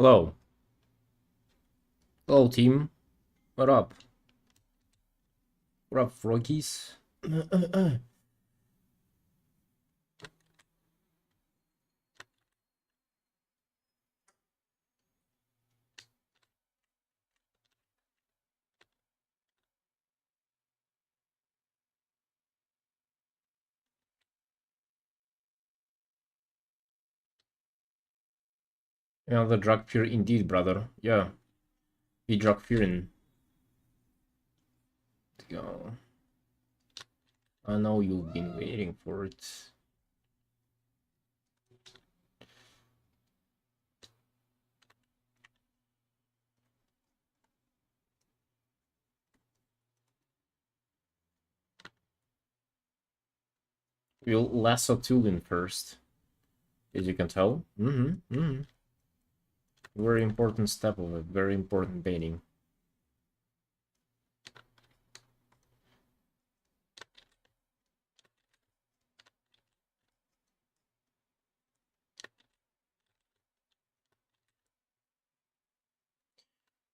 Hello. Hello, team. What up? What up, Froggies? Yeah, the drug fear indeed, brother. Yeah, be drug fearing. Go. I know you've been waiting for it. We'll lasso Tulin first, as you can tell. Very important step of it. Very important baiting.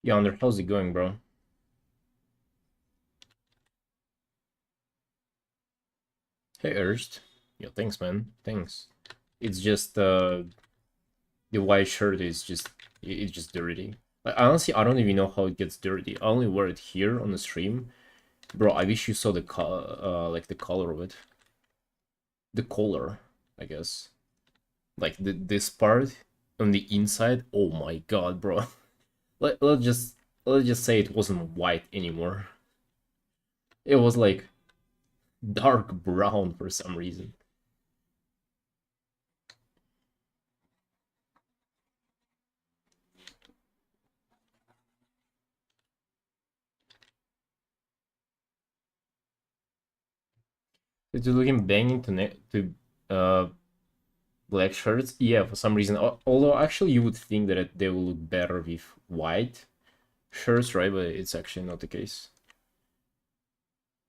Yonder, how's it going, bro? Hey, Urged. Yeah, thanks, man. Thanks. It's just the white shirt is just it's just dirty. Like, honestly, I don't even know how it gets dirty. I only wear it here on the stream. Bro, I wish you saw the like the color of it. The color, I guess. Like this part on the inside. Oh my god, bro. Let's just say it wasn't white anymore. It was like dark brown for some reason. It's looking banging to black shirts. Yeah, for some reason. Although actually you would think that they will look better with white shirts, right? But it's actually not the case.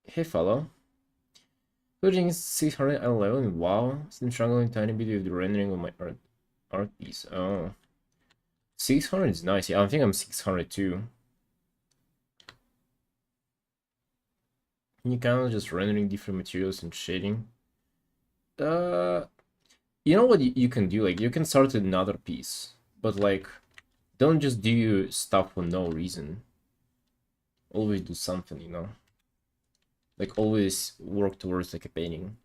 Hey, fellow. Putting 611. Wow. I'm struggling tiny bit with the rendering of my art piece. Oh. 600 is nice. Yeah, I think I'm 600 too. You kind of just rendering different materials and shading. You know what you can do? Like, you can start another piece, but like, don't just do stuff for no reason. Always do something, you know? Like, always work towards like a painting.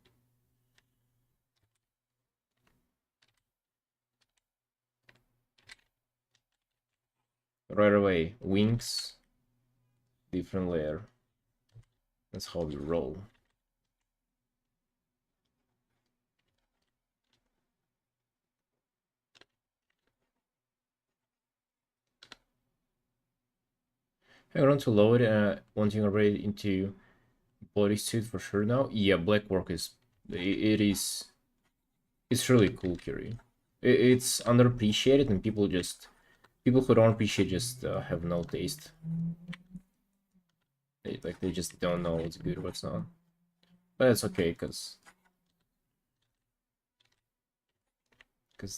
Right away, wings, different layer. That's how we roll. I want to load wanting already into bodysuit for sure now. Yeah, black work is it's really cool, Curie. It's underappreciated and people who don't appreciate just have no taste. They just don't know what's good, what's not. But it's okay, because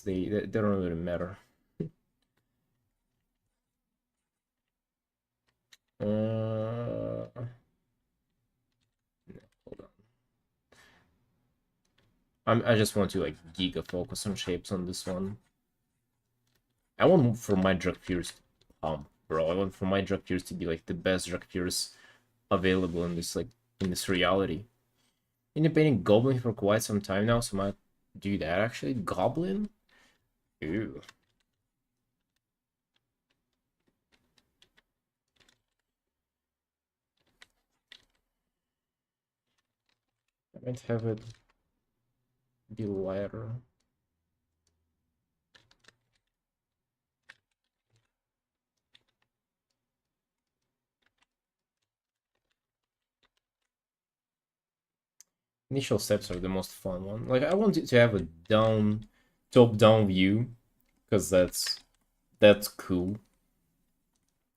they don't really matter. Hold on. I just want to like giga focus on shapes on this one. I want for my drug fears to pump, bro. I want for my drug fears to be like the best drug fears available in this reality. Been painting Goblin for quite some time now, so I might do that actually. Goblin? Ew. I might have it be lighter. Initial steps are the most fun one. Like, I want it to have a top-down view, because that's cool.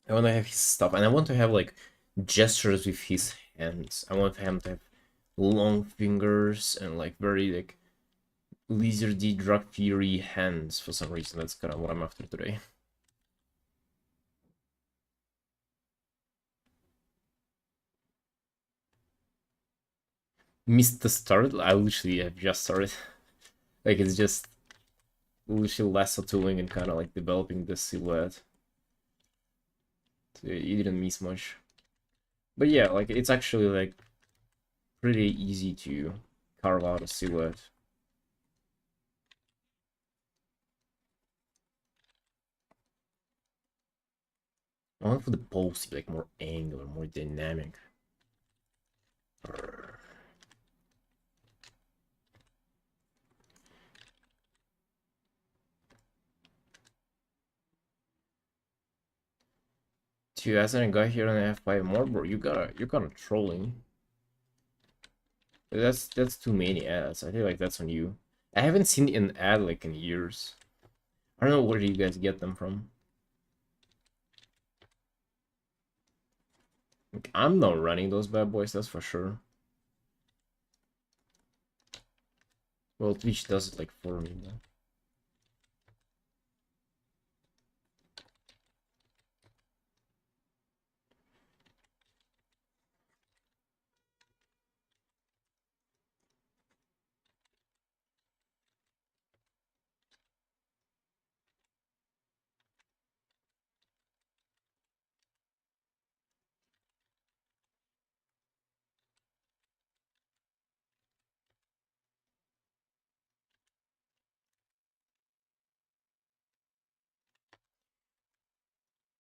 I want to have his stuff, and I want to have like gestures with his hands. I want him to have long fingers and like very like lizardy drug fury hands for some reason. That's kind of what I'm after today. missed the start. I literally have just started. Like, it's just literally lasso tooling and kind of like developing the silhouette. So you didn't miss much. But yeah, like, it's actually like pretty easy to carve out a silhouette. I want for the pose to be like more angular, more dynamic. Two hasn't got here on F5 more, bro. You're kind of trolling. That's too many ads. I feel like that's on you. I haven't seen an ad like in years. I don't know where you guys get them from. Like, I'm not running those bad boys, that's for sure. Well, Twitch does it like for me though.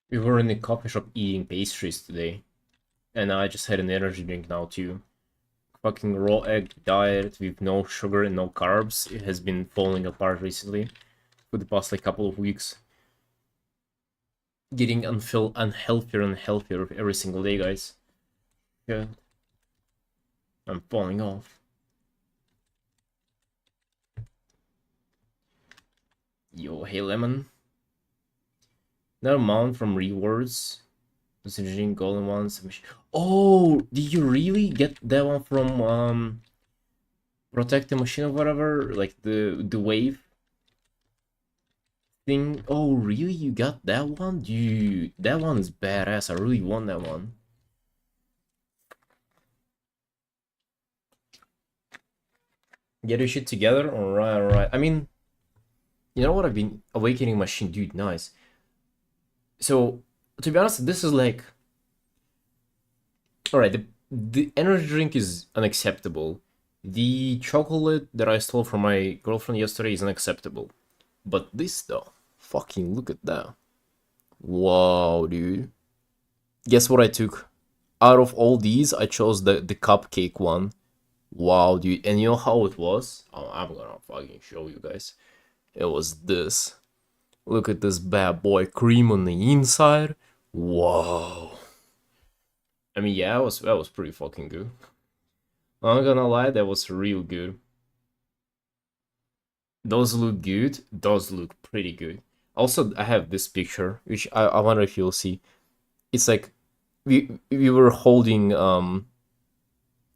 We were in the coffee shop eating pastries today, and I just had an energy drink now too. Fucking raw egg diet with no sugar and no carbs. It has been falling apart recently for the past like couple of weeks. Getting unhealthier and healthier every single day, guys. Yeah. I'm falling off. Yo, hey Lemon. Another mount from rewards. Considering golden ones. Oh, did you really get that one from Protect the Machine or whatever? Like the wave thing? Oh, really? You got that one? Dude, that one is badass. I really want that one. Get your shit together? Alright, alright. I mean, you know what? I've been Awakening Machine, dude, nice. So, to be honest, this is like... Alright, the energy drink is unacceptable. The chocolate that I stole from my girlfriend yesterday is unacceptable. But this, though, fucking look at that. Wow, dude. Guess what I took? Out of all these, I chose the cupcake one. Wow, dude. And you know how it was? Oh, I'm gonna fucking show you guys. It was this. Look at this bad boy. Cream on the inside. Wow. I mean, yeah, that was pretty fucking good. I'm not gonna lie, that was real good. Those look good. Those look pretty good. Also, I have this picture, which I wonder if you'll see. It's like we were holding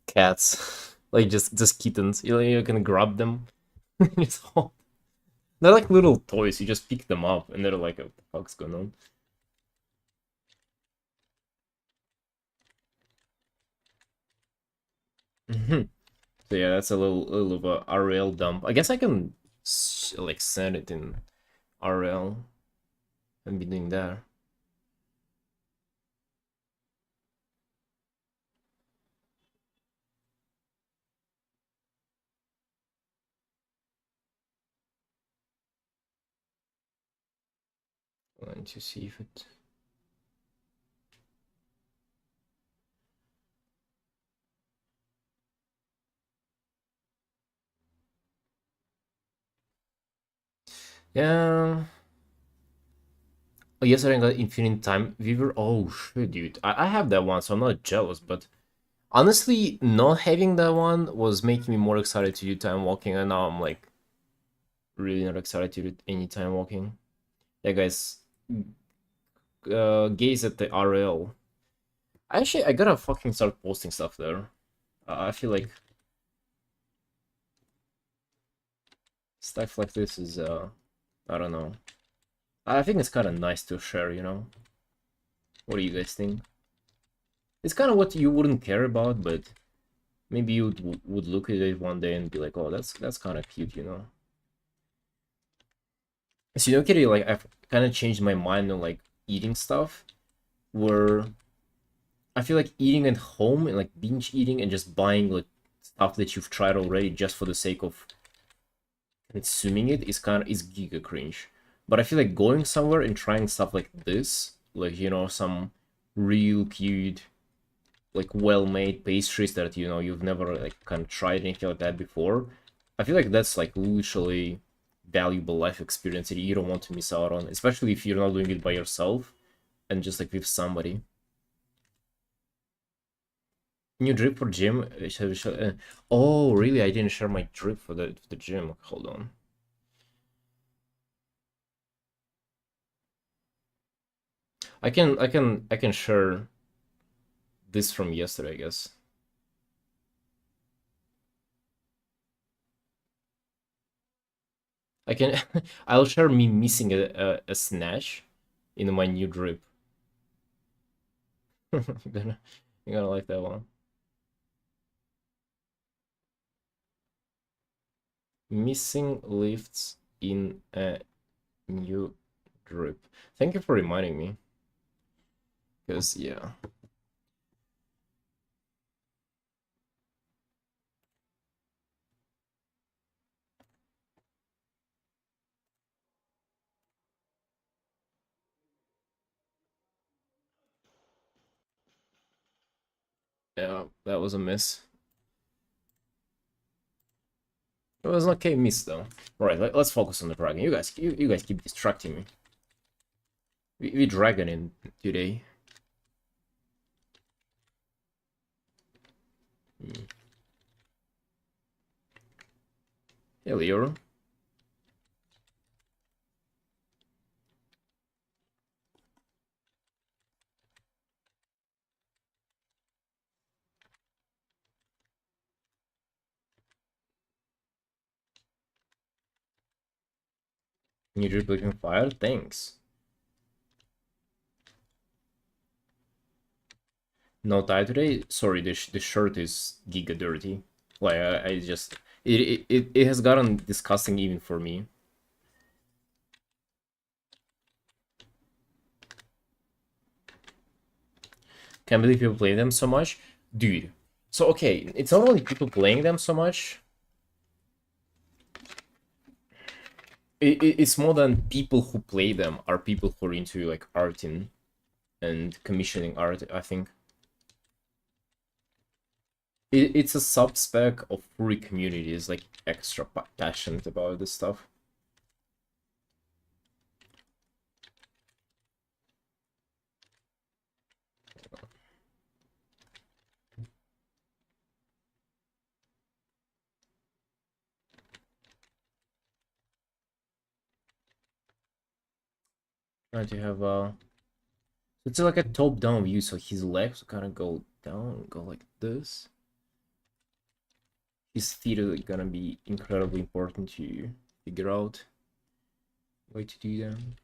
cats, like just kittens. You can grab them. They're like little toys. You just pick them up, and they're like, "What the fuck's going on?" So yeah, that's a little of a RL dump. I guess I can like send it in RL and be doing that. Going to see if it. Yeah. Oh, yesterday I got Infinite Time Weaver. Oh shit, dude. I have that one, so I'm not jealous, but honestly, not having that one was making me more excited to do time walking, and now I'm like really not excited to do any time walking. Yeah, guys, gaze at the RL. Actually, I gotta fucking start posting stuff there. I feel like stuff like this is, I don't know. I think it's kind of nice to share, you know? What do you guys think? It's kind of what you wouldn't care about, but maybe you would look at it one day and be like, oh, that's kind of cute, you know. So you know, Kitty, like I've kind of changed my mind on like eating stuff, where I feel like eating at home and like binge eating and just buying like stuff that you've tried already just for the sake of consuming it is giga cringe. But I feel like going somewhere and trying stuff like this, like you know, some real cute, like well-made pastries that you know you've never like kind of tried anything like that before. I feel like that's like literally valuable life experience that you don't want to miss out on, especially if you're not doing it by yourself and just like with somebody. New drip for gym? Oh, really? I didn't share my drip for the gym. Hold on. I can share this from yesterday, I guess. I can I'll share me missing a snatch in my new drip. You're gonna you're gonna like that one. Missing lifts in a new drip. Thank you for reminding me. Because yeah. Yeah, that was a miss. It was an okay miss though. Alright, let's focus on the dragon. You guys keep distracting me. We dragon in today. Hmm. Hey Leo. New drip looking fire? Thanks. No tie today? Sorry, the shirt is giga dirty. Like I just it has gotten disgusting even for me. Can't believe people play them so much. Dude. So okay, it's not only people playing them so much. It's more than people who play them are people who are into like art and commissioning art, I think. It's a subspec of furry communities like extra passionate about this stuff. Trying to have it's like a top-down view, so his legs kind of go down, go like this. His feet are gonna be incredibly important to figure out way to do them.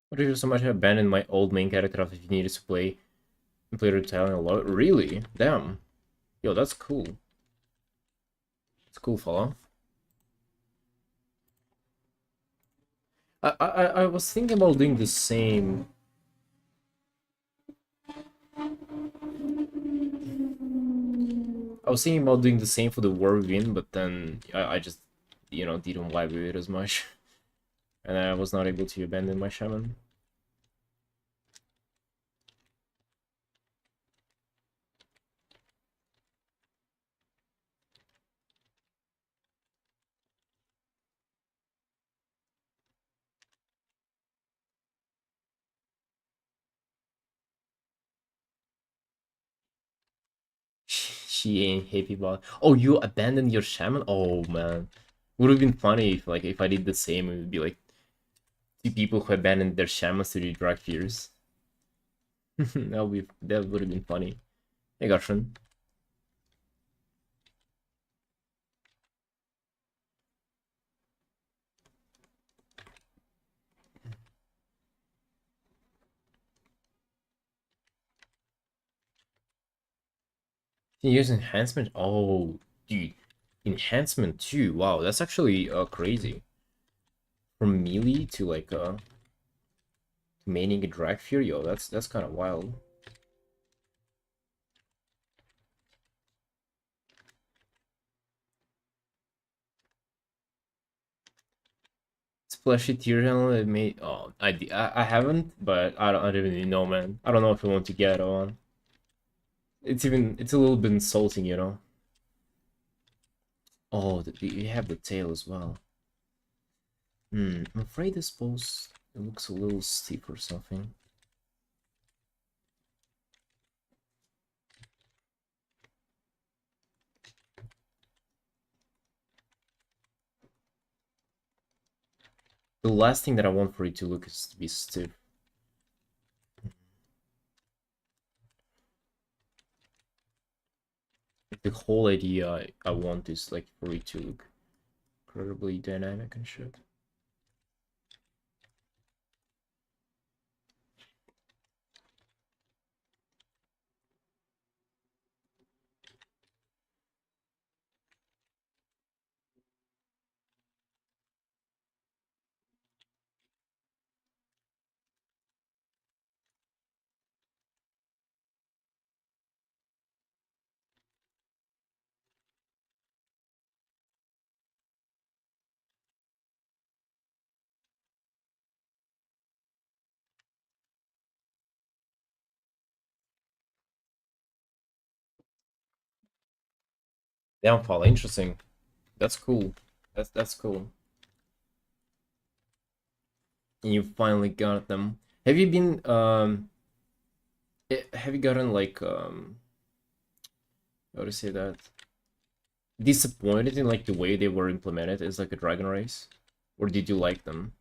What if you so much abandoned my old main character after he needed to play Italian a lot? Really? Damn. Yo, that's cool. It's cool, fella. I was thinking about doing the same. I was thinking about doing the same for the War Win, but then I just, you know, didn't vibe with it as much. And I was not able to abandon my shaman. She ain't happy about. Oh, you abandoned your shaman? Oh man, would have been funny if like if I did the same. It would be like two people who abandoned their shamans to the drag fears. That would have been funny. Hey, Gershon. Can you use enhancement? Oh, dude, enhancement too. Wow, that's actually crazy. From melee to like maining a drag fear, yo, that's kind of wild. Splashy tier channel it made. Oh, I haven't, but I don't even know, man. I don't know if I want to get on. It's a little bit insulting, you know. Oh, you have the tail as well. I'm afraid this pose it looks a little steep or something. The last thing that I want for it to look is to be stiff. The whole idea I want is like for it to look incredibly dynamic and shit. Downfall, interesting. That's cool. That's cool. And you finally got them. Have you been have you gotten like how to say that? Disappointed in like the way they were implemented as like a dragon race? Or did you like them?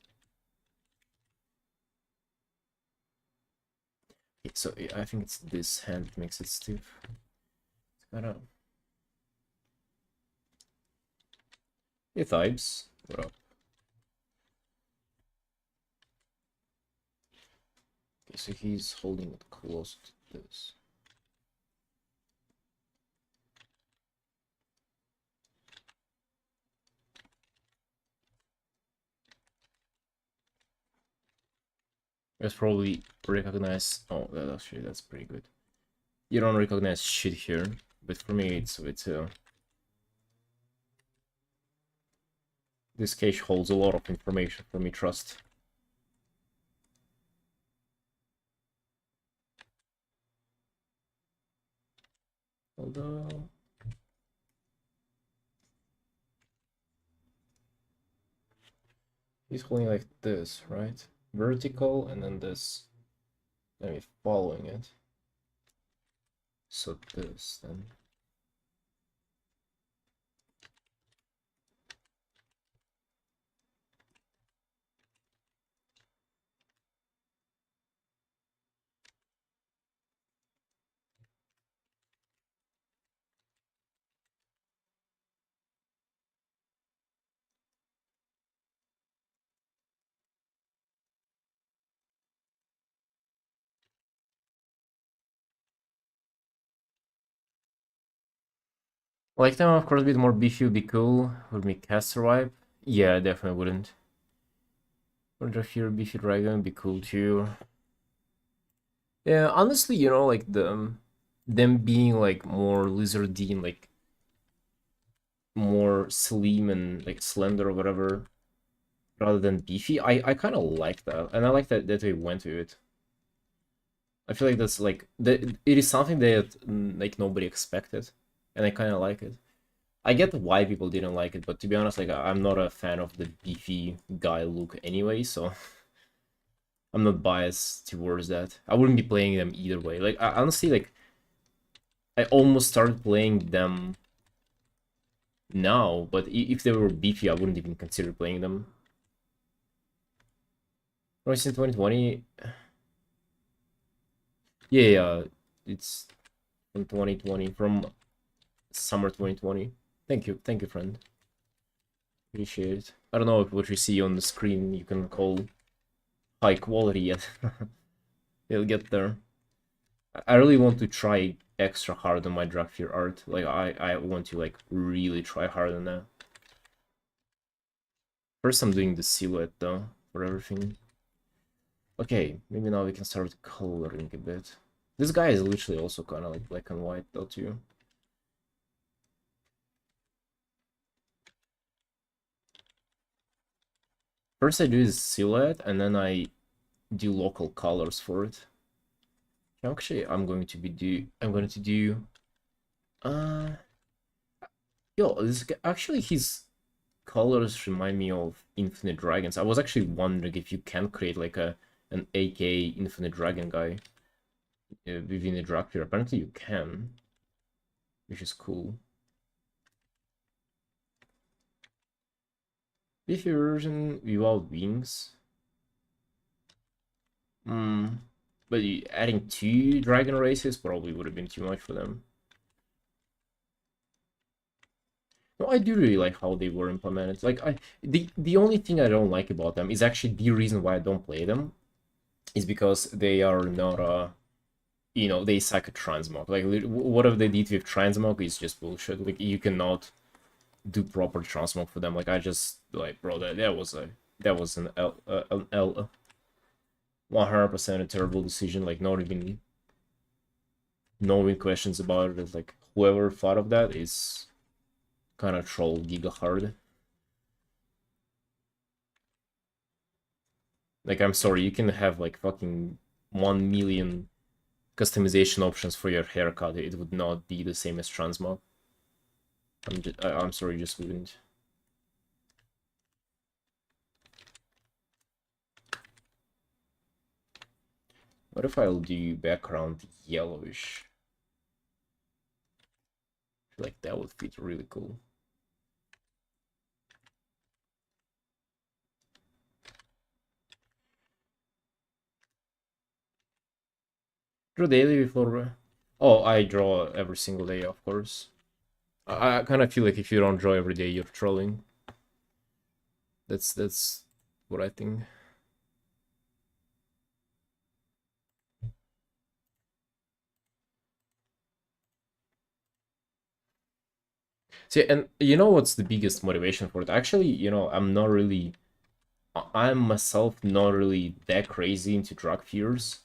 Okay, so yeah, I think it's this hand that makes it stiff. It's kinda. Hey Thibes, what up? Okay, so he's holding it close to this. That's probably recognize. Oh, that's pretty good. You don't recognize shit here, but for me it's this cache holds a lot of information for me. Trust. Although he's holding like this, right? Vertical and then this. Let me following it. So this then. Like them, of course, a bit more beefy would be cool. Would make caster wipe? Yeah, definitely wouldn't. Wonder if your beefy dragon would be cool too. Yeah, honestly, you know, like them being like more lizardine, like more slim and like slender or whatever, rather than beefy. I kind of like that, and I like that they went to it. I feel like that's like it is something that like nobody expected, and I kind of like it. I get why people didn't like it, but to be honest, like I'm not a fan of the beefy guy look anyway, so I'm not biased towards that. I wouldn't be playing them either way. Like honestly, like I almost started playing them now, but if they were beefy, I wouldn't even consider playing them. Released in 2020. Yeah, it's from 2020, from summer 2020. Thank you, friend. Appreciate it. I don't know if what you see on the screen you can call high quality yet. It'll get there. I really want to try extra hard on my drag fear art. Like I want to like really try hard on that. First I'm doing the silhouette though for everything. Okay, maybe now we can start coloring a bit. This guy is literally also kind of like black and white though too. First I do the silhouette and then I do local colors for it. Actually, I'm going to do uh yo, this guy, actually his colors remind me of Infinite Dragons. I was actually wondering if you can create like an AK Infinite Dragon guy within a drag tier. Apparently you can, which is cool. If version without wings. Hmm. But adding two dragon races probably would have been too much for them. No, I do really like how they were implemented. Like the only thing I don't like about them is actually the reason why I don't play them is because they are not you know, they suck at transmog. Like whatever they did with transmog is just bullshit. Like you cannot do proper transmog for them. Like I just like bro, that was an L 100% a terrible decision. Like not even knowing questions about it. It's like whoever thought of that is kind of troll giga hard. Like I'm sorry, you can have like fucking 1 million customization options for your haircut. It would not be the same as transmog. I'm sorry, just wouldn't. What if I'll do background yellowish? I feel like that would fit really cool. Draw daily before. Oh, I draw every single day, of course. I kind of feel like if you don't draw every day, you're trolling. That's what I think. See, and you know what's the biggest motivation for it? Actually, you know, I'm myself not really that crazy into drug fears,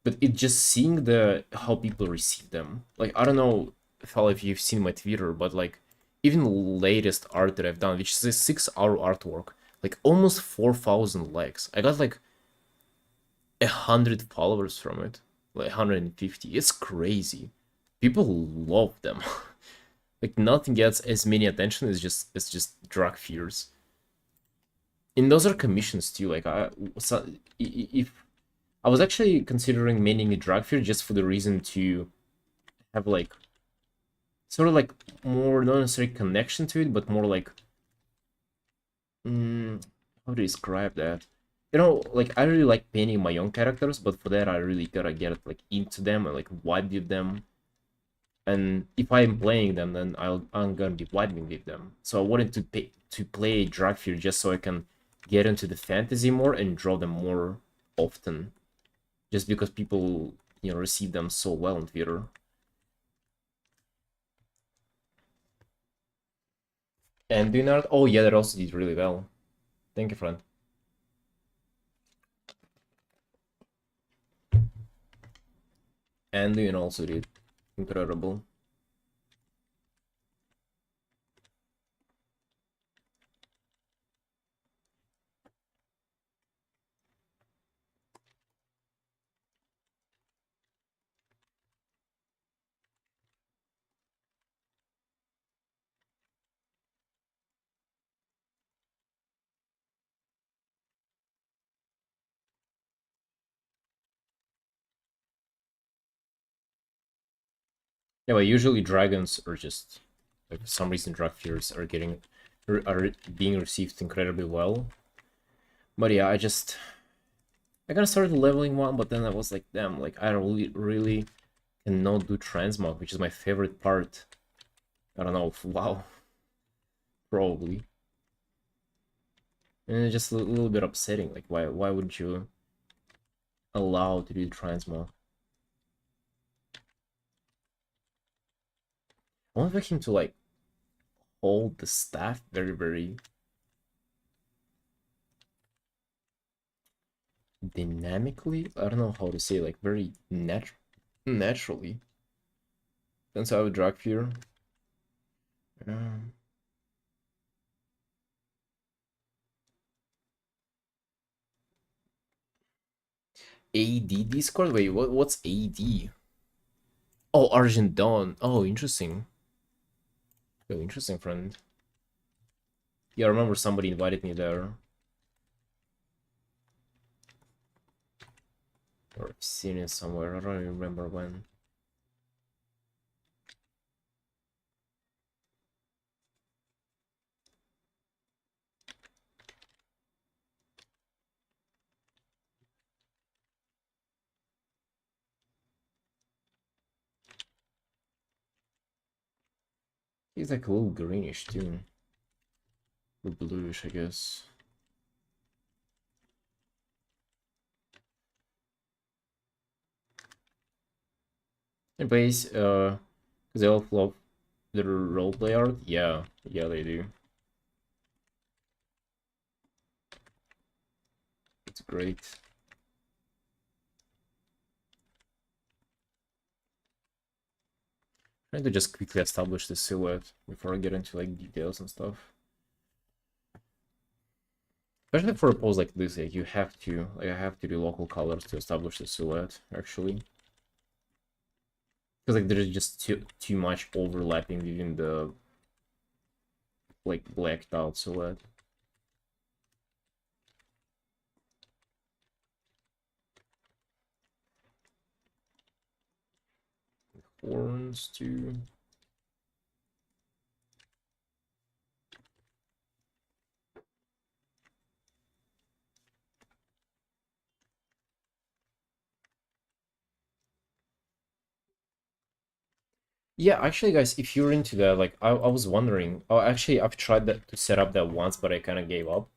but it just seeing the how people receive them. Like I don't know if you've seen my Twitter, but like even the latest art that I've done, which is a 6 hour artwork, like almost 4,000 likes. I got like 100 followers from it, like 150. It's crazy. People love them. Like nothing gets as many attention as just drug fears. And those are commissions too. Like if I was actually considering maining a drug fear just for the reason to have like sort of like more not necessarily connection to it, but more like how to describe that? You know, like I really like painting my own characters, but for that I really gotta get like into them and like vibe with them. And if I'm playing them, then I'm gonna be vibing with them. So I wanted to play drag fear just so I can get into the fantasy more and draw them more often, just because people receive them so well on Twitter. And do not. Oh yeah, that also did really well. Thank you, friend. And Dune also did incredible. Yeah, but usually dragons are just, like, for some reason drag fears are being received incredibly well. But yeah, I kind of started leveling one, but then I was like, damn, like I really cannot do transmog, which is my favorite part. I don't know, wow, probably. And it's just a little bit upsetting. Like, why wouldn't you allow to do transmog? I want him to like hold the staff very dynamically. I don't know how to say, like very naturally. That's how I would drag fear. Um, AD Discord? Wait, what's AD? Oh, Argent Dawn. Oh, interesting. Oh, interesting, friend. Yeah, I remember somebody invited me there. Or I've seen it somewhere. I don't even remember when. He's like a little greenish too. Or bluish, I guess. Anyways, because they all love the roleplay art. Yeah, yeah, they do. It's great. Trying to just quickly establish the silhouette before I get into like details and stuff. Especially for a pose like this, like you have to, like I have to do local colors to establish the silhouette, actually. Because like there's just too much overlapping within the like blacked out silhouette. Horns too. Yeah, actually, guys, if you're into that, like, I was wondering. Oh, actually, I've tried that to set up that once, but I kind of gave up.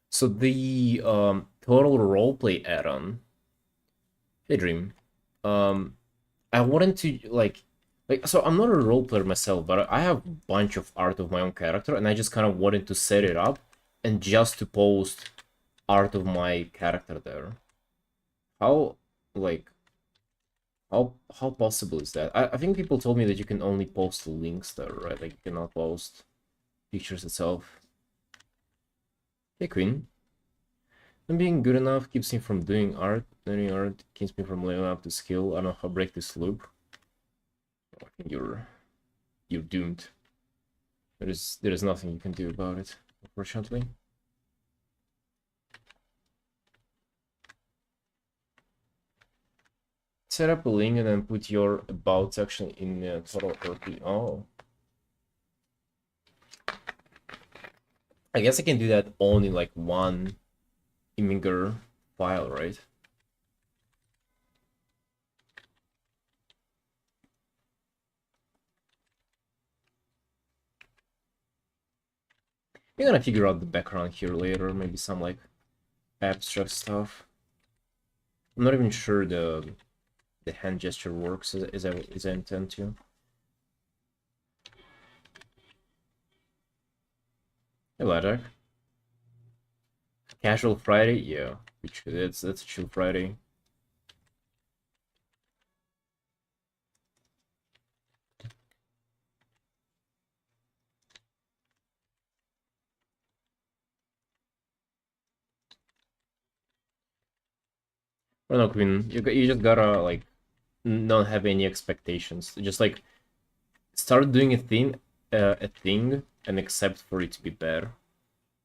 So the total roleplay add-on. Hey, Dream. Um, I wanted to like so I'm not a role player myself, but I have a bunch of art of my own character, and I just kind of wanted to set it up and just to post art of my character there. How like how possible is that? I think people told me that you can only post links there, right? Like you cannot post pictures itself. Hey Queen. And being good enough keeps me from doing art. Learning art keeps me from leveling up the skill. I don't know how to break this loop. I think you're doomed. There is nothing you can do about it, unfortunately. Set up a link and then put your about section in total RP. Oh. I guess I can do that only like one Imgur file, right? We're gonna figure out the background here later, maybe some like abstract stuff. I'm not even sure the hand gesture works as I intend to. Hey Ladak. Casual Friday? Yeah. That's a chill Friday. I don't know, Queen. You just gotta like not have any expectations. Just like start doing a thing, and accept for it to be better.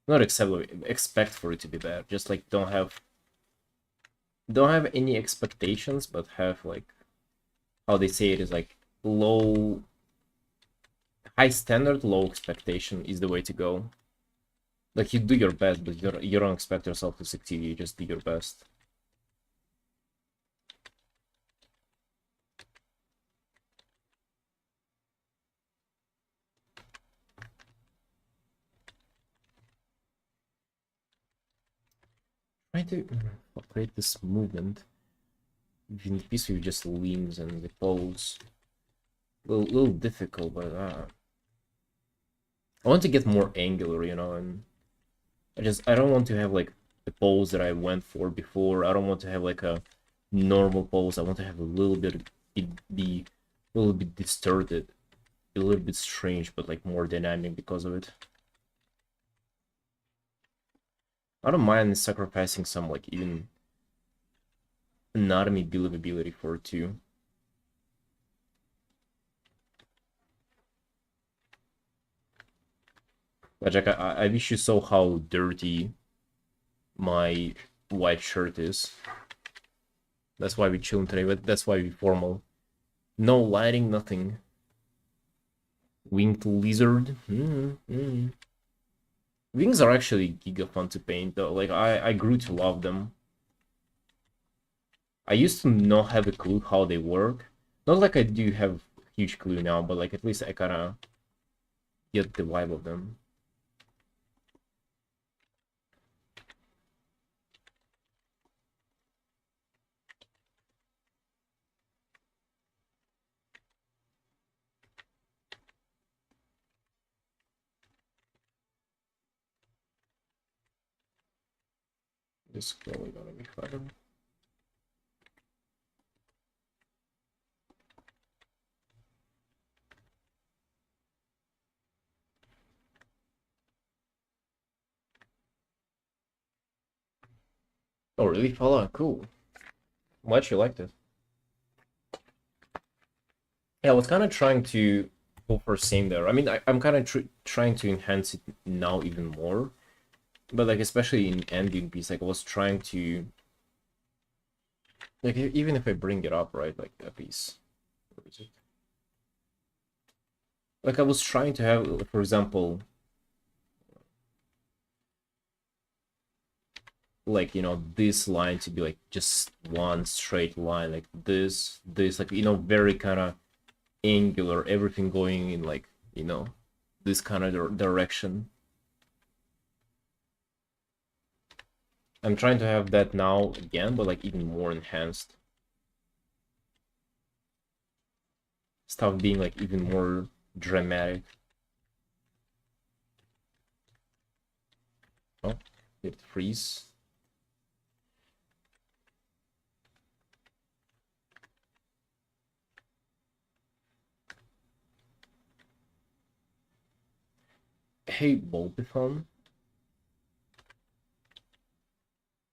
Not accept, expect for it to be bad. Just like don't have any expectations, but have like how they say it is like low, high standard, low expectation is the way to go. Like, you do your best, but you don't expect yourself to succeed, you just do your best. Trying to operate this movement in the piece with just leans and the poles. Little difficult, but I want to get more angular, you know, and I don't want to have like the pose that I went for before. I don't want to have like a normal pose. I want to have a little bit be a little bit distorted, a little bit strange, but like more dynamic because of it. I don't mind sacrificing some like even anatomy believability for it too. But like I wish you saw how dirty my white shirt is. That's why we chilling today, but that's why we formal. No lighting, nothing. Winged lizard. Wings are actually giga fun to paint though. Like I grew to love them. I used to not have a clue how they work. Not like I do have a huge clue now, but like at least I kinda get the vibe of them. This probably gonna be fun. Oh really, Fala? Cool. I'm glad you liked it. Yeah, I was kind of trying to go for same there. I mean, I'm kind of trying to enhance it now even more, but like especially in ending piece, like I was trying to like even if I bring it up, right, like a piece, where is it? Like I was trying to have, for example, like you know this line to be like just one straight line, like this, like you know very kind of angular, everything going in like you know this kind of direction. I'm trying to have that now again, but like even more enhanced. Stuff being like even more dramatic. Oh, it freeze. Hey, Bolbithon.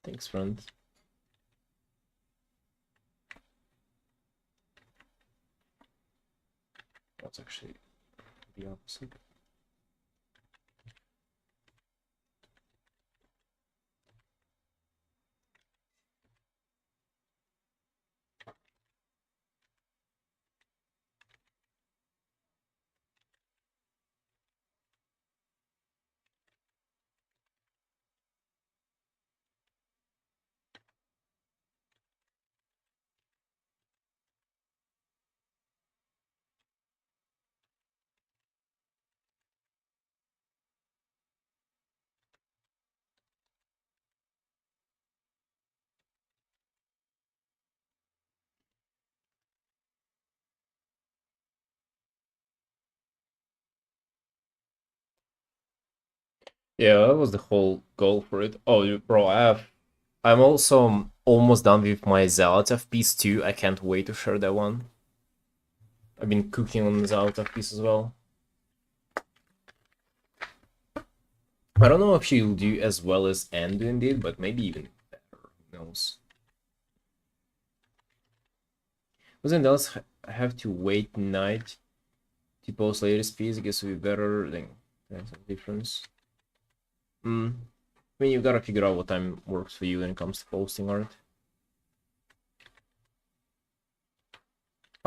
Thanks, friend. That's actually the opposite. Yeah, that was the whole goal for it. Oh, bro, I'm also almost done with my Zalatav piece too. I can't wait to share that one. I've been cooking on the Zalatav piece as well. I don't know if she'll do as well as Anduin did, but maybe even better. Who knows? Doesn't else have to wait night to post latest piece? I guess it'll be better. Then there's a difference. I mean, you gotta figure out what time works for you when it comes to posting art.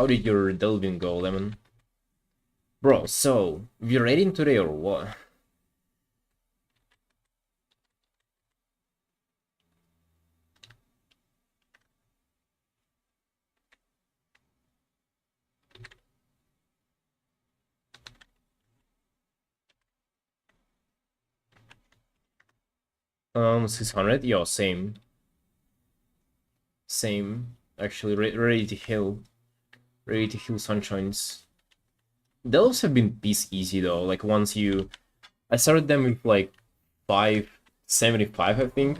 How did your delving go, Lemon? Bro, so, we raiding today or what? 600? Yo, same. Same. Actually, ready to heal. Ready to heal Sunshines. Delves have been piece easy though. Like once you... I started them with like 575, I think.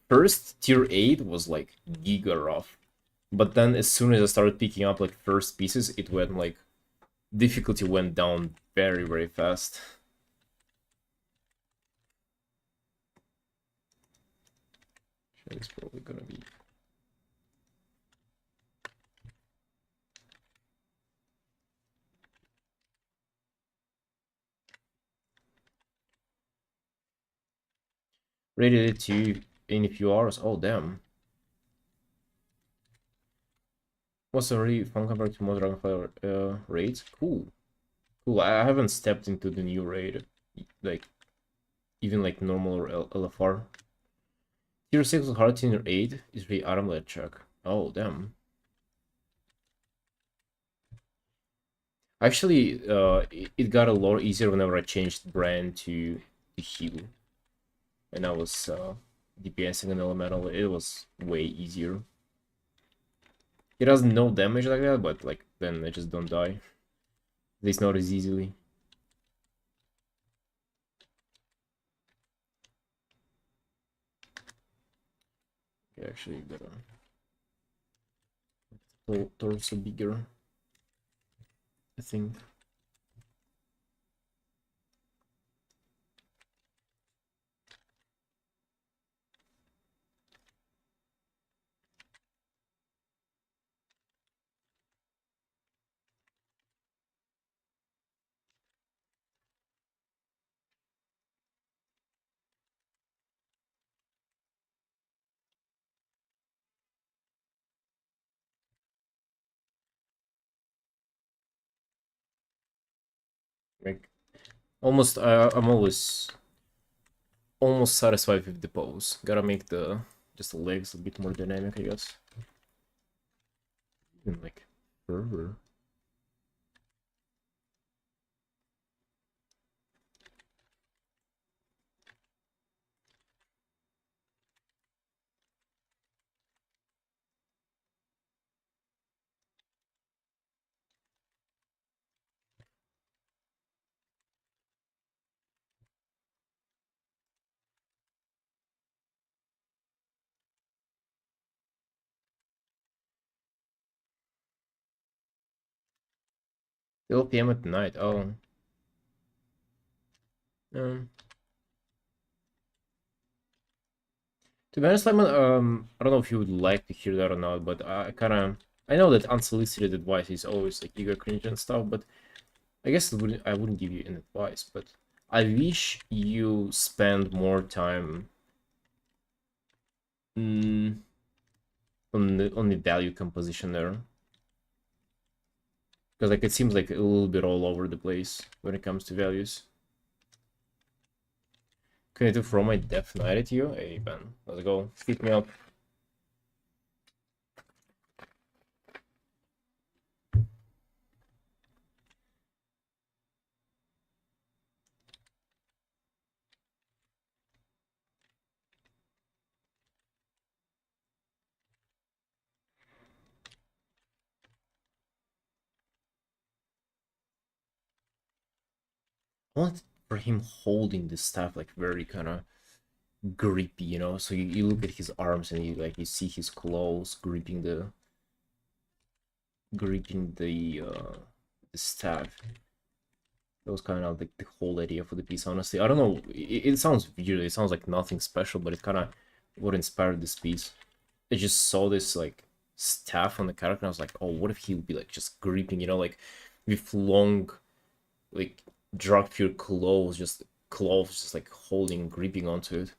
First tier 8 was like giga rough. But then as soon as I started picking up like first pieces, it went like... difficulty went down very, very fast. It's probably gonna be... Rated to in a few hours. Oh, damn. What's already fun compared to most Dragonfly raids? Cool. Cool. I haven't stepped into the new raid. Like, even like normal or LFR. Tier 6 was hard, tier 8 is really armlet check. Oh, damn. Actually, it got a lot easier whenever I changed brand to heal. And I was DPSing an elemental. It was way easier. It does no damage like that, but like then I just don't die. At least not as easily. Okay, actually, you gotta torso bigger, I think. Like almost, I'm always almost satisfied with the pose. Gotta make the just the legs a bit more dynamic, I guess. Even like further. Still PM at night. Oh. Um, to be honest, Lemon, I don't know if you would like to hear that or not, but I know that unsolicited advice is always like ego cringe and stuff, but I guess I wouldn't give you an advice, but I wish you spend more time on the value composition there. Because like it seems like a little bit all over the place when it comes to values. Can I do throw my Death Knight at you? Hey Ben, let's go. Keep me up. I want for him holding the staff like very kind of grippy, you know. So you look at his arms and you see his claws gripping the staff. That was kind of like the whole idea for the piece. Honestly, I don't know. It sounds weird. It sounds like nothing special, but it kind of what inspired this piece. I just saw this like staff on the character and I was like, oh, what if he would be like just gripping, you know, like with long like drug pure claws, just like holding, gripping onto it.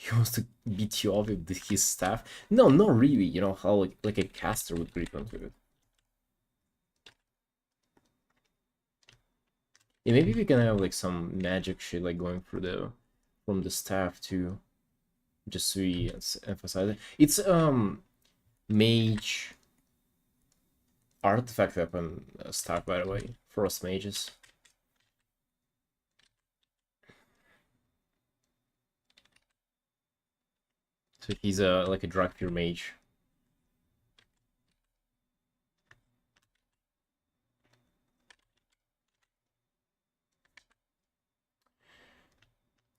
He wants to beat you up with his staff. No, not really. You know how like a caster would grip onto it. Yeah, maybe we can have like some magic shit like going through the from the staff too, just so we emphasize it. It's mage artifact weapon staff, by the way, frost mages. So he's like a drag pure mage.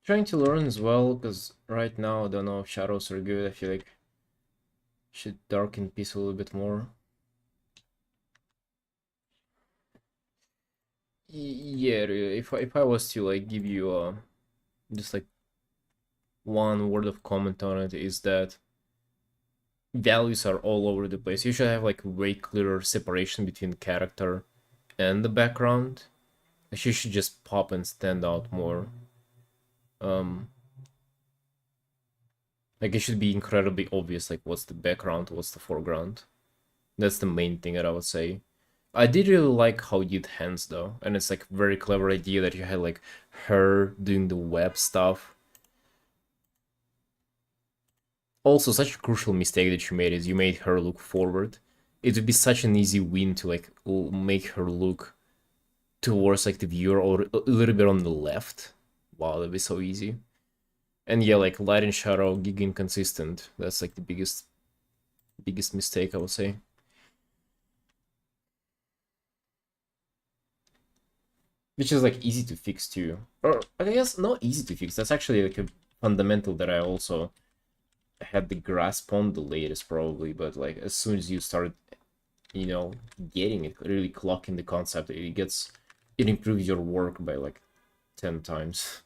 Trying to learn as well, because right now I don't know if shadows are good. I feel like should darken piece a little bit more. Yeah, if I was to like give you just like one word of comment on it, is that values are all over the place. You should have like way clearer separation between the character and the background. She should just pop and stand out more. Um, like it should be incredibly obvious, like what's the background, what's the foreground. That's the main thing that I would say. I did really like how you did hands though, and it's like very clever idea that you had like her doing the web stuff. Also, such a crucial mistake that you made is you made her look forward. It would be such an easy win to like make her look towards like the viewer or a little bit on the left. Wow, that'd be so easy. And yeah, like light and shadow, gig inconsistent. That's like the biggest mistake I would say. Which is like easy to fix too. Or I guess not easy to fix. That's actually like a fundamental that I also had the grasp on the latest probably, but like as soon as you start, you know, getting it, really clocking the concept, it improves your work by like 10 times.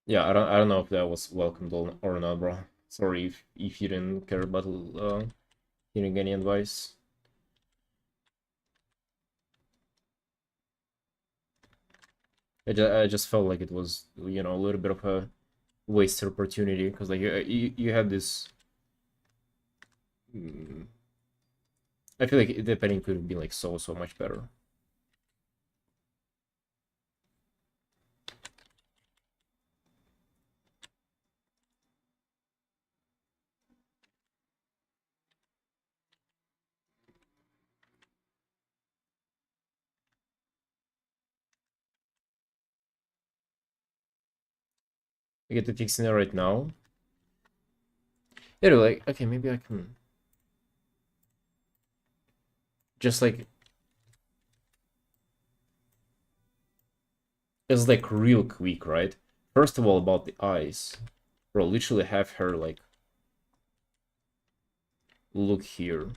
Yeah, I don't know if that was welcomed or not, bro. Sorry if you didn't care about hearing any advice. I just felt like it was, you know, a little bit of a wasted opportunity because like you had this. I feel like the petting could have been like so much better. I get to fixing it right now. Yeah, like okay, maybe I can just like it's like real quick, right? First of all, about the eyes, bro, literally have her like look here.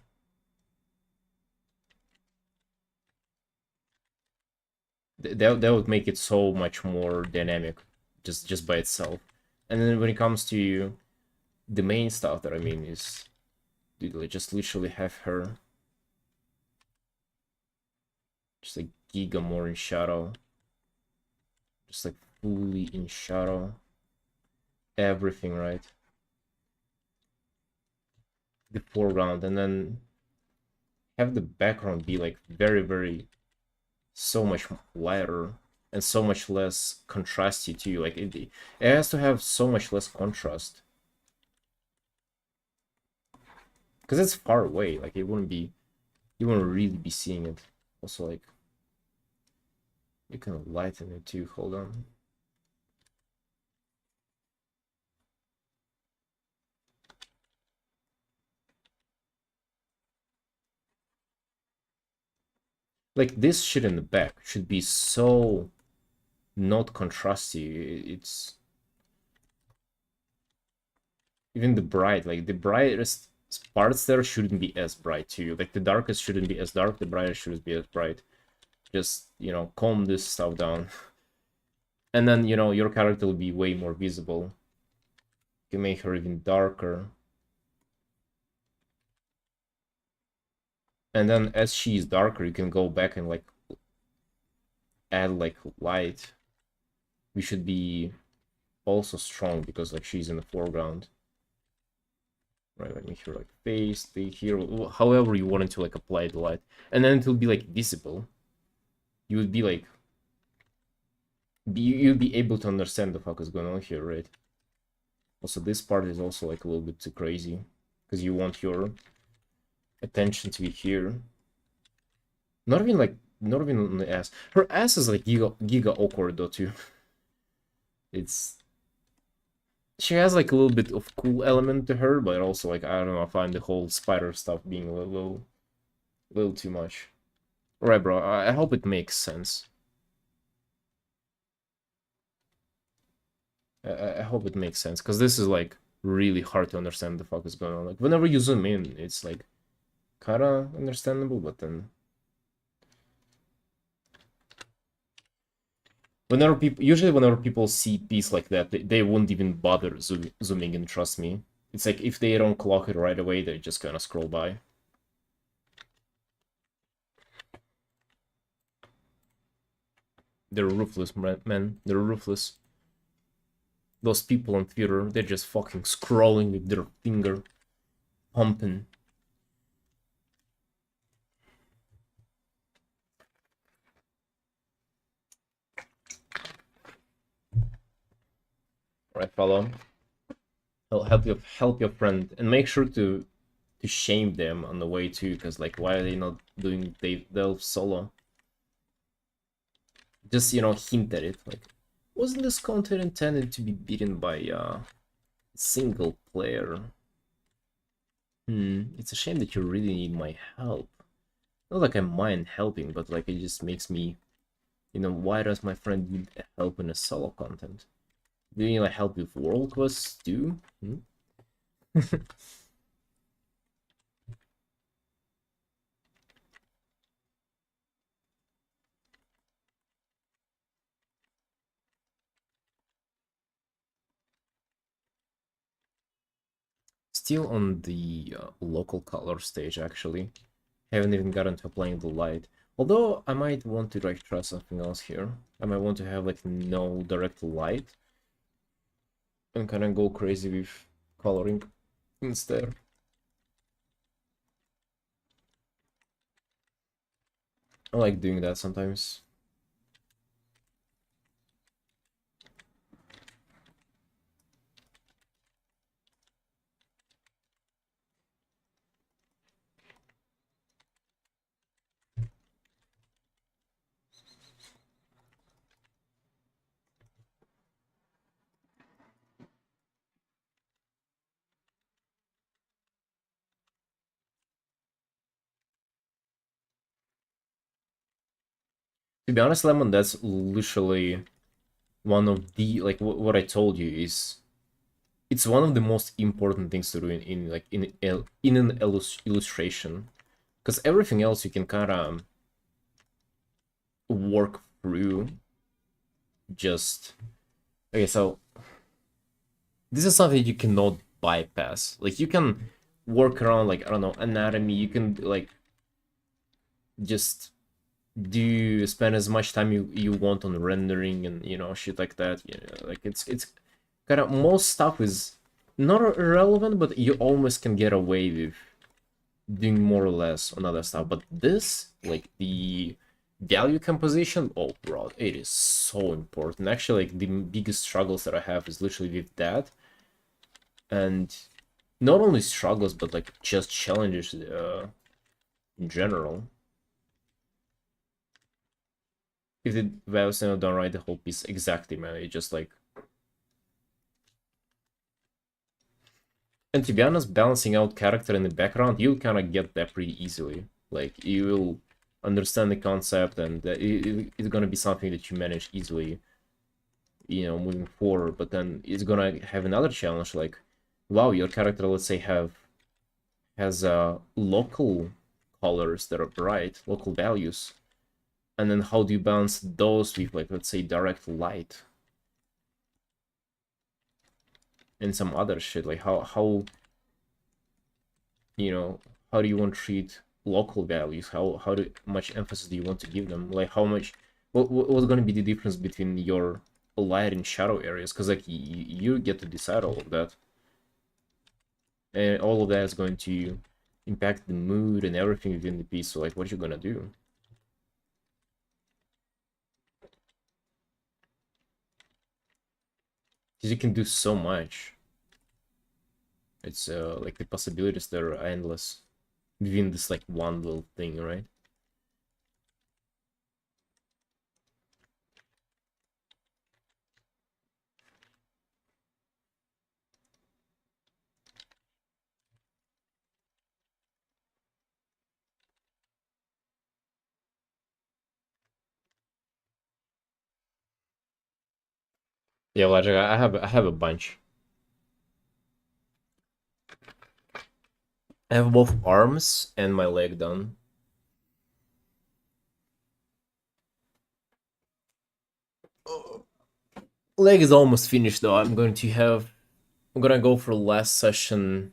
That would make it so much more dynamic, just by itself. And then when it comes to the main stuff that I mean is, dude, like just literally have her just like giga more in shadow, just like fully in shadow, everything right. The foreground, and then have the background be like very so much lighter and so much less contrasty to you. Like it has to have so much less contrast because it's far away. Like it wouldn't be, you wouldn't really be seeing it. Also, like you can lighten it too. Hold on. Like this shit in the back should be so not contrasty. It's even the bright, like the brightest parts there shouldn't be as bright too. Like the darkest shouldn't be as dark, the brightest shouldn't be as bright. Just, you know, calm this stuff down. And then, you know, your character will be way more visible. can make her even darker. And then as she is darker, you can go back and like add like light. We should be also strong because like she's in the foreground. Right, like make her like face, stay here, however you wanted to like apply the light. And then it will be like visible. You would be like you'd be able to understand the fuck is going on here, right? Also, this part is also like a little bit too crazy because you want your attention to be here. Not even on the ass. Her ass is like giga awkward though too. It's she has like a little bit of cool element to her, but also like I don't know, I find the whole spider stuff being a little too much. Alright, bro. I hope it makes sense. I hope it makes sense because this is like really hard to understand the fuck is going on. Like whenever you zoom in, it's like kinda understandable, but then usually whenever people see piece like that, they won't even bother zooming in, trust me. It's like if they don't clock it right away, they just kind of scroll by. They're ruthless, man. They're ruthless. Those people on Twitter, they're just fucking scrolling with their finger, pumping. Alright, follow. Help your friend, and make sure to shame them on the way too, because like why are they not doing delve solo? Just hint at it, like wasn't this content intended to be beaten by single player? It's a shame that you really need my help. Not like I mind helping, but like it just makes me, why does my friend need help in a solo content? Do you need like help with world quests too? Still on the local color stage, actually. Haven't even gotten to applying the light. Although I might want to like try something else here. I might want to have like no direct light and kind of go crazy with coloring instead. I like doing that sometimes. To be honest, Lemon, that's literally one of the like what I told you is it's one of the most important things to do in an illustration, because everything else you can kind of work through. Just okay, so this is something you cannot bypass. Like you can work around like I don't know anatomy. You can like just spend as much time you want on rendering and shit like that. Like it's kind of most stuff is not irrelevant, but you almost can get away with doing more or less on other stuff. But this, like the value composition, oh bro, it is so important. Actually, like the biggest struggles that I have is literally with that, and not only struggles but like just challenges in general. If the values are not done right, the whole piece exactly, man. It just like. And to be honest, balancing out character in the background, you'll kind of get that pretty easily. Like, you will understand the concept, and it's gonna be something that you manage easily, moving forward. But then it's gonna have another challenge, like, wow, your character, let's say, has local colors that are bright, local values. And then how do you balance those with, like, let's say, direct light? and some other shit. Like how you know, how do you want to treat local values? How much emphasis do you want to give them? Like how much what's going to be the difference between your light and shadow areas? Because like you get to decide all of that, and all of that is going to impact the mood and everything within the piece. So like what you gonna do? Because you can do so much. It's like the possibilities that are endless within this like one little thing, right? Yeah, Logic, I have a bunch. I have both arms and my leg done. Leg is almost finished though. I'm gonna go for last session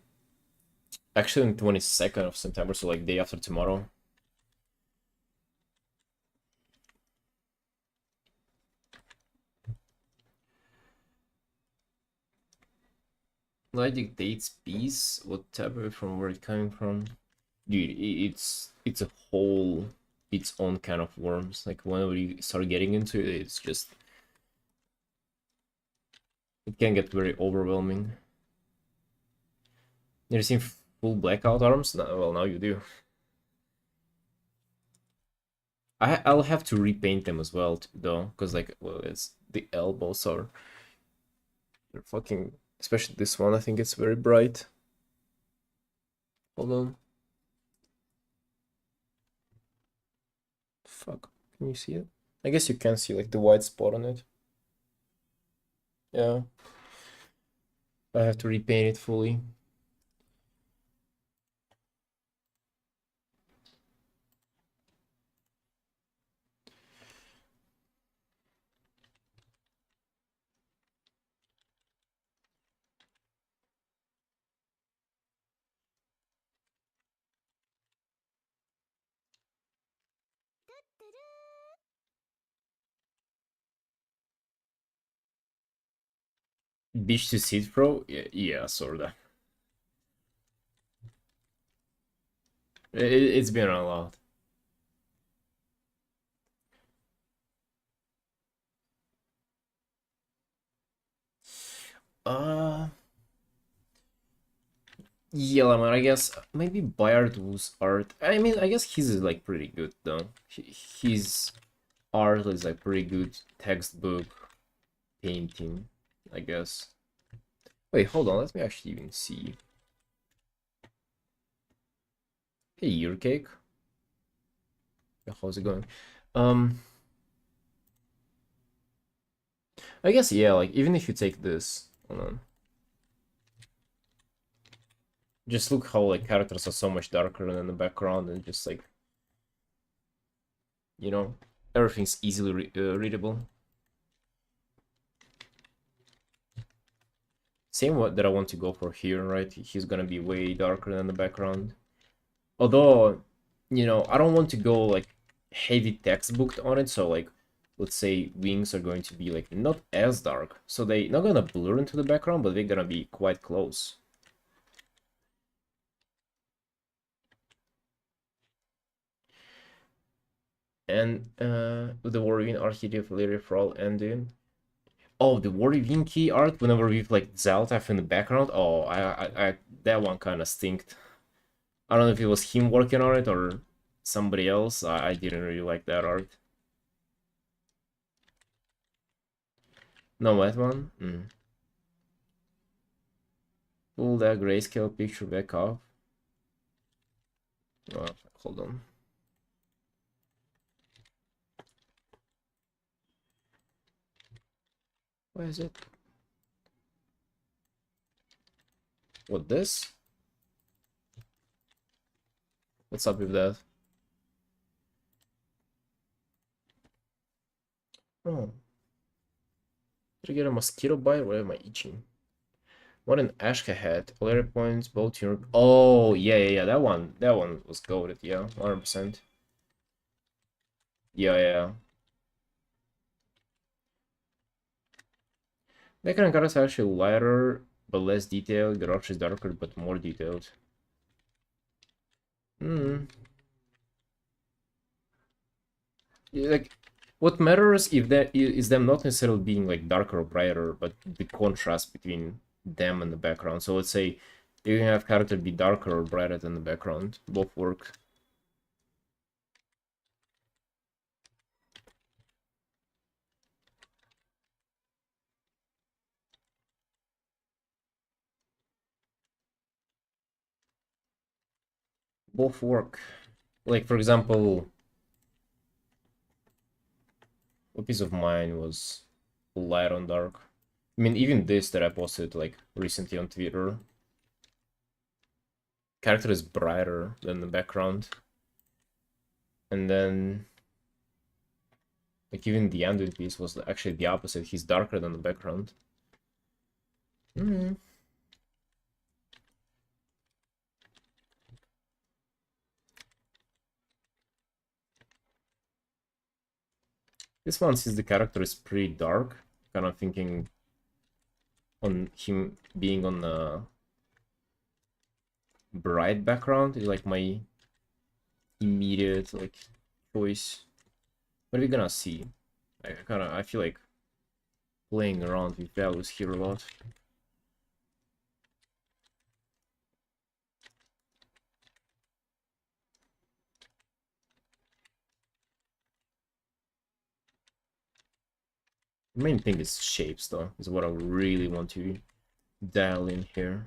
actually on 22nd of September, so like day after tomorrow. Light dictates peace, whatever from where it's coming from. Dude, it's a whole its own kind of worms. Like whenever you start getting into it, it's just it can get very overwhelming. You ever seen full blackout arms? No, well, now you do. I'll have to repaint them as well, though, because like, well, it's the elbows are they're fucking. Especially this one, I think it's very bright. Hold on. Fuck, can you see it? I guess you can see like the white spot on it. Yeah, I have to repaint it fully. Beach to seat pro? Yeah, yeah, sorta. It's been a lot. Uh, yeah, man, I guess maybe Bayard's art. I mean, I guess his is like pretty good though. His art is like pretty good textbook painting, I guess. Wait, hold on, let me actually even see. Hey, your cake. How's it going? Um, I guess yeah, like even if you take this, hold on. Just look how like characters are so much darker than the background and just like, you know, everything's easily readable. Same what that I want to go for here, right? He's gonna be way darker than the background. Although, you know, I don't want to go like heavy textbook on it, so like let's say wings are going to be like not as dark. So they not gonna blur into the background, but they're gonna be quite close. And the Warwing Architect Lyria for all ending. Oh, the Warwing key art whenever we've like Zaltaf in the background. Oh, I that one kind of stinked. I don't know if it was him working on it or somebody else. I didn't really like that art. No, that one? Pull that grayscale picture back off. Oh, hold on. Where is it? What, this? What's up with that? Oh. Did I get a mosquito bite? Why am I itching? What an Ashka had. Player points, both Europe. Oh, yeah. That one was goated, yeah, 100%. Yeah. That kind of card is actually lighter, but less detailed. Garage is darker, but more detailed. Hmm. Like, what matters if that is them not necessarily being like darker or brighter, but the contrast between them and the background. So let's say you can have character be darker or brighter than the background. Both work. Both work. Like for example, a piece of mine was light on dark. I mean, even this that I posted like recently on Twitter, character is brighter than the background, and then like even the Anduin piece was actually the opposite. He's darker than the background. Mm. This one, since the character is pretty dark, kind of thinking on him being on a bright background is like my immediate like choice. What are we gonna see? I feel like playing around with values here a lot. The main thing is shapes though, is what I really want to dial in here.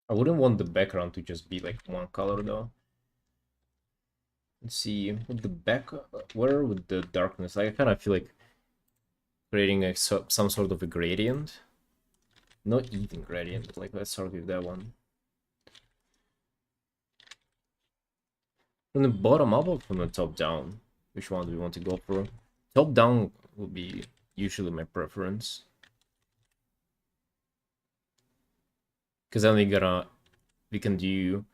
I wouldn't want the background to just be like one color though. Let's see, with the back, where would the darkness? Like, I kind of feel like creating a, some sort of a gradient. Not even gradient, but like let's start with that one. From the bottom up or from the top down? Which one do we want to go for? Top down would be usually my preference. Because then we can do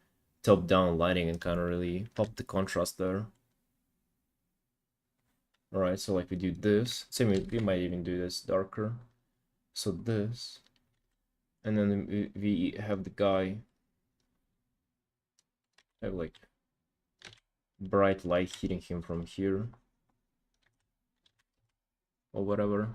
top down lighting and kind of really pop the contrast there. Alright, so like we do this. Same, we might even do this darker. So this. And then we have the guy have like bright light hitting him from here. Or whatever.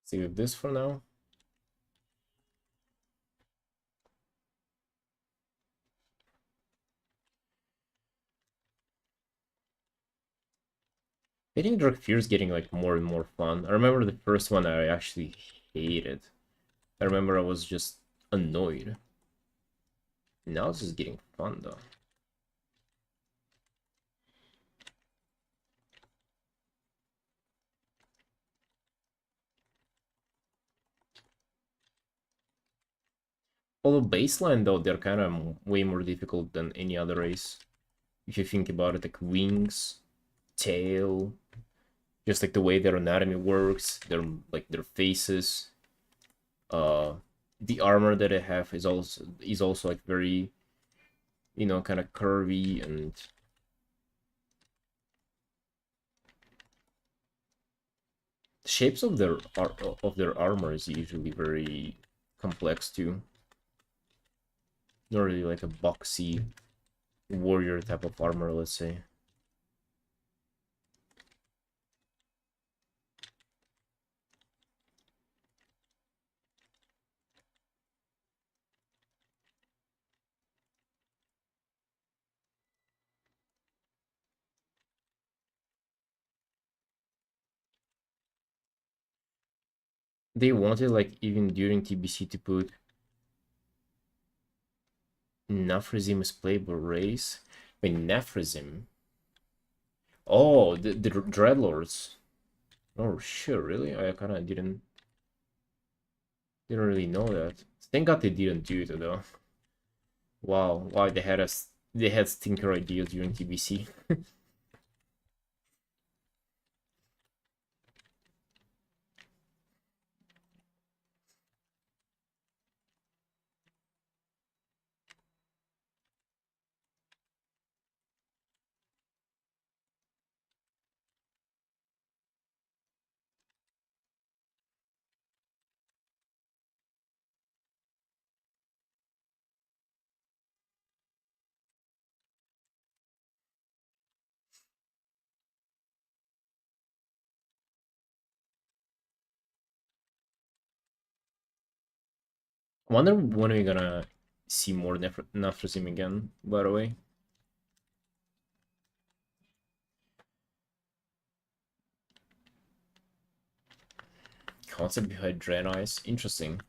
See with this for now. I think Dark Fear is getting like more and more fun. I remember the first one I actually hated. I remember I was just annoyed. Now it's just getting fun though. Although baseline though, they're kind of way more difficult than any other race. If you think about it, like wings, tail, just like the way their anatomy works, their faces, uh, the armor that they have is also like very, kind of curvy, and the shapes of their armor is usually very complex too. Not really like a boxy warrior type of armor, let's say. They wanted like even during TBC to put Nafrazim as playable race. Wait, Nafrazim. Oh, the Dreadlords. Oh shit, really? I kind of didn't really know that. Thank God they didn't do it though. Wow, why they had stinker ideas during TBC. I wonder when we're gonna see more Nafrazim again, by the way. Concept behind Draenei's. Interesting.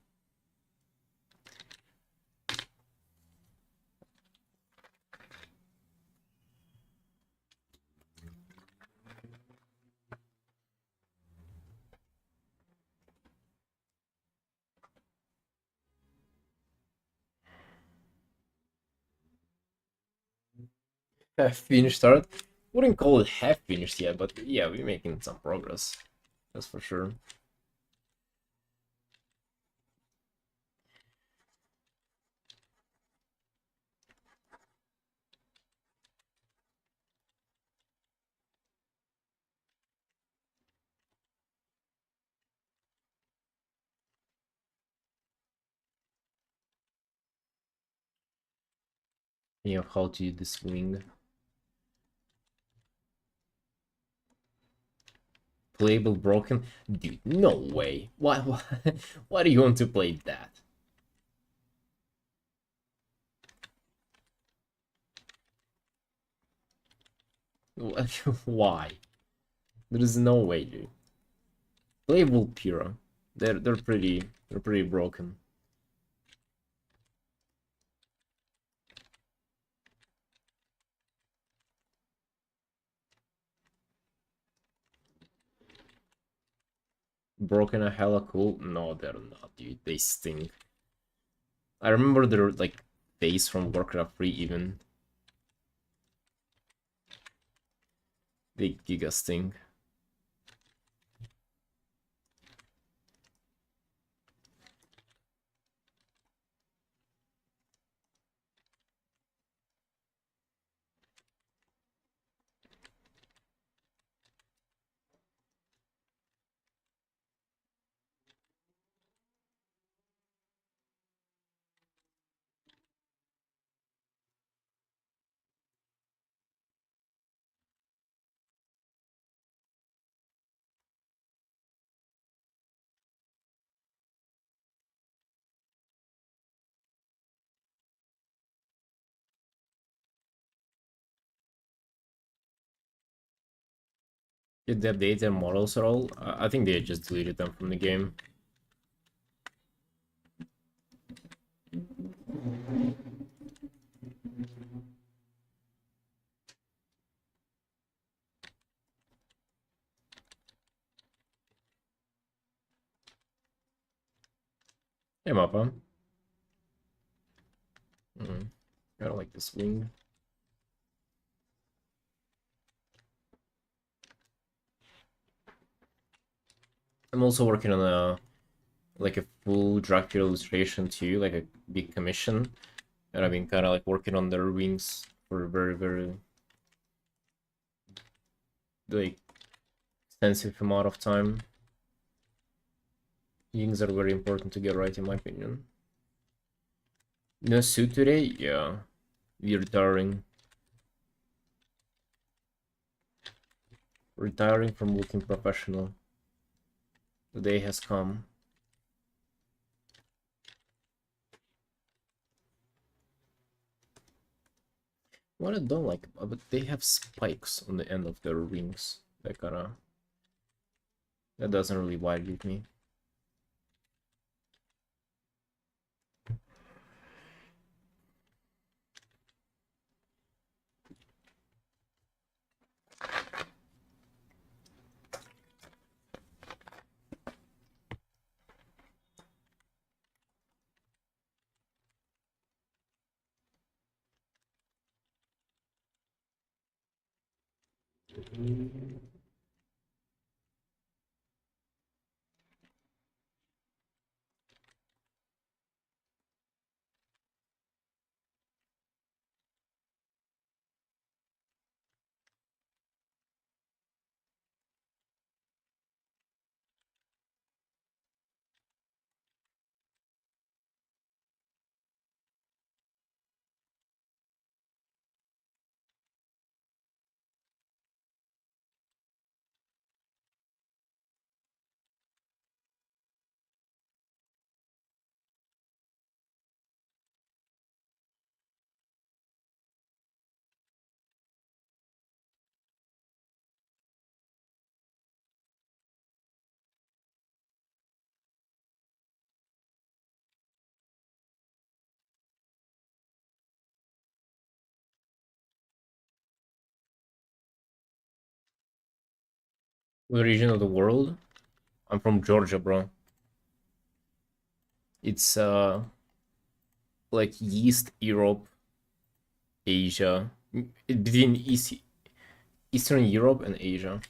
Half finished art. Wouldn't call it half finished yet, but yeah, we're making some progress. That's for sure. How to use this wing. Playable broken? Dude, no way. Why do you want to play that? Why? There is no way, dude. Playable Pura. They're pretty broken. Broken are hella cool? No, they're not, dude. They stink. I remember their like face from Warcraft 3 even. They giga stink. Did they update their models at all? I think they just deleted them from the game. Hey, Mappa. I don't like this wing. I'm also working on a full Dracula illustration too, like a big commission. And I've been kind of like working on their wings for a very, very like extensive amount of time. Wings are very important to get right, in my opinion. No suit today? Yeah. We're retiring. Retiring from looking professional. The day has come. What I don't like, but they have spikes on the end of their wings. That doesn't really vibe with me. What region of the world? I'm from Georgia, bro. It's like East Europe, Asia, between Eastern Europe and Asia.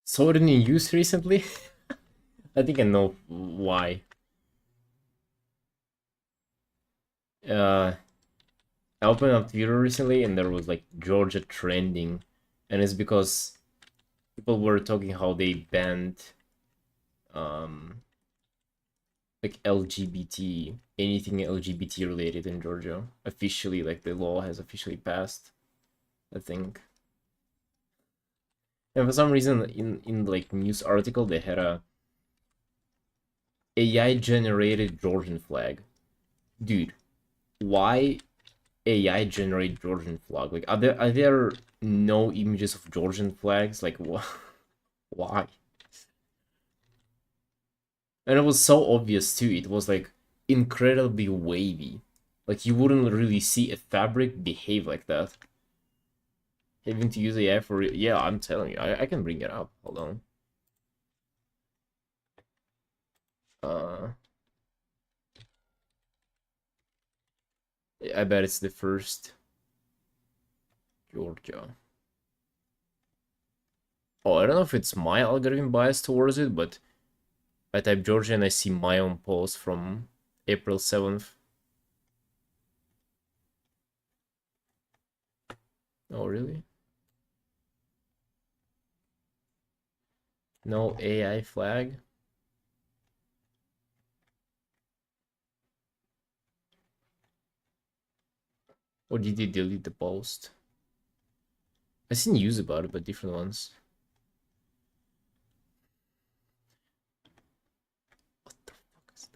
Saw it in use recently. I think I know why. I opened up Twitter recently and there was like Georgia trending, and it's because people were talking how they banned um like LGBT, anything LGBT related in Georgia officially. Like the law has officially passed, I think. And for some reason, in like news article, they had a AI generated Georgian flag. Dude, why AI generate Georgian flag? Like, are there no images of Georgian flags? Like, why? And it was so obvious too. It was like incredibly wavy. Like you wouldn't really see a fabric behave like that. Having to use AI for it, yeah, I'm telling you, I can bring it up. Hold on. Uh, I bet it's the first Georgia. Oh, I don't know if it's my algorithm bias towards it, but I type Georgia and I see my own post from April 7th. Oh, really? No AI flag? Or did you delete the post? I seen news about it, but different ones. What the fuck is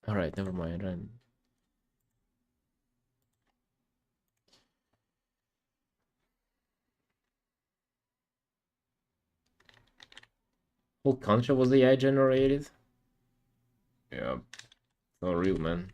that? Alright, never mind. Whole country was AI generated? Yeah, not real, man.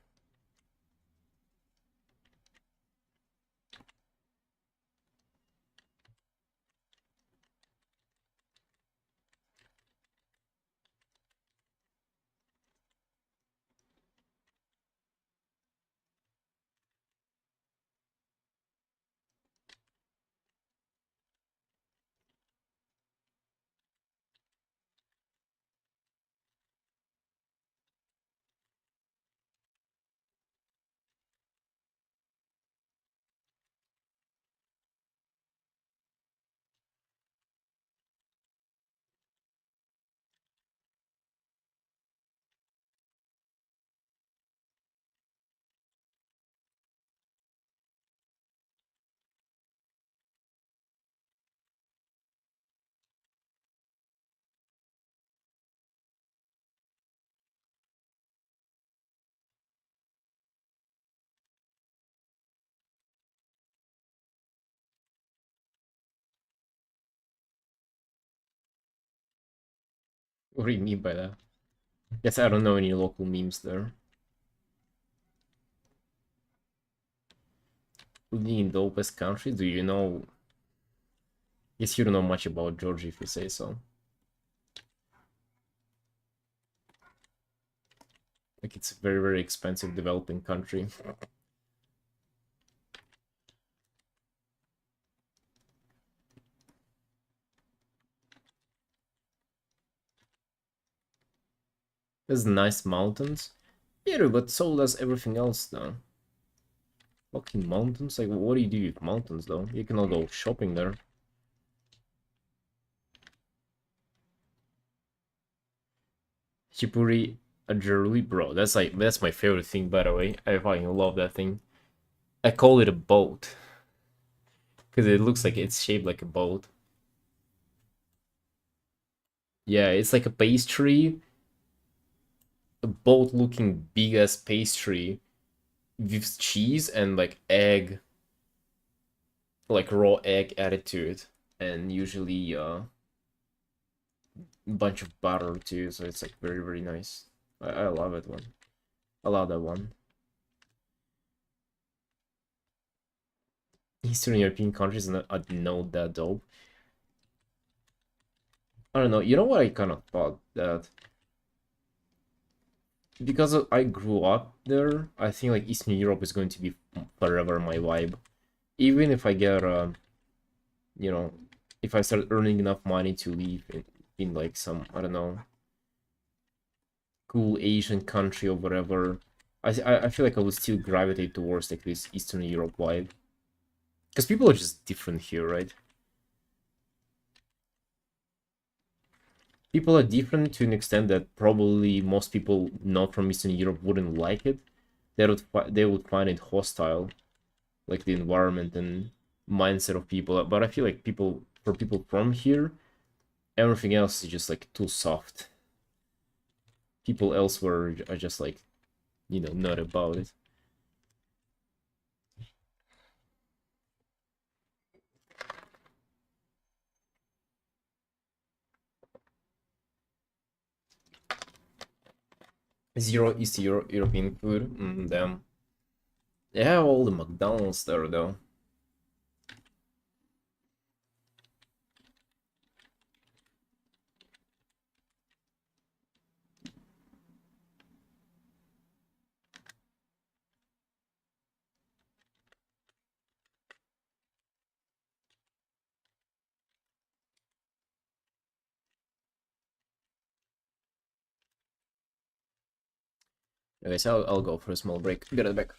What do you mean by that? Guess I don't know any local memes there. Living in the dopest country? Do you know? Guess you don't know much about Georgia if you say so. Like it's a very, very expensive developing country. There's nice mountains. Yeah, but so does everything else though. Fucking mountains? Like what do you do with mountains though? You cannot go shopping there. Chipuri Ajuruli, bro. That's my favorite thing by the way. I fucking love that thing. I call it a boat. Because it looks like it's shaped like a boat. Yeah, it's like a pastry, a boat looking big as pastry with cheese and like egg, like raw egg added to it. And usually a bunch of butter too, so it's like very, very nice. I love it one. I love that one. Eastern European countries are not that dope. I don't know. You know what I kind of thought that because I grew up there, I think like Eastern Europe is going to be forever my vibe. Even if I get you know, if I start earning enough money to live in like some I don't know cool Asian country or whatever, I feel like I would still gravitate towards like this Eastern Europe vibe because people are just different here, right? People are different to an extent that probably most people not from Eastern Europe wouldn't like it. They would find it hostile, like the environment and mindset of people. But I feel like for people from here, everything else is just like too soft. People elsewhere are just like, not about it. Zero East European food. Damn. They have all the McDonald's there though. Okay, so I'll go for a small break. Be right back.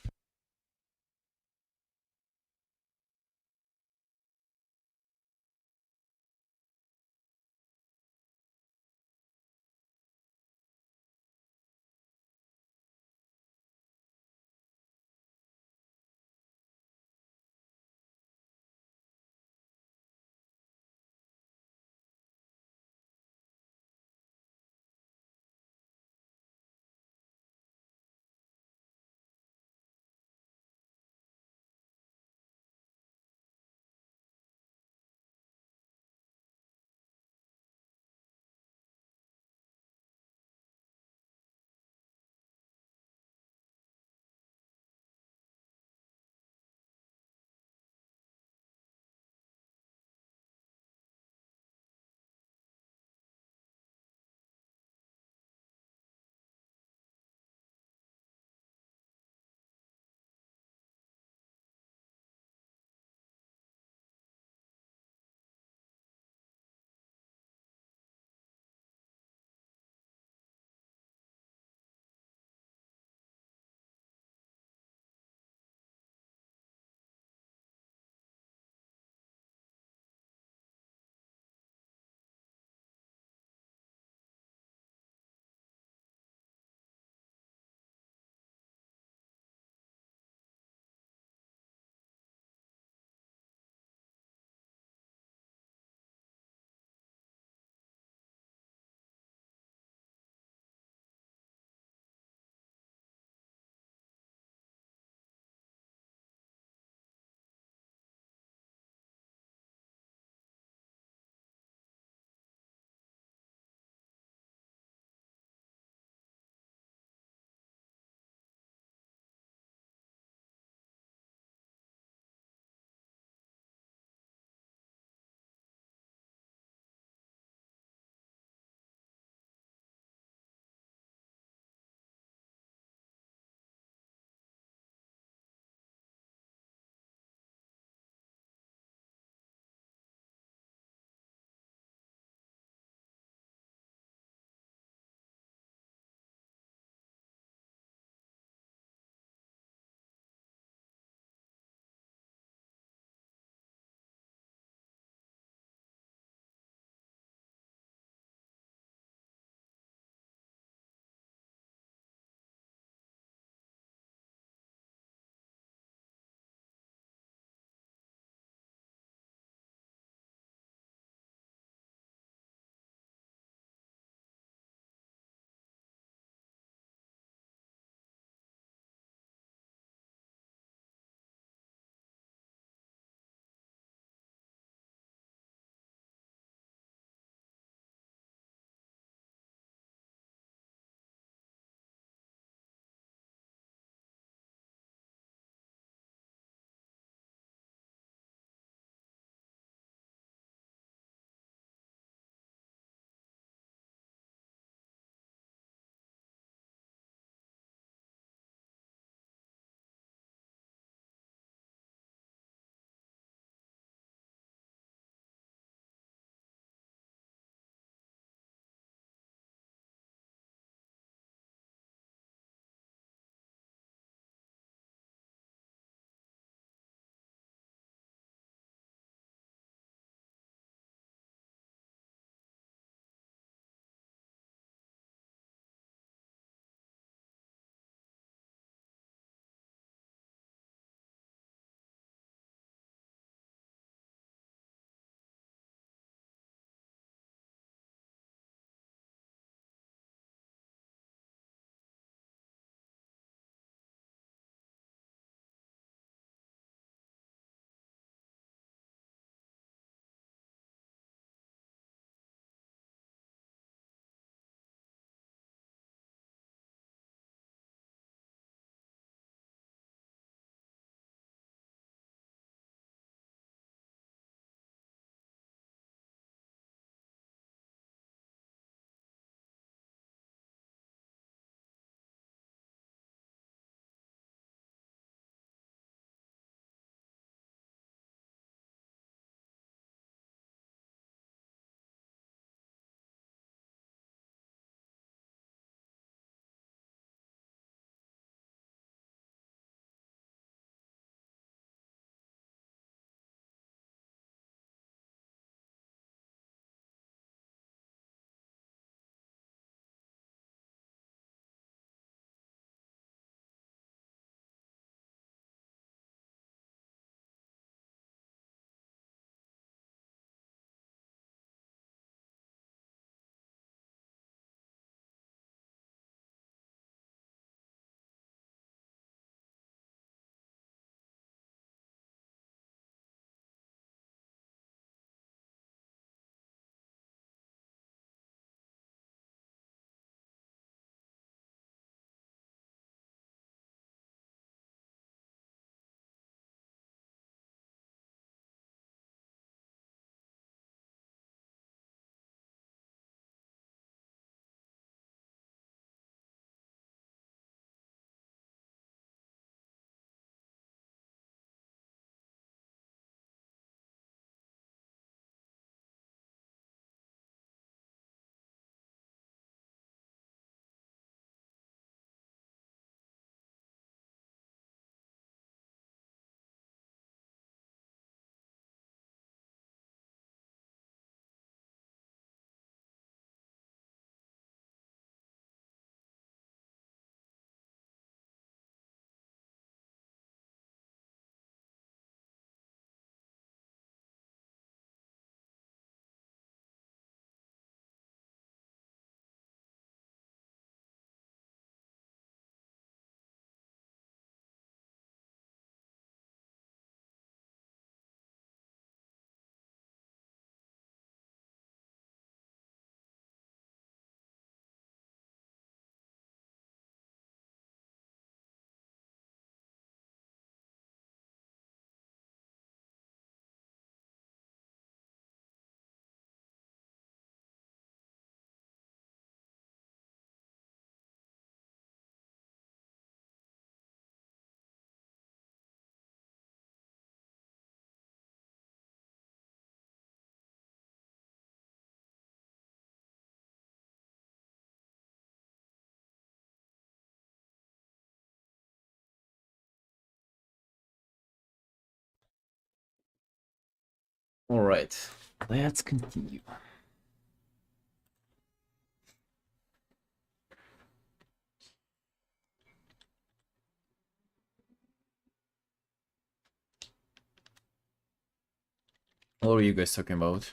Alright, let's continue. What are you guys talking about?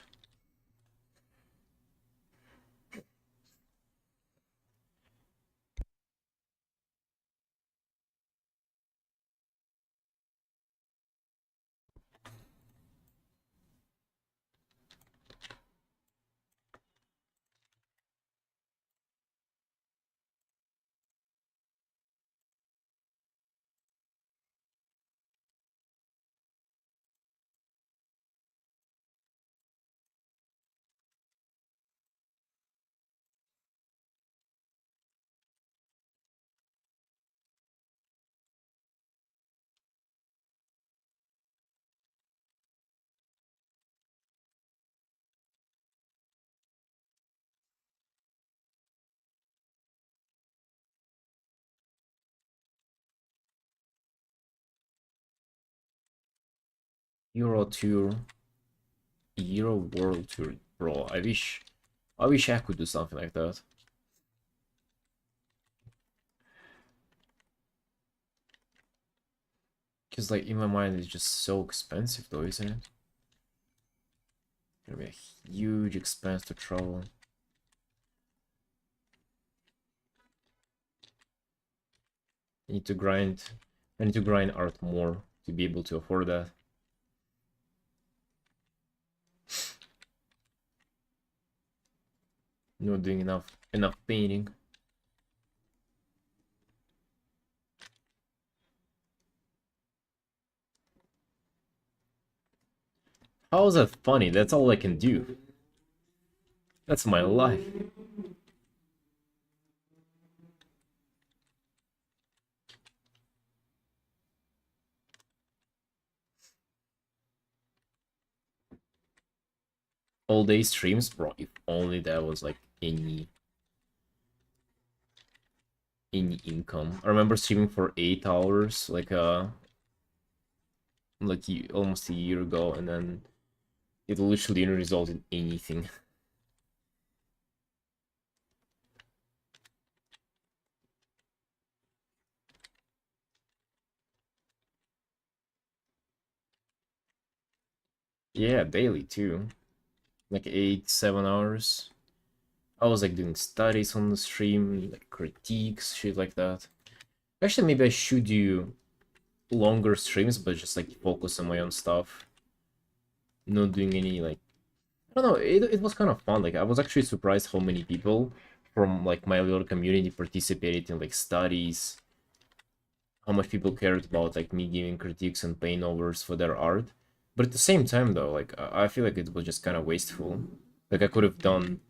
Euro Tour, Euro World Tour, bro. I wish I could do something like that. Cause like in my mind, it's just so expensive, though, isn't it? It's gonna be a huge expense to travel. I need to grind. I need to grind art more to be able to afford that. Not doing enough painting. How is that funny? That's all I can do. That's my life. All day streams, bro. If only that was like any income. I remember streaming for 8 hours, almost a year ago, and then it literally didn't result in anything. Yeah, daily too. Like 8, 7 hours. I was like doing studies on the stream, like critiques, shit like that. Actually, maybe I should do longer streams, but just like focus on my own stuff. Not doing any like I don't know, it was kind of fun. Like I was actually surprised how many people from like my little community participated in like studies, how much people cared about like me giving critiques and paint overs for their art. But at the same time though, like I feel like it was just kind of wasteful. Like I could have done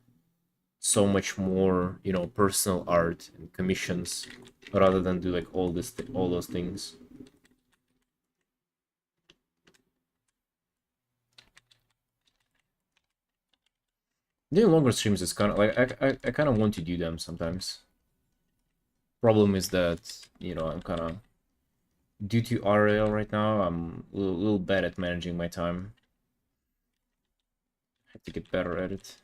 so much more, personal art and commissions rather than do like all those things. Doing longer streams is kind of like I kind of want to do them sometimes. Problem is that I'm kind of due to RL right now. I'm a little bad at managing my time. I have to get better at it.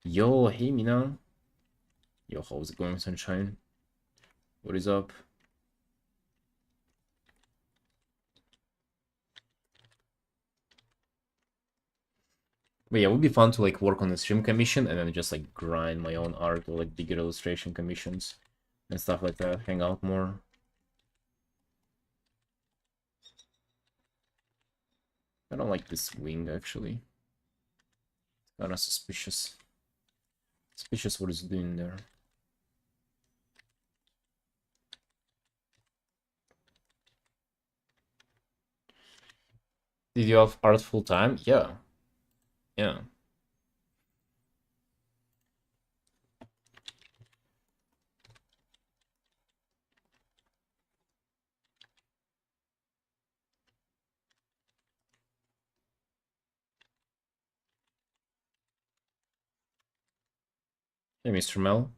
Yo, hey Mina. Yo, how's it going, sunshine? What is up? But yeah, it would be fun to like work on the stream commission and then just like grind my own art or like bigger illustration commissions and stuff like that. Hang out more. I don't like this wing actually. Kind of suspicious. Suspicious what it's doing there. Did you have art full time? Yeah. Yeah. Hey, Mr. Mel.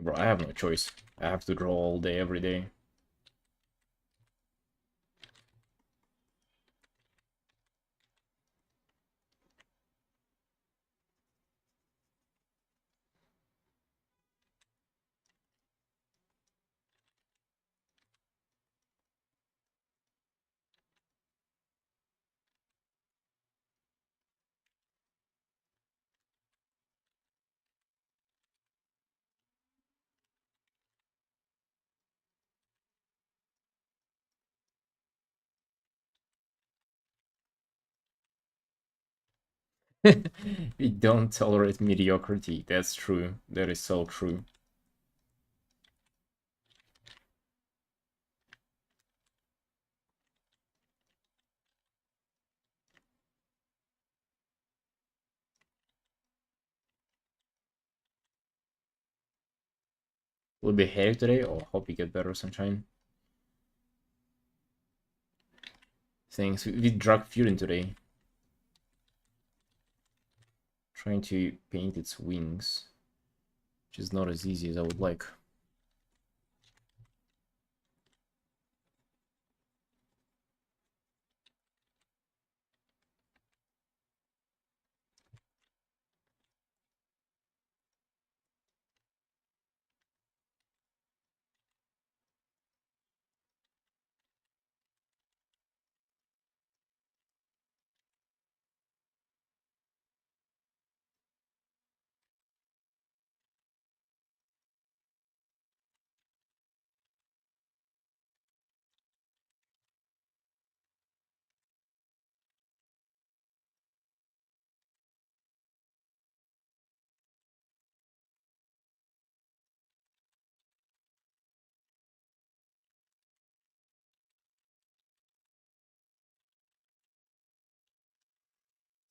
Bro, I have no choice. I have to draw all day, every day. We don't tolerate mediocrity. That's true. That is so true. Will be hectic today. Oh, hope you get better, sunshine. Thanks. We drug Furin today. Trying to paint its wings, which is not as easy as I would like.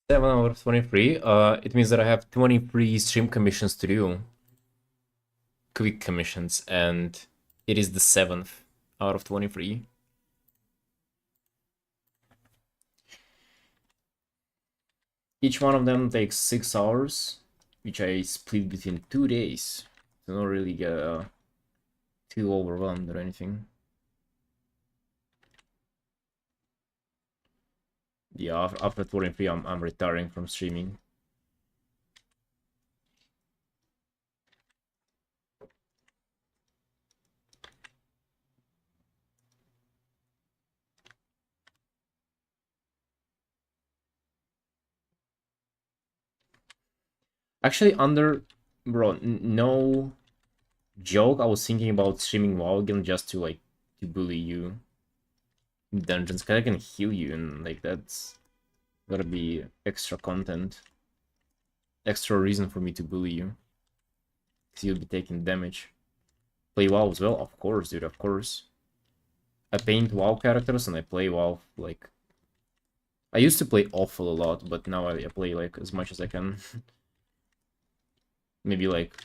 Seven out of 23. It means that I have 23 stream commissions to do. Quick commissions, and it is the 7th out of 23. Each one of them takes 6 hours, which I split between 2 days. So not really get too overwhelmed or anything. Yeah, after 23, I'm retiring from streaming. Actually, bro, no joke, I was thinking about streaming WoW again just to like to bully you in dungeons, cause I can heal you, and like that's gotta be extra content, extra reason for me to bully you, cause you'll be taking damage. Play WoW as well, of course, dude, of course. I paint WoW characters and I play WoW like I used to play awful a lot, but now I play like as much as I can. Maybe like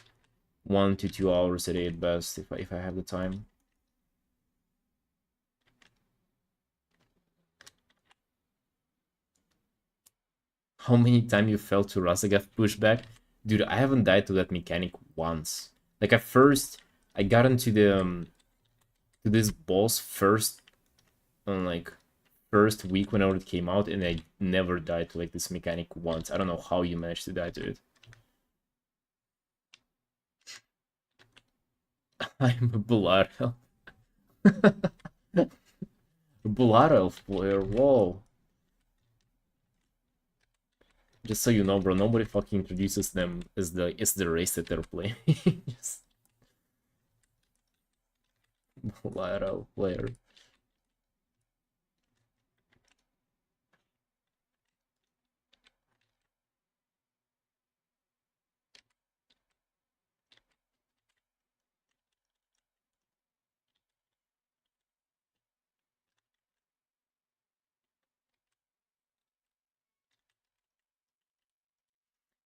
1 to 2 hours a day at best if I have the time. How many times you fell to Rasagath pushback? Dude, I haven't died to that mechanic once. Like at first, I got into the to this boss first on like first week whenever it came out, and I never died to like this mechanic once. I don't know how you managed to die to it. I'm a Blood Elf. Blood Elf player, whoa. Just so you know, bro, nobody fucking introduces them as the race that they're playing. Just Blood Elf player.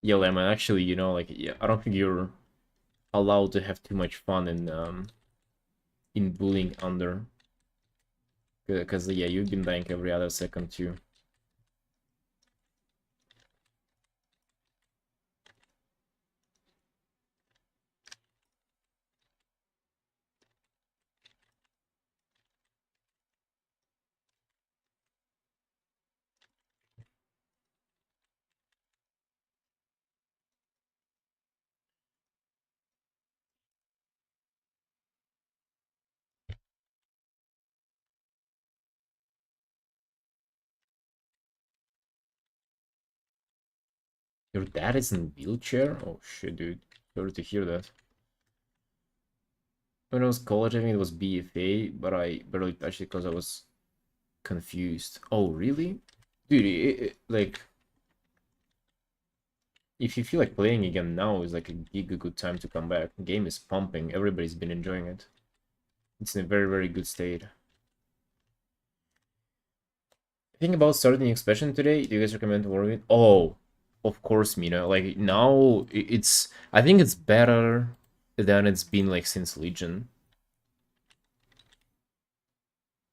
Yeah, Lemon, actually, you know, like, yeah, I don't think you're allowed to have too much fun in bullying under. Because, yeah, you've been dying every other second, too. Your dad is in wheelchair? Oh shit, dude. Sorry to hear that. When I was college, I think it was BFA, but I barely touched it because I was confused. Oh, really? Dude, like, if you feel like playing again now is like a giga good time to come back. Game is pumping. Everybody's been enjoying it. It's in a very, very good state. Think about starting the expansion today. Do you guys recommend Warcraft? Oh, of course, Mina. Like now, it's. I think it's better than it's been like since Legion.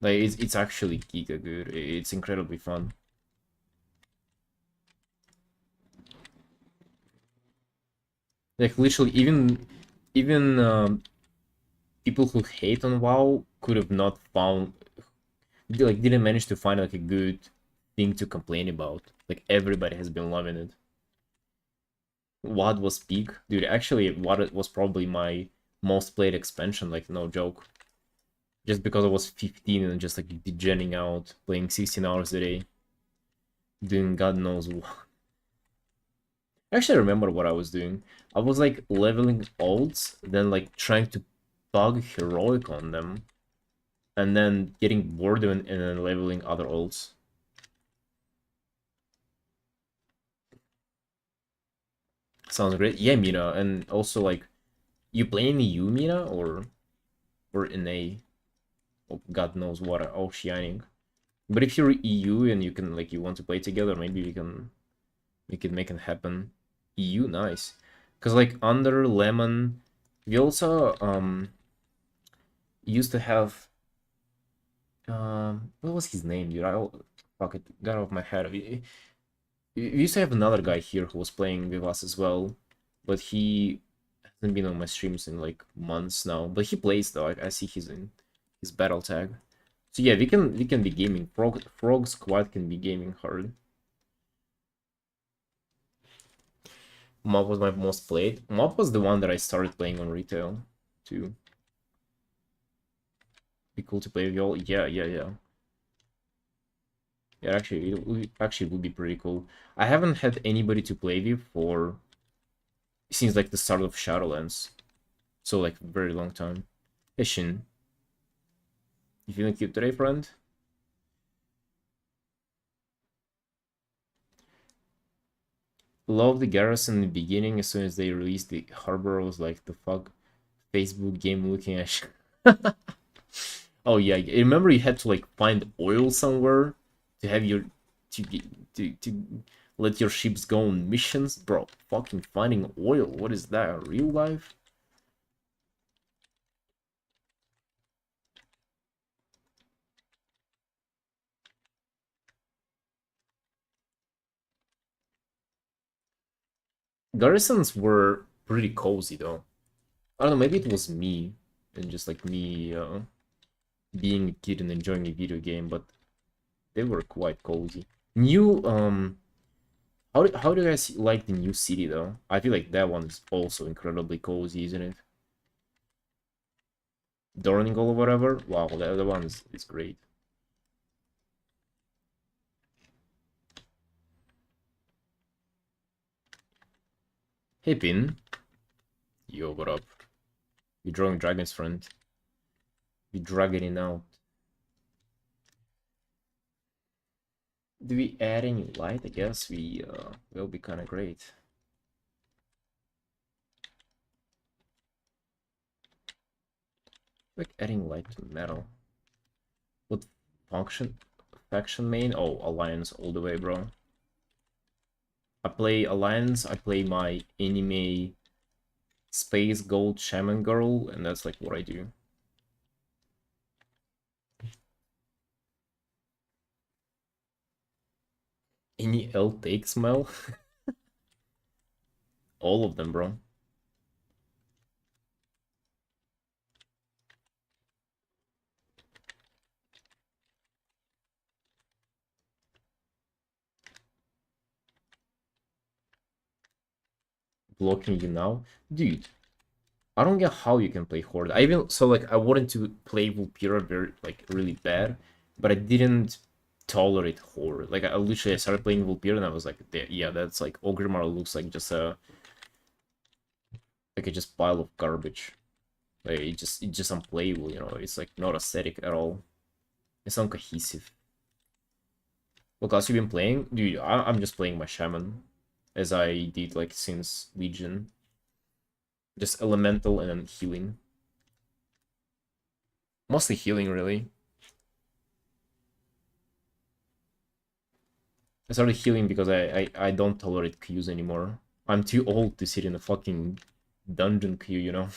Like it's actually giga good. It's incredibly fun. Like literally, even people who hate on WoW could have not found, like, didn't manage to find like a good thing to complain about. Like everybody has been loving it. WoD was peak, dude. Actually, WoD was probably my most played expansion. Like no joke. Just because I was 15 and just like degenning out, playing 16 hours a day, doing God knows what. Actually, I remember what I was doing. I was like leveling ults, then like trying to bug heroic on them, and then getting bored and then leveling other ults. Sounds great. Yeah, Mina, and also like, you play in EU, Mina, or in a, oh, God knows what, Oceanic. But if you're EU and you can, like, you want to play together, maybe we can make it happen. EU, nice. Cause like under Lemon, we also used to have, what was his name, dude? Fuck it, got off my head. We used to have another guy here who was playing with us as well, but he hasn't been on my streams in like months now. But he plays though. I see he's in his battle tag. So yeah, we can be gaming. Frog Squad can be gaming hard. Mob was my most played. Mob was the one that I started playing on retail too. Be cool to play with y'all. Yeah, yeah, yeah. Yeah, actually, it would be pretty cool. I haven't had anybody to play with for since like the start of Shadowlands, so like very long time. Hey Shin, you feeling cute today, friend? Love the Garrison in the beginning. As soon as they released the harbor, I was like, the fuck, Facebook game looking at shit. Oh yeah, I remember you had to like find oil somewhere to have your to let your ships go on missions, bro. Fucking finding oil. What is that? Real life? Garrisons were pretty cozy though. I don't know, maybe it was me and just like me being a kid and enjoying a video game, but they were quite cozy. New how do you guys like the new city though? I feel like that one is also incredibly cozy, isn't it? Dorningle or whatever. Wow, the other one is great. Hey Pin. Yo, what up? You drawing dragons, friend. You dragging it out. Do we add any light? I guess we will be kinda great. Like adding light to metal. What function faction main? Oh, Alliance all the way, bro. I play Alliance, I play my anime Space Gold Shaman Girl, and that's like what I do. Any L take smell? All of them, bro. Blocking you now? Dude, I don't get how you can play Horde. I even, so like, I wanted to play Vulpira very, like, really bad, but I didn't tolerate horror. Like I literally I started playing Vampire and I was like, yeah, that's like Ogrimmar looks like just a just pile of garbage. Like it's just unplayable, you know. It's like not aesthetic at all. It's not cohesive. What class you been playing? Dude, I'm just playing my shaman, as I did like since Legion. Just elemental and then healing. Mostly healing, really. I started healing because I don't tolerate queues anymore. I'm too old to sit in a fucking dungeon queue, you know.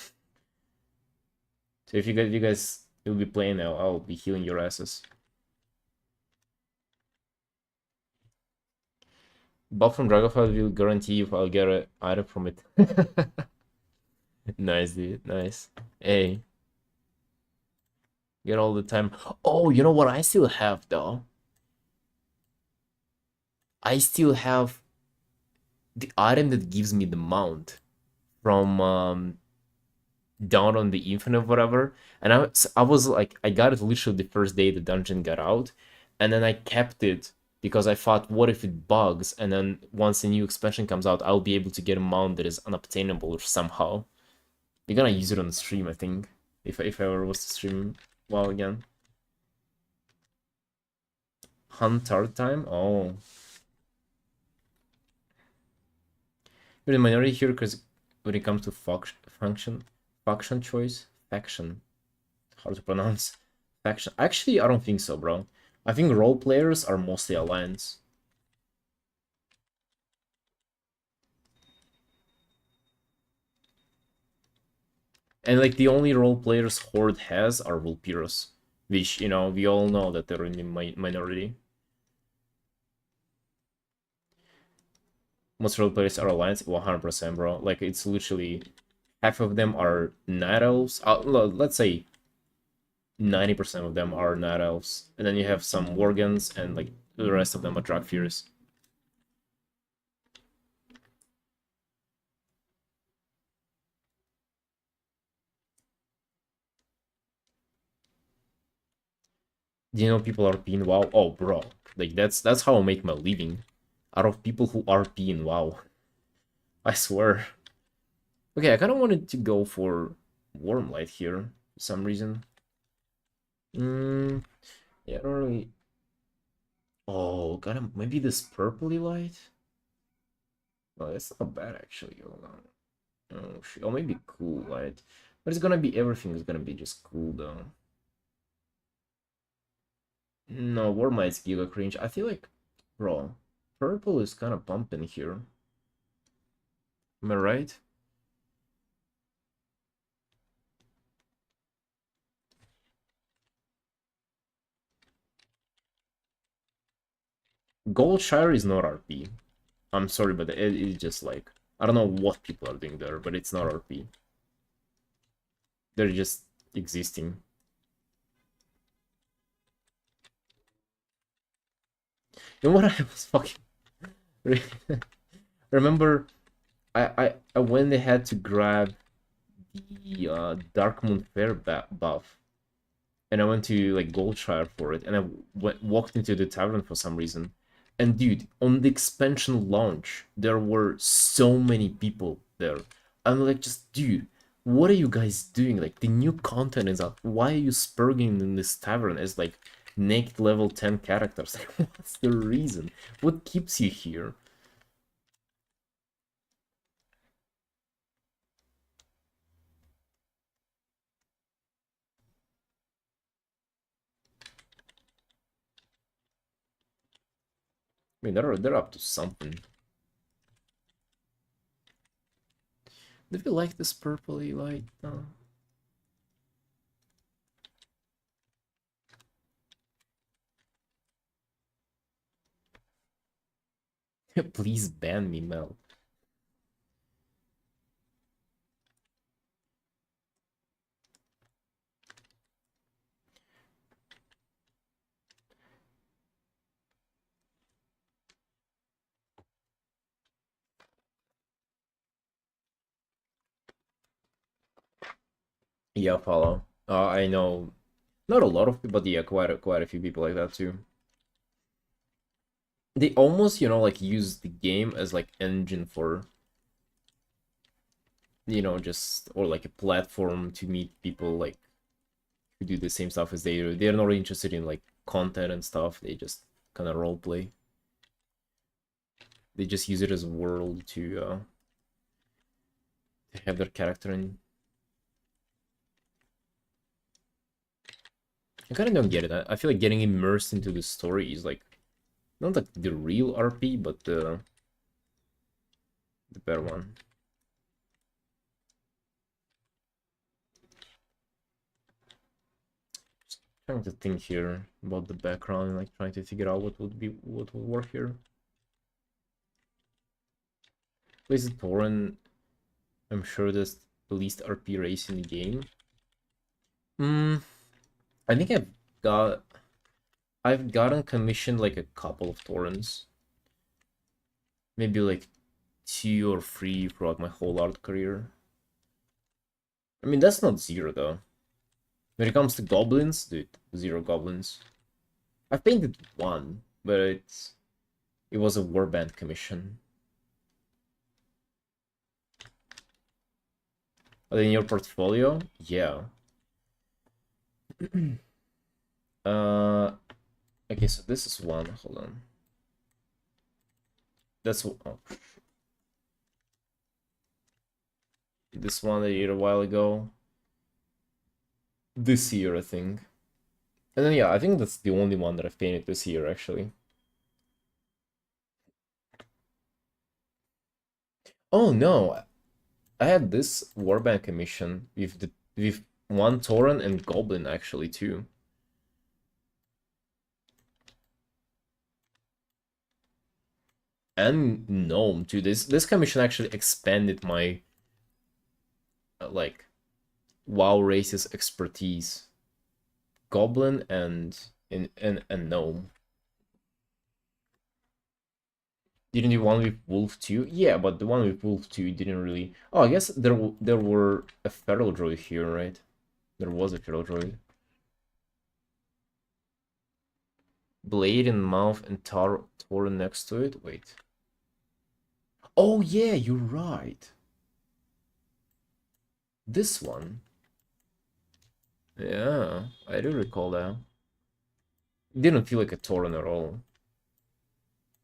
So if you guys will be playing, I'll be healing your asses. Buff from Dragonfly will guarantee if I'll get an item from it. Nice, dude. Nice. Hey, get all the time. Oh, you know what I still have though? I still have the item that gives me the mount from down on the infinite whatever, and I was like, I got it literally the first day the dungeon got out, and then I kept it because I thought, what if it bugs, and then once a new expansion comes out I'll be able to get a mount that is unobtainable somehow. You're gonna use it on the stream, I think, if I ever was to stream WoW again. Hunter time. Oh, you're the minority here because when it comes to faction choice, faction, hard to pronounce. Faction. Actually, I don't think so, bro. I think role players are mostly alliance. And like the only role players Horde has are Vulpyros, which, you know, we all know that they're in the minority. Most role players are alliance, 100%, bro. Like it's literally half of them are night elves. Let's say 90% of them are night elves, and then you have some Worgens, and like the rest of them are Dragfears. Do you know people RP in WoW? Oh, bro, like that's how I make my living. Out of people who RP in WoW, I swear. Okay, I kind of wanted to go for Warm Light here for some reason. Yeah, I don't really. Oh, gotta maybe this purpley light. No, that's not bad actually. Hold on. Oh shit. Oh, maybe cool light, but it's gonna be everything is gonna be just cool though. No, Warm Light's giga cringe. I feel like, bro, purple is kind of pumping here. Am I right? Goldshire is not RP. I'm sorry, but it's just like I don't know what people are doing there, but it's not RP. They're just existing. You know what I was fucking remember? I when they had to grab the Dark Moon Fair buff, and I went to like Goldshire for it, and I walked into the tavern for some reason, and dude, on the expansion launch, there were so many people there. I'm like, just dude, what are you guys doing? Like the new content is out. Why are you spurging in this tavern as like naked level 10 characters? Like, what's the reason? What keeps you here? I mean, they're up to something. Do you like this purpley light? Please ban me, Mel. Yeah, follow. I know not a lot of people, but yeah, quite a few people like that too. they almost, you know, like use the game as like engine for, you know, just, or like a platform to meet people like who do the same stuff as they do. They're not really interested in like content and stuff. They just kind of role play. They just use it as a world to have their character in. I kind of don't get it. I feel like getting immersed into the story is like not like the real RP, but the better one. Just trying to think here about the background and like trying to figure out what would work here. Plays Torrent. I'm sure there's the least RP race in the game. Hmm. I think I've gotten commissioned like a couple of torrents. Maybe like 2 or 3 throughout my whole art career. I mean, that's not zero though. When it comes to goblins, dude, 0 goblins. I've painted 1, but it was a warband commission. Are they in your portfolio? Yeah. Okay, so this is one. Hold on. That's this one I did a while ago. This year, I think. And then yeah, I think that's the only one that I've painted this year, actually. Oh no, I had this warband commission with 1 Tauren and Goblin actually too. And Gnome too. This commission actually expanded my like WoW races expertise. Goblin and Gnome. Didn't you one with Wolf too? Yeah, but the one with Wolf too didn't really. Oh, I guess there were a Feral Droid here, right? There was a Feral Droid. Blade in mouth and Tauren next to it. Wait. Oh yeah, you're right. This one. Yeah, I do recall that. It didn't feel like a Tauren at all.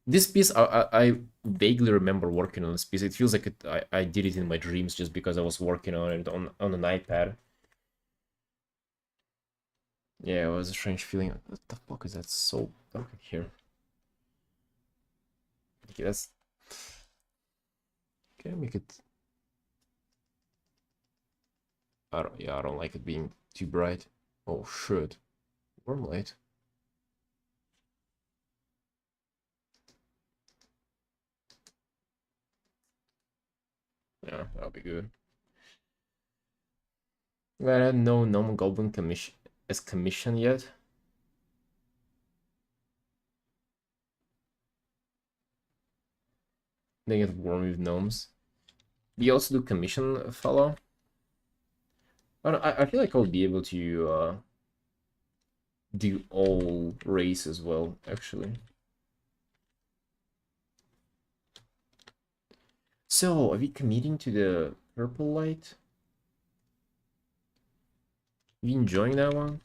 This piece, I vaguely remember working on this piece. It feels like I did it in my dreams just because I was working on it on an iPad. Yeah, it was a strange feeling. What the fuck is that so dark here? Okay, that's... Can I make it... I don't like it being too bright. Oh, shit. Warm light. Yeah, that'll be good. I had no normal goblin commission yet. They get warm with gnomes. Do you also do commission follow? I feel like I'll be able to do all race as well, actually. So, are we committing to the purple light? Are you enjoying that one?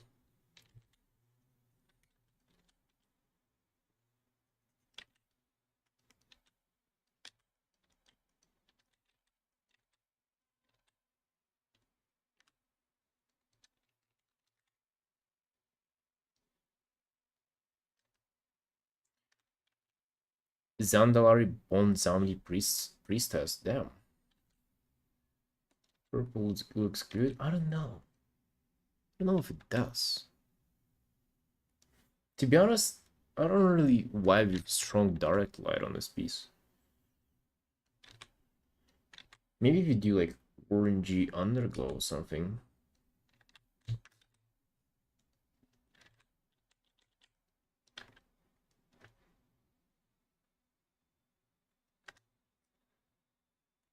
Zandalari Bond Zombie Priestess. Damn. Purple looks good. I don't know. I don't know if it does. To be honest, I don't really vibe with strong direct light on this piece. Maybe if you do like orangey underglow or something.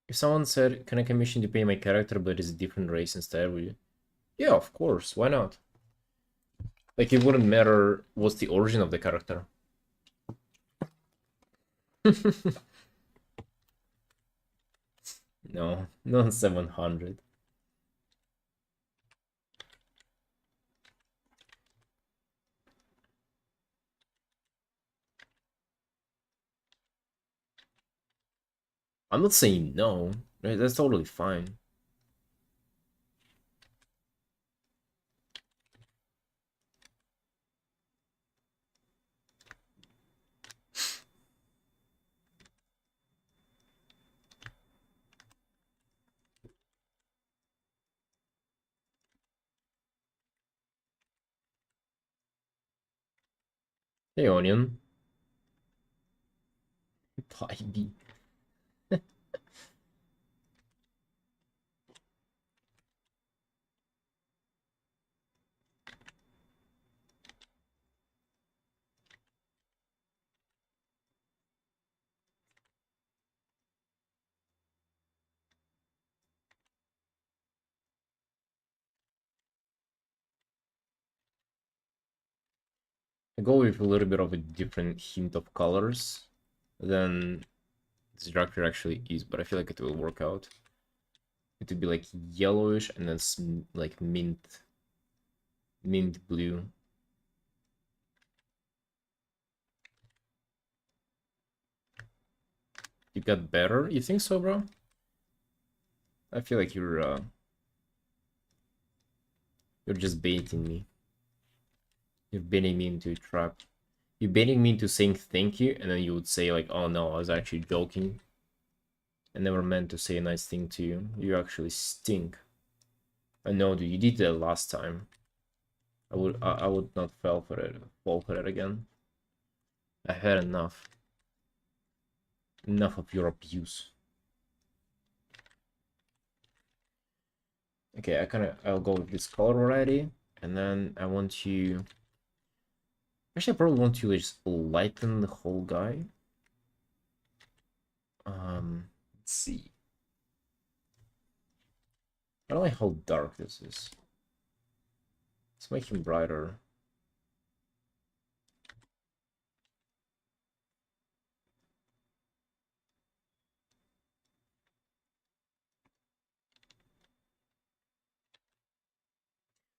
If someone said, can I commission to pay my character but it's a different race instead, would you? Yeah, of course, why not? Like, it wouldn't matter what's the origin of the character. No, not 700. I'm not saying no. Right, that's totally fine. Hey, Onion. Ivy. I go with a little bit of a different hint of colors than the structure actually is, but I feel like it will work out. It would be like yellowish and then like mint blue. You got better? You think so, bro? I feel like you're just baiting me. You're baiting me into a trap. You're baiting me into saying thank you, and then you would say like, "Oh no, I was actually joking. I never meant to say a nice thing to you. You actually stink." I know, dude. You did that last time. I would not fall for it again. I had enough. Enough of your abuse. Okay, I'll go with this color already, and then I want to. Actually, I probably want to just lighten the whole guy. Let's see. I don't like how dark this is. Let's make him brighter.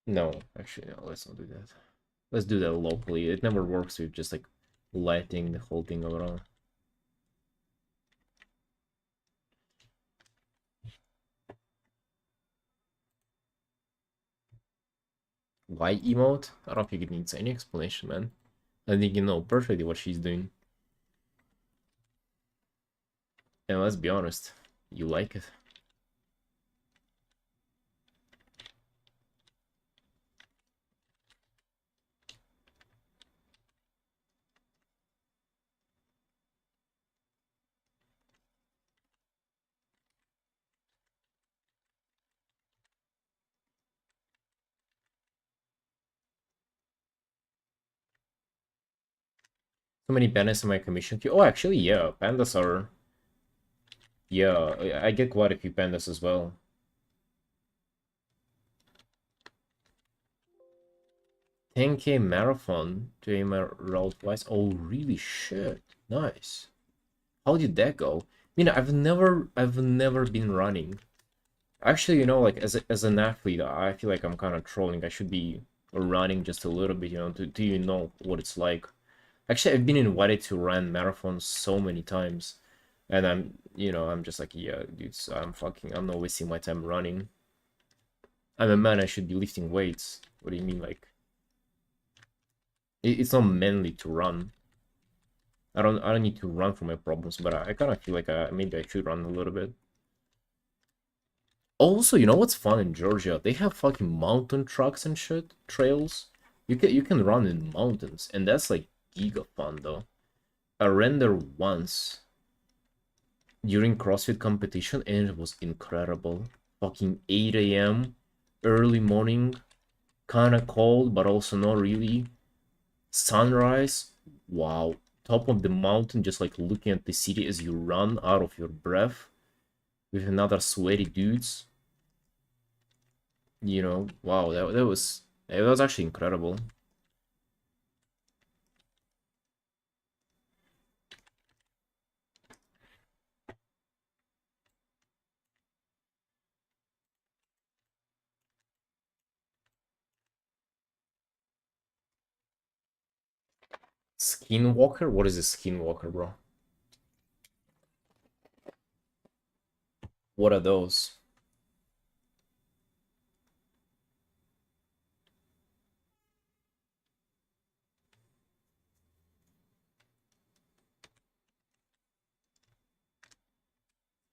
No, actually, no, let's not do that. Let's do that locally. It never works with just like lighting the whole thing around. Why emote? I don't think it needs any explanation, man. I think you know perfectly what she's doing. And let's be honest, you like it. So many pandas in my commission queue. Oh, actually, yeah, pandas are. Yeah, I get quite a few pandas as well. 10K marathon to aim a route twice. Oh, really? Shit. Nice. How did that go? I've never been running. Actually, like as an athlete, I feel like I'm kind of trolling. I should be running just a little bit, to know what it's like. Actually, I've been invited to run marathons so many times, and I'm just like, yeah, dudes, I'm not wasting my time running. I'm a man. I should be lifting weights. What do you mean, like? It's not manly to run. I don't need to run from my problems, but I kind of feel like maybe I should run a little bit. Also, you know what's fun in Georgia? They have fucking mountain trucks and shit, trails. You can run in mountains, and that's like giga fun though. I ran there once during CrossFit competition, and it was incredible. Fucking 8 a.m., early morning, kind of cold, but also not really. Sunrise, wow. Top of the mountain, just like looking at the city as you run out of your breath with another sweaty dudes. Wow, that was actually incredible. Skinwalker? What is a skinwalker, bro? What are those?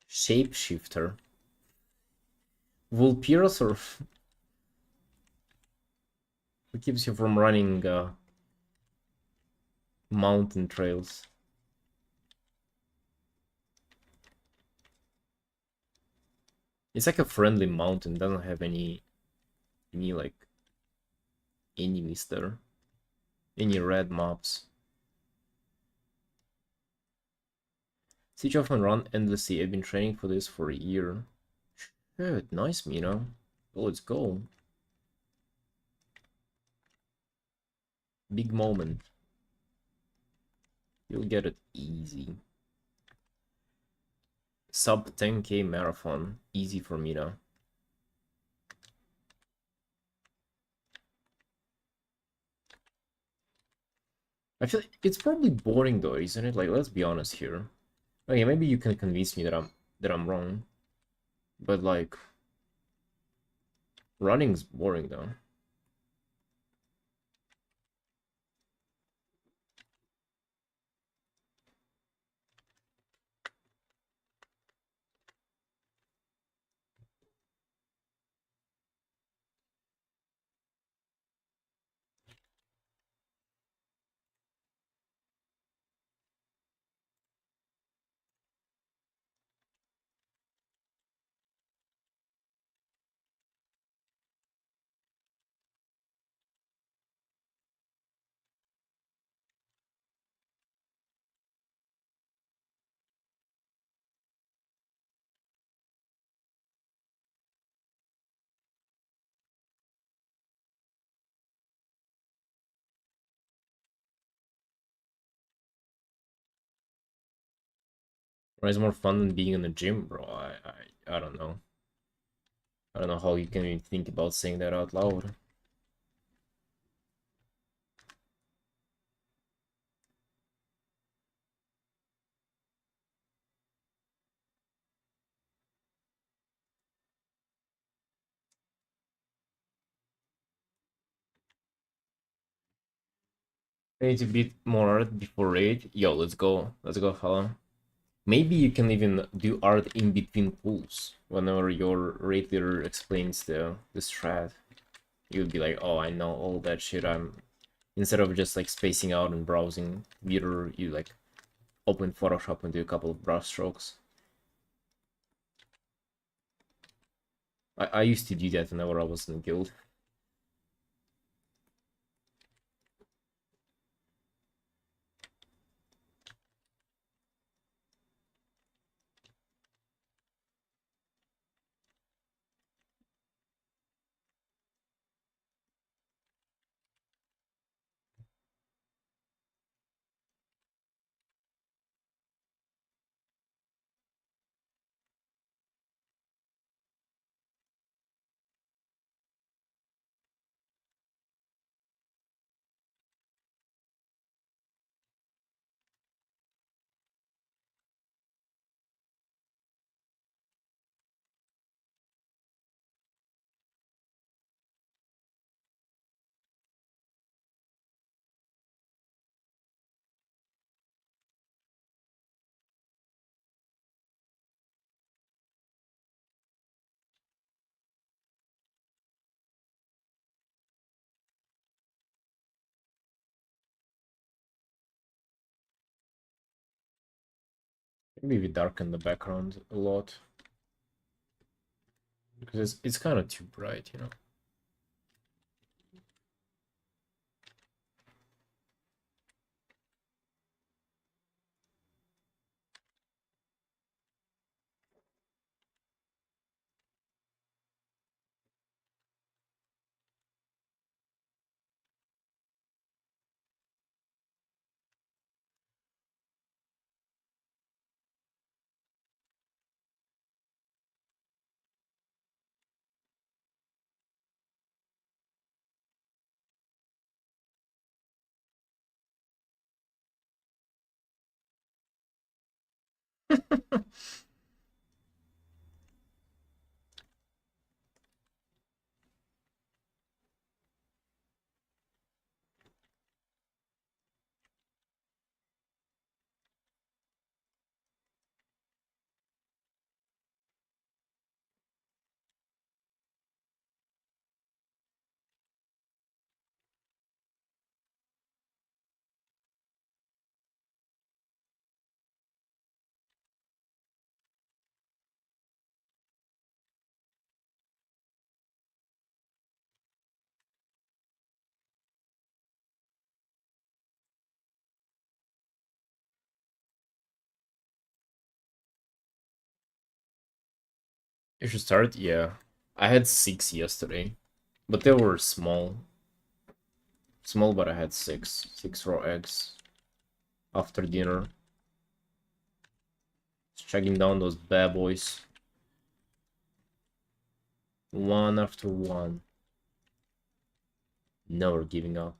Shapeshifter. Vulpirus or what keeps you from running mountain trails? It's like a friendly mountain, doesn't have any like enemies there. Any red mobs. Siege of and run endlessly. I've been training for this for a year. Good, nice, Mina. Oh, let's go. Big moment. You'll get it easy. Sub 10k marathon. Easy for Mina. I feel like it's probably boring though, isn't it? Like, let's be honest here. Okay, maybe you can convince me that I'm wrong. But like running's boring though. Or it's more fun than being in the gym, bro. I don't know. I don't know how you can even think about saying that out loud. I need to beat more art before raid. Yo, let's go. Let's go, fella. Maybe you can even do art in between pulls. Whenever your raid leader explains the strat, you'll be like, oh, I know all that shit. Instead of just like spacing out and browsing meter, you like open Photoshop and do a couple of brush strokes. I used to do that whenever I was in the guild. Maybe we darken the background a lot because it's kind of too bright, you know. You should start, yeah. I had 6 yesterday, but they were small. Small, but I had 6. 6 raw eggs after dinner. Just checking down those bad boys. One after one. Never giving up.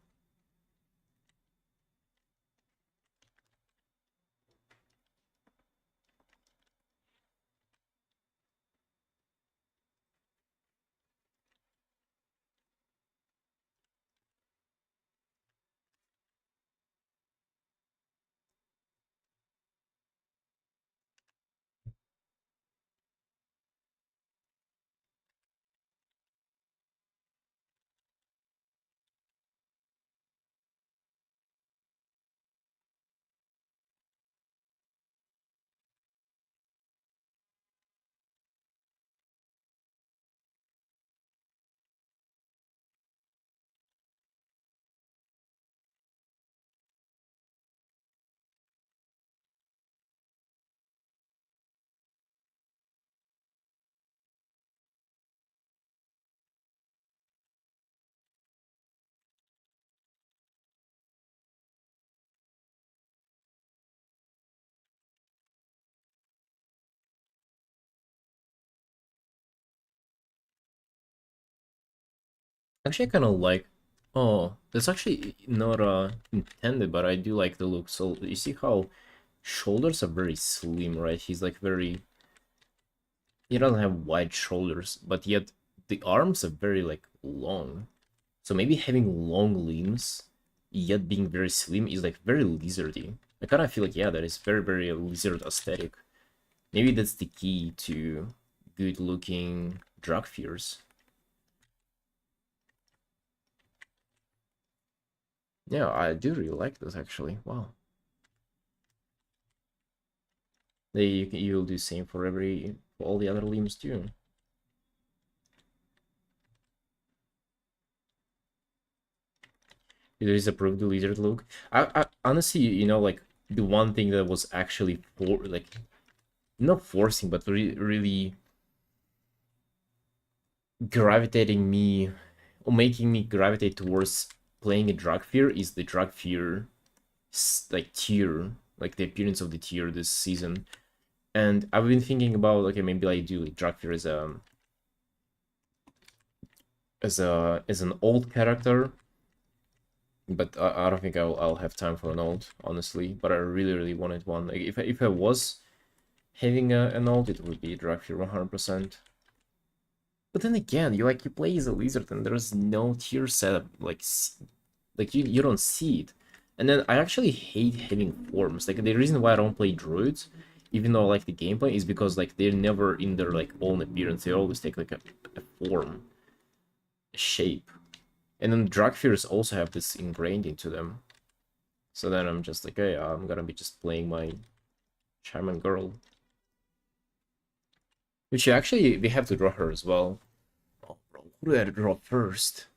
Actually, I kind of like. Oh, that's actually not intended, but I do like the look. So you see how shoulders are very slim, right? He's like very. He doesn't have wide shoulders, but yet the arms are very like long. So maybe having long limbs, yet being very slim, is like very lizardy. I kind of feel like, yeah, that is very, very lizard aesthetic. Maybe that's the key to good looking drug fears. Yeah, I do really like this actually. Wow. You'll do same for for all the other limbs too. It is approved the lizard look. I honestly, like the one thing that was actually not forcing, but really gravitating me or making me gravitate towards playing a drug fear is the drug fear like tier, like the appearance of the tier this season. And I've been thinking about, okay, maybe I do like drug fear as an old character, but I don't think I'll have time for an old, honestly. But I really wanted one. Like if I was having an old, it would be drug fear 100%. But then again, you play as a lizard and there's no tier setup, like you don't see it. And then I actually hate having forms. Like the reason why I don't play druids, even though I like the gameplay, is because like they're never in their like own appearance. They always take like a form, a shape. And then drug fears also have this ingrained into them. So then I'm just like, hey, I'm gonna be just playing my shaman girl. Which actually we have to draw her as well. Oh, bro, who do I draw first?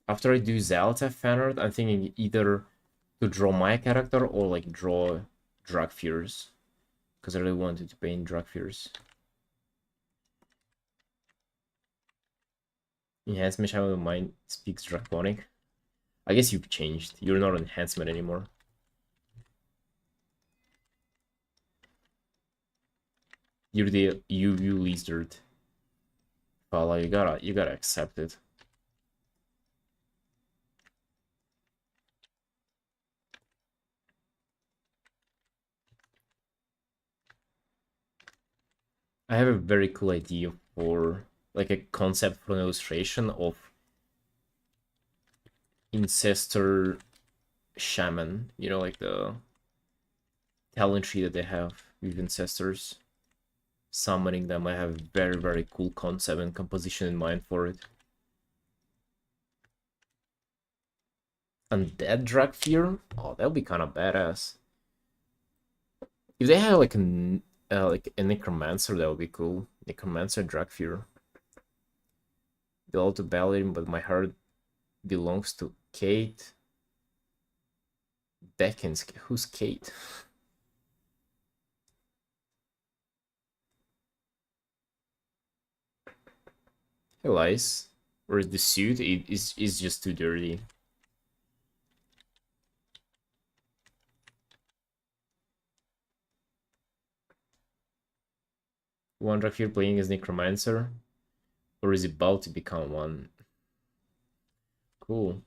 After I do Zalta fan art, I'm thinking either to draw my character or like draw drug fears. Because I really wanted to paint drug fears. Enhancement Shadow of Mind speaks draconic. I guess you've changed. You're not enhancement anymore. You're the you lizard. Fala, you gotta accept it. I have a very cool idea for like a concept for an illustration of ancestor shaman. You know, like the talent tree that they have with ancestors. Summoning them, I have a very cool concept and composition in mind for it. Undead drag fear? Oh, that would be kind of badass. If they had like a necromancer, that would be cool. Necromancer drag fear. Belong to Balin, but my heart belongs to Kate. Beckons. Who's Kate? Hey, Lice. Or the suit is just too dirty. One drag fear playing as necromancer, or is about to become one? Cool.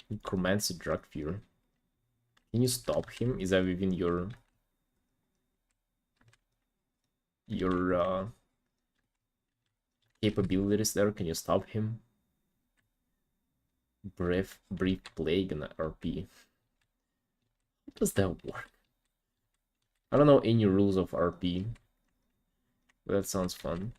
Necromancer drag fear. Can you stop him? Is that within your capabilities there? Can you stop him? Brief plague and RP. How does that work? I don't know any rules of RP, but that sounds fun.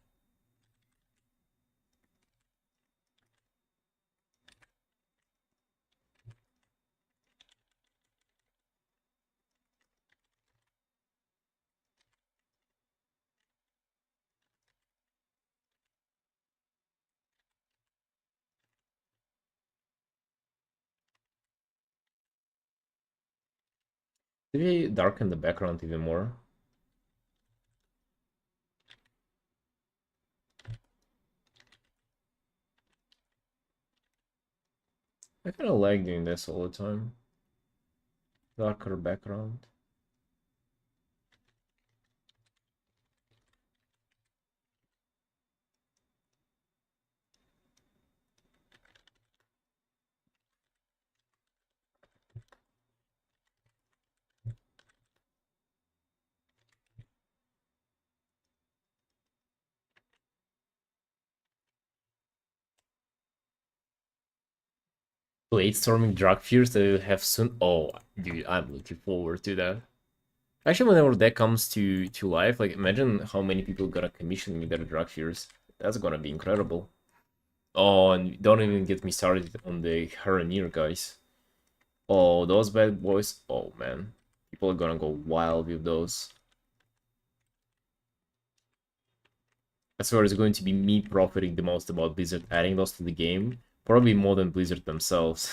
Did we darken the background even more? I kind of like doing this all the time. Darker background. Bladestorming drug fears that we'll have soon. Oh, dude, I'm looking forward to that. Actually, whenever that comes to life, like imagine how many people gonna commission me their drug fears. That's gonna be incredible. Oh, and don't even get me started on the Haranier guys. Oh, those bad boys. Oh man, people are gonna go wild with those. That's where it's going to be me profiting the most about Blizzard adding those to the game. Probably more than Blizzard themselves.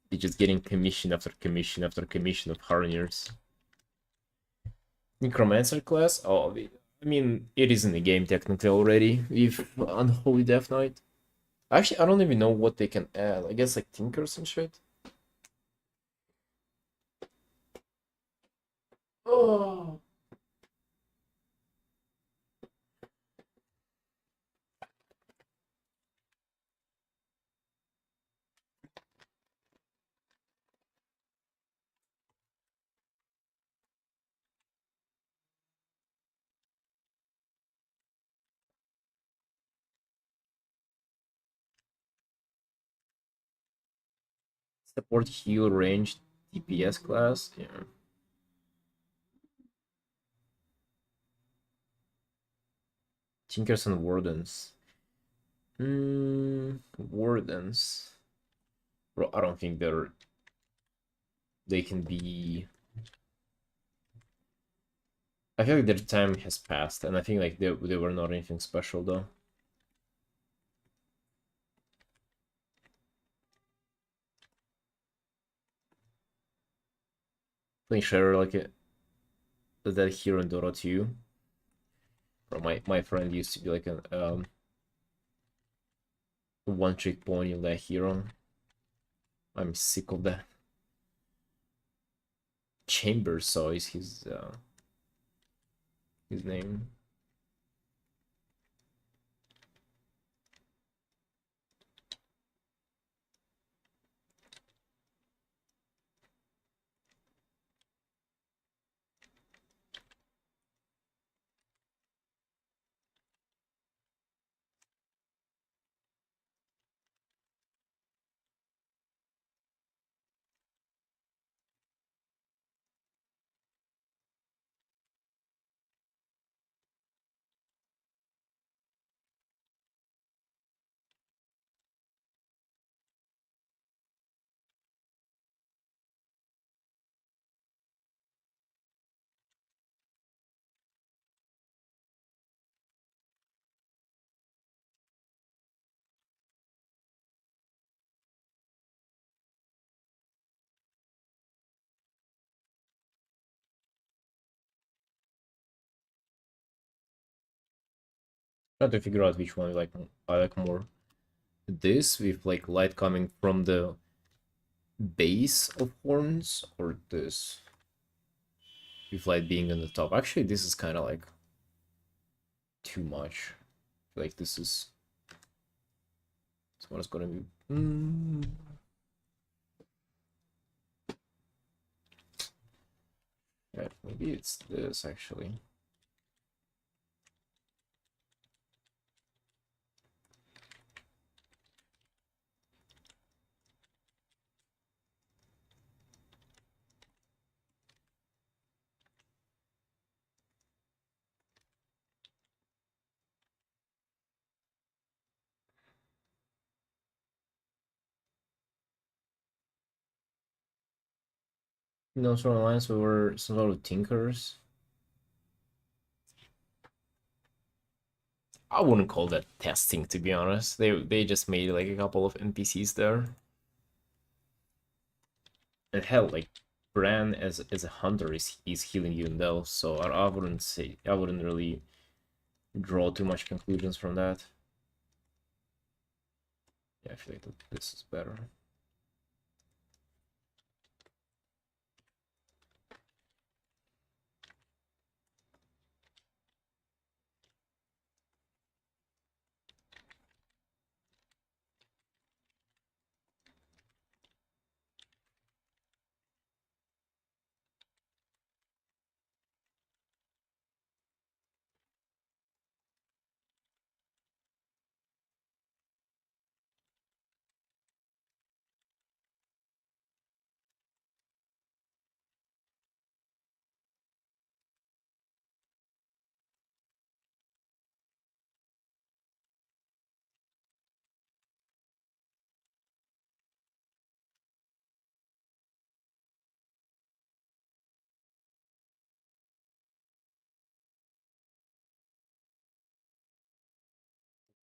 They're just getting commission after commission after commission of Harniers. Necromancer class? Oh, I mean, it is in the game technically already with Unholy Death Knight. Actually, I don't even know what they can add. I guess like Tinkers and shit. Oh. Support heal range DPS class. Yeah. Tinkers and Wardens. Wardens. Bro, I don't think they can be. I feel like their time has passed, and I think like they were not anything special though. Playing Shadow like that hero in Dota 2. Bro, my friend used to be like a one trick pony of that hero. I'm sick of that. Chamber Saw is his name. Trying to figure out which one I like more. This with like light coming from the base of horns, or this with light being on the top. Actually, this is kind of like too much. Like this one is gonna be. Yeah, maybe it's this actually. You know, sort of lines were some sort of tinkers. I wouldn't call that testing, to be honest. They just made like a couple of NPCs there. And hell, like Bran as a hunter is healing you in Delve, so I wouldn't really draw too much conclusions from that. Yeah, I feel like this is better.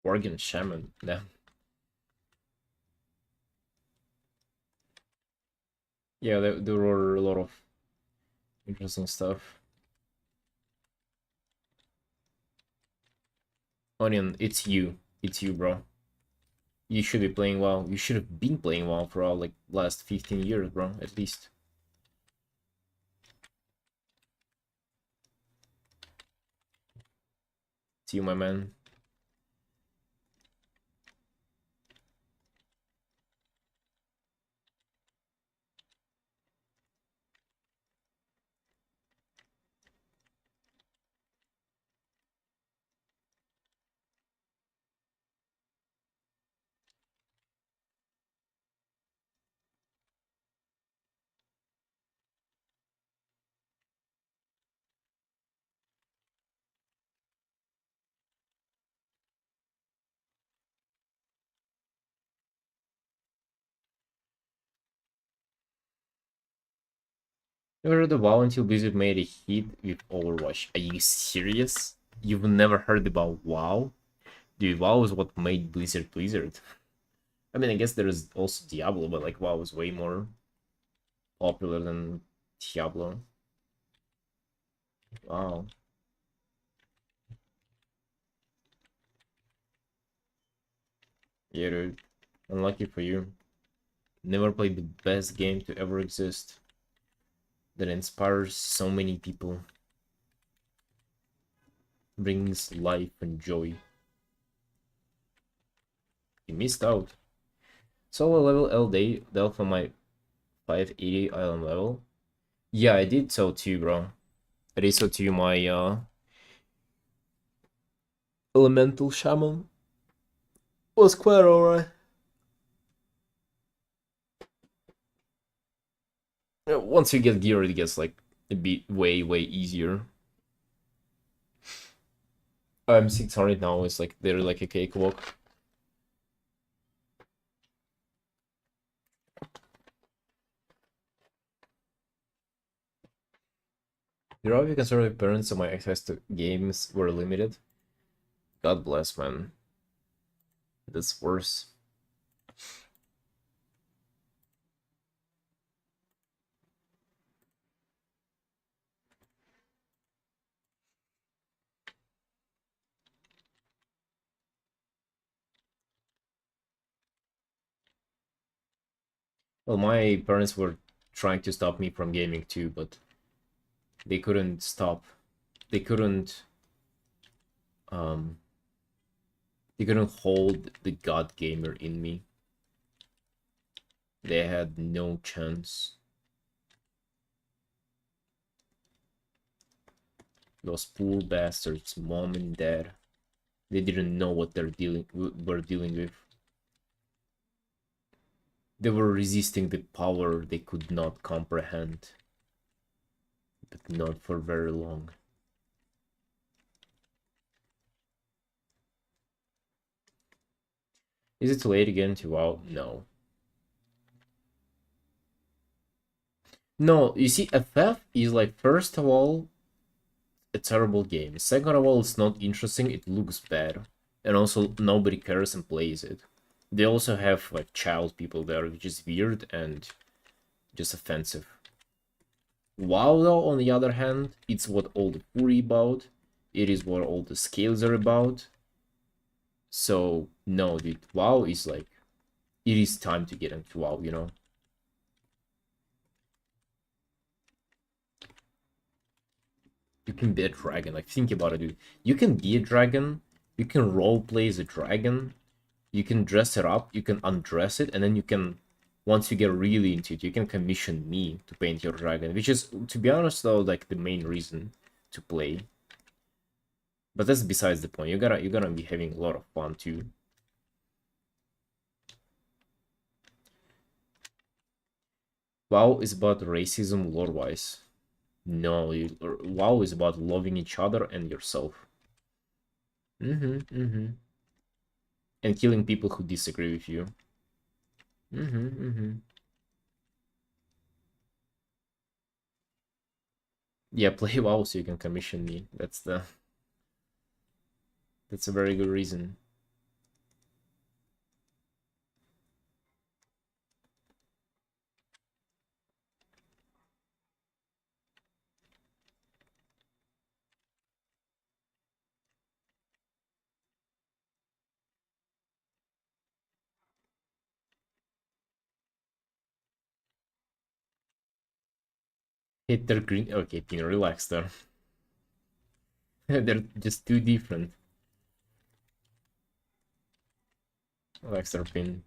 Organ Shaman, yeah. Yeah, there were a lot of interesting stuff. Onion, it's you. It's you, bro. You should be playing WoW. You should have been playing WoW for all like last 15 years, bro, at least. It's you, my man. You heard the WoW until Blizzard made a hit with Overwatch. Are you serious? You've never heard about WoW? Dude, WoW is what made Blizzard Blizzard. I mean, I guess there is also Diablo, but like WoW is way more popular than Diablo. Wow. Yeah, dude. Unlucky for you. Never played the best game to ever exist that inspires so many people, brings life and joy. You missed out. Solo level L day Delph on my 580 island level. Yeah, I did so too, bro. I did so too. My elemental shaman was quite alright. Once you get gear, it gets like a bit way easier. I'm 600 now. It's like they're like a cakewalk. You're obviously conservative parents, so my access to games were limited. God bless, man. That's worse. Well, my parents were trying to stop me from gaming too, but they couldn't stop. They couldn't. Um, they couldn't hold the god gamer in me. They had no chance. Those poor bastards, mom and dad. They didn't know what were dealing with. They were resisting the power they could not comprehend, but not for very long. Is it too late again to WoW? No. No, you see, FF is like, first of all, a terrible game. Second of all, it's not interesting, it looks bad. And also, nobody cares and plays it. They also have, like, child people there, which is weird and just offensive. WoW, though, on the other hand, it's what all the fury about. It is what all the scales are about. So, no, dude, WoW is like, it is time to get into WoW, you know? You can be a dragon, like, think about it, dude. You can be a dragon, you can roleplay as a dragon, you can dress it up, you can undress it, and then you can, once you get really into it, you can commission me to paint your dragon, which is, to be honest, though, like, the main reason to play. But that's besides the point. You're gonna be having a lot of fun too. WoW is about racism lore-wise. No, WoW is about loving each other and yourself. And killing people who disagree with you. Yeah, play WoW so you can commission me. That's a very good reason. Hit their green. Okay, Pin, relax there. They're just too different. Relax there, Pin.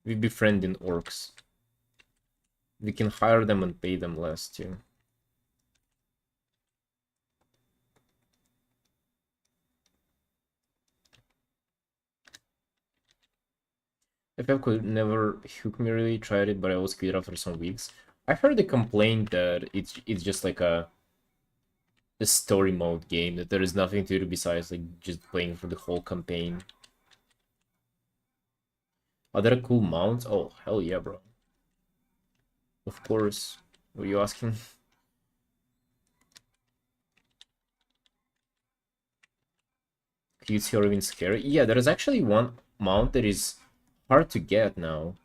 We befriend in orcs. We can hire them and pay them less too. FF could never hook me really, tried it, but I was quit after some weeks. I've heard the complaint that it's just like a story mode game, that there is nothing to do besides like just playing for the whole campaign. Are there cool mounts? Oh, hell yeah, bro. Of course. What are you asking? Cutesy or even scary? Yeah, there is actually one mount that is hard to get now.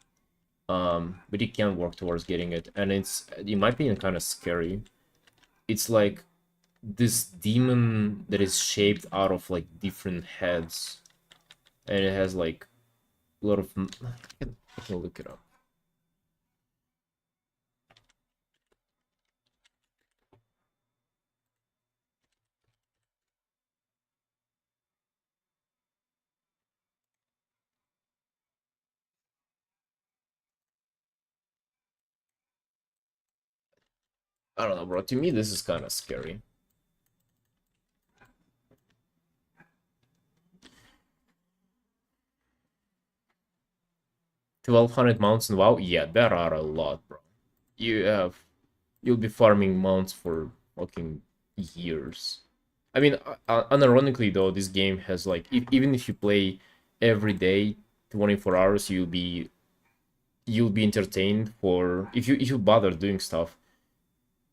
But you can work towards getting it, and it's, in my opinion, kind of scary. It's like this demon that is shaped out of like different heads, and it has like a lot of. I can look it up. I don't know, bro. To me, this is kind of scary. 1200 mounts in WoW? Yeah, there are a lot, bro. You'll be farming mounts for fucking years. I mean, unironically though, this game has like, even if you play every day, 24 hours, you'll be entertained for, if you bother doing stuff,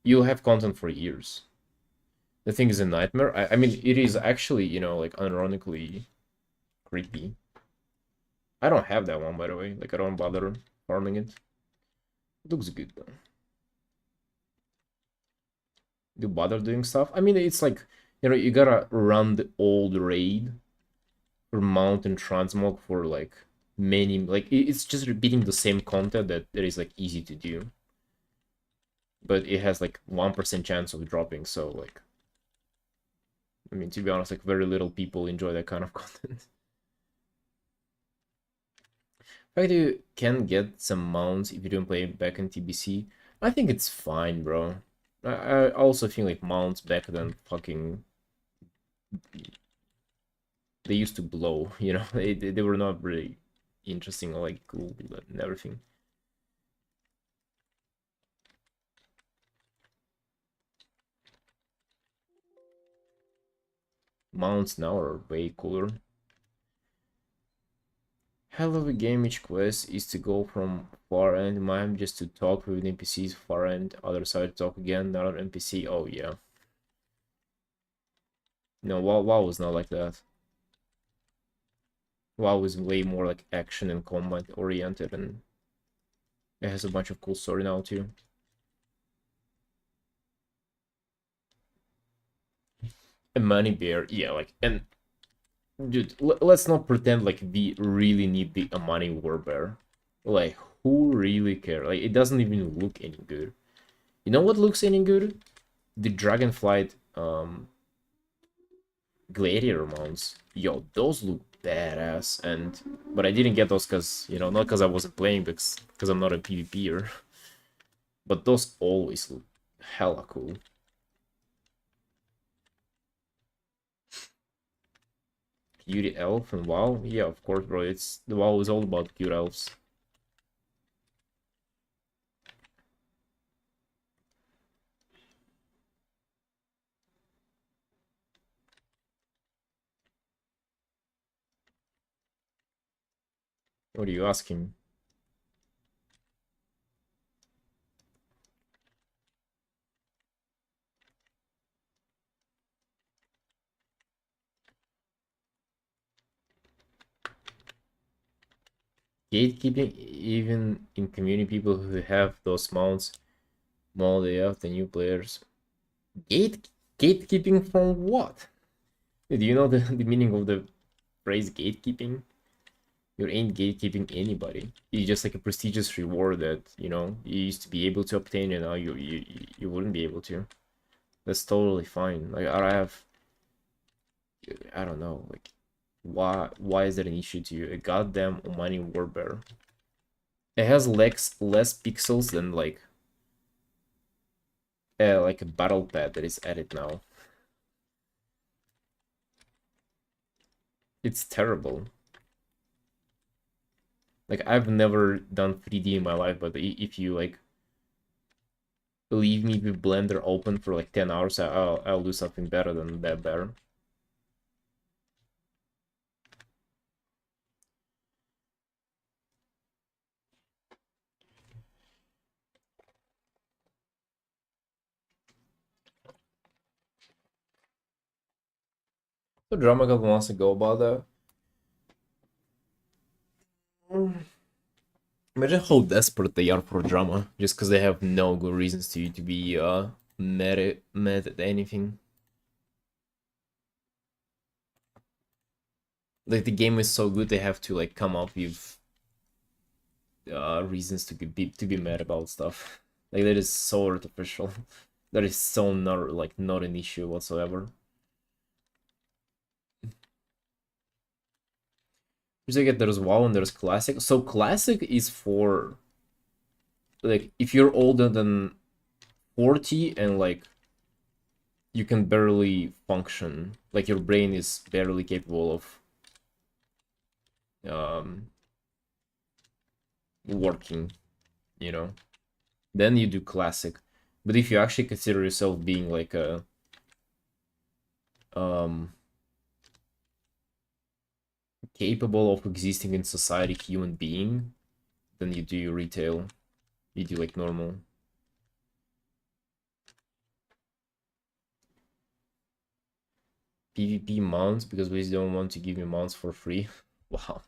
you'll have content for years. The thing is a nightmare. I mean, it is actually, like unironically creepy. I don't have that one, by the way. Like, I don't bother farming it. It looks good though. Do bother doing stuff? I mean, it's like, you gotta run the old raid for Mountain Transmog for like many, like it's just repeating the same content that is like easy to do, but it has like 1% chance of dropping. So like, I mean, to be honest, like very little people enjoy that kind of content. Fact you can get some mounts if you don't play back in TBC. I think it's fine, bro. I also think like mounts back then fucking, they used to blow, you know. They were not really interesting or like cool and everything. Mounts now are way cooler. Hell of a game. Each quest is to go from far end map just to talk with NPCs, far end, other side talk again, another NPC. Oh yeah. No, WoW was not like that. WoW was way more like action and combat oriented, and it has a bunch of cool story now too. A money bear, yeah, like, and dude, let's not pretend like we really need a money war bear. Like, who really care? Like, it doesn't even look any good. You know what looks any good? The Dragonflight gladiator mounts. Yo, those look badass. And but I didn't get those because, you know, not because I wasn't playing, because I'm not a PvPer. But those always look hella cool. Cute elf and WoW? Yeah, of course, bro. It's the WoW is all about cute elves. What are you asking? Gatekeeping, even in community, people who have those mounts more they have the new players. Gatekeeping from what? Do you know the meaning of the phrase gatekeeping? You ain't gatekeeping anybody. It's just like a prestigious reward that, you know, you used to be able to obtain and now you wouldn't be able to. That's totally fine. Like I have, I don't know, like why is that an issue to you? A goddamn Omani warbear. It has less pixels than like a battle pad that is added now. It's terrible. Like I've never done 3D in my life, but if you like leave me with Blender open for like 10 hours, I'll do something better than that better. So Drama God wants to go about that. Imagine how desperate they are for drama, just because they have no good reasons to be mad at anything. Like the game is so good, they have to like come up with reasons to be mad about stuff. Like that is so artificial. That is so not an issue whatsoever. There's like there's WoW and there's Classic. So Classic is for like if you're older than 40 and like you can barely function, like your brain is barely capable of um working, you know, then you do Classic. But if you actually consider yourself being like a um capable of existing in society human being, then you do retail. You do like normal. PvP mounts because we don't want to give you mounts for free. Wow.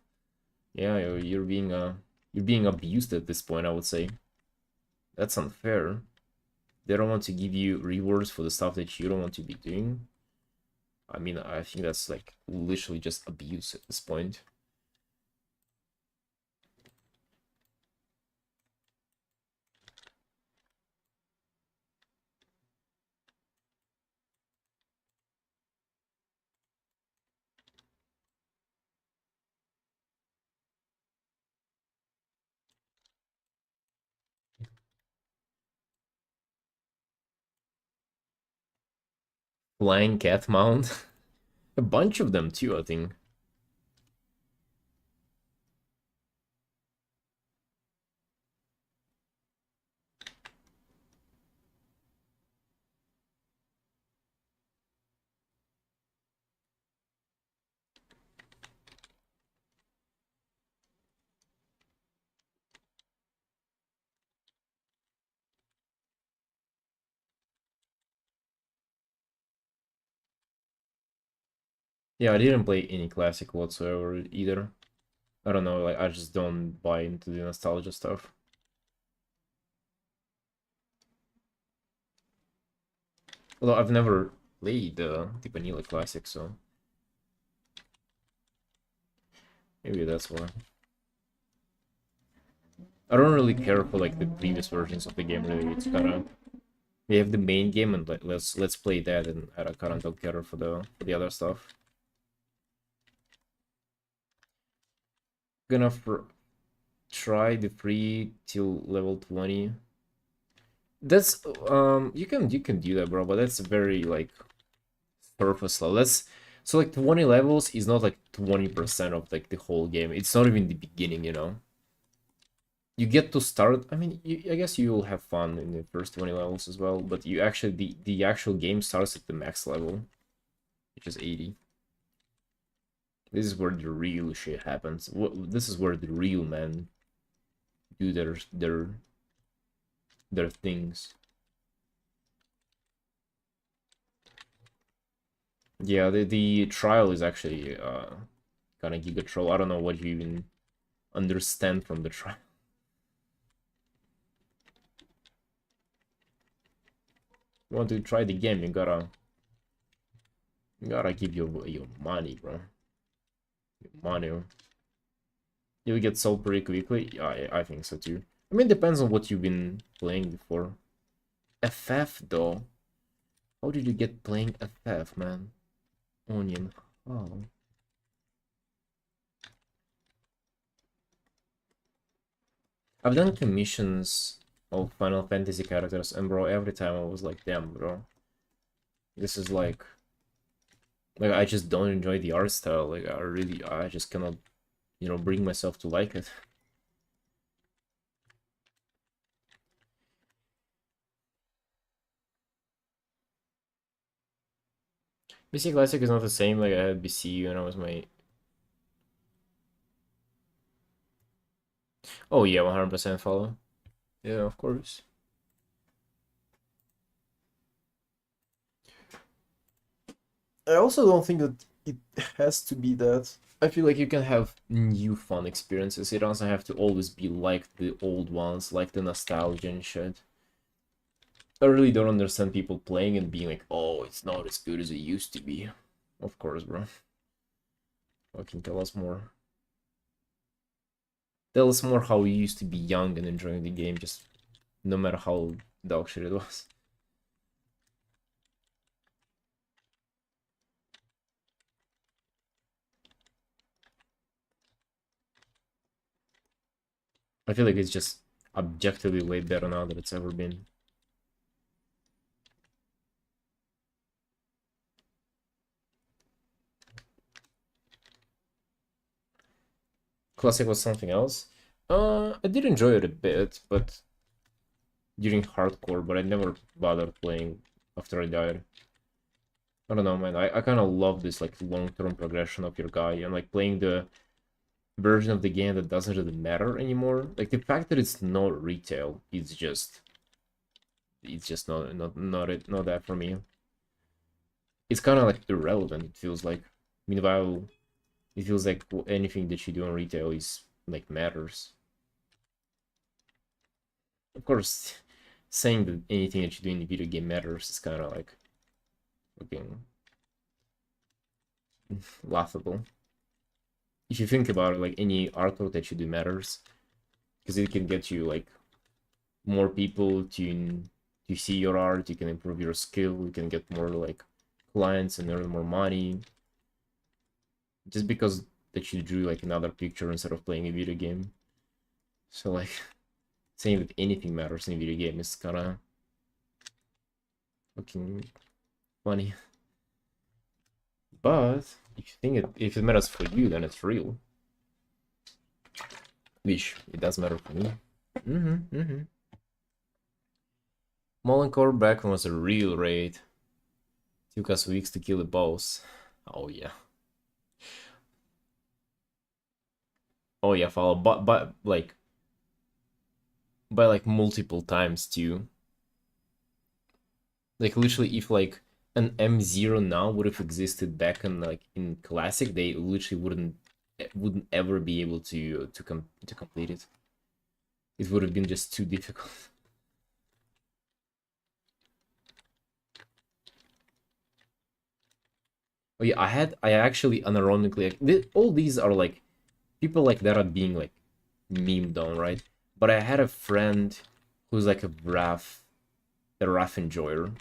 Yeah, you're being abused at this point, I would say. That's unfair. They don't want to give you rewards for the stuff that you don't want to be doing. I mean, I think that's like literally just abuse at this point. Flying cat mount. A bunch of them too, I think. Yeah, I didn't play any classic whatsoever either. I don't know, like I just don't buy into the nostalgia stuff. Although I've never played the vanilla classic, so maybe that's why. I don't really care for like the previous versions of the game. Really, it's kind of we have the main game and like, let's play that, and I kind of don't care for the other stuff. Gonna try the free till level 20. That's you can do that, bro, but that's very like surface level. That's so like 20 levels is not like 20% of like the whole game. It's not even the beginning, you know. You get to start. I mean, I guess you will have fun in the first 20 levels as well, but you actually the actual game starts at the max level, which is 80. This is where the real shit happens. This is where the real men do their things. Yeah, the trial is actually kind of giga troll. I don't know what you even understand from the trial. You want to try the game, you gotta give your money, bro. Your money. You'll get sold pretty quickly. Yeah, I think so too. I mean, it depends on what you've been playing before. FF though. How did you get playing FF, man? Onion. Oh. I've done commissions of Final Fantasy characters, and bro, every time I was like, damn, bro. This is like I just don't enjoy the art style. Like I just cannot, bring myself to like it. BC Classic is not the same. Like I had BC when I was my. Oh yeah, 100% follow. Yeah, of course. I also don't think that it has to be that. I feel like you can have new fun experiences. It doesn't have to always be like the old ones, like the nostalgia and shit. I really don't understand people playing and being like, oh, it's not as good as it used to be. Of course, bro. Fucking tell us more. Tell us more how you used to be young and enjoying the game, just no matter how dog shit it was. I feel like it's just objectively way better now than it's ever been. Classic was something else. I did enjoy it a bit, but during hardcore, but I never bothered playing after I died. I don't know, man. I kind of love this like long-term progression of your guy and like playing the version of the game that doesn't really matter anymore. Like the fact that it's not retail, it's just not that for me. It's kind of like irrelevant. It feels like. Meanwhile, it feels like anything that you do on retail is like matters. Of course, saying that anything that you do in the video game matters is kind of like fucking laughable. If you think about it, like any artwork that you do matters because it can get you like more people to see your art. You can improve your skill. You can get more like clients and earn more money just because that you drew like another picture instead of playing a video game. So like saying that anything matters in a video game is kind of fucking funny. But if it matters for you, then it's real. Which it does matter for me. Molencore Bracken was a real raid. Took us weeks to kill the boss. Oh yeah. Oh yeah, follow, but like by like multiple times too. Like literally, if like an M0 now would have existed back in like in classic, they literally wouldn't ever be able to complete it. It would have been just too difficult. Oh yeah, I actually unironically like, all these are like people like that are being like memed on, right? But I had a friend who's like a Wrath enjoyer,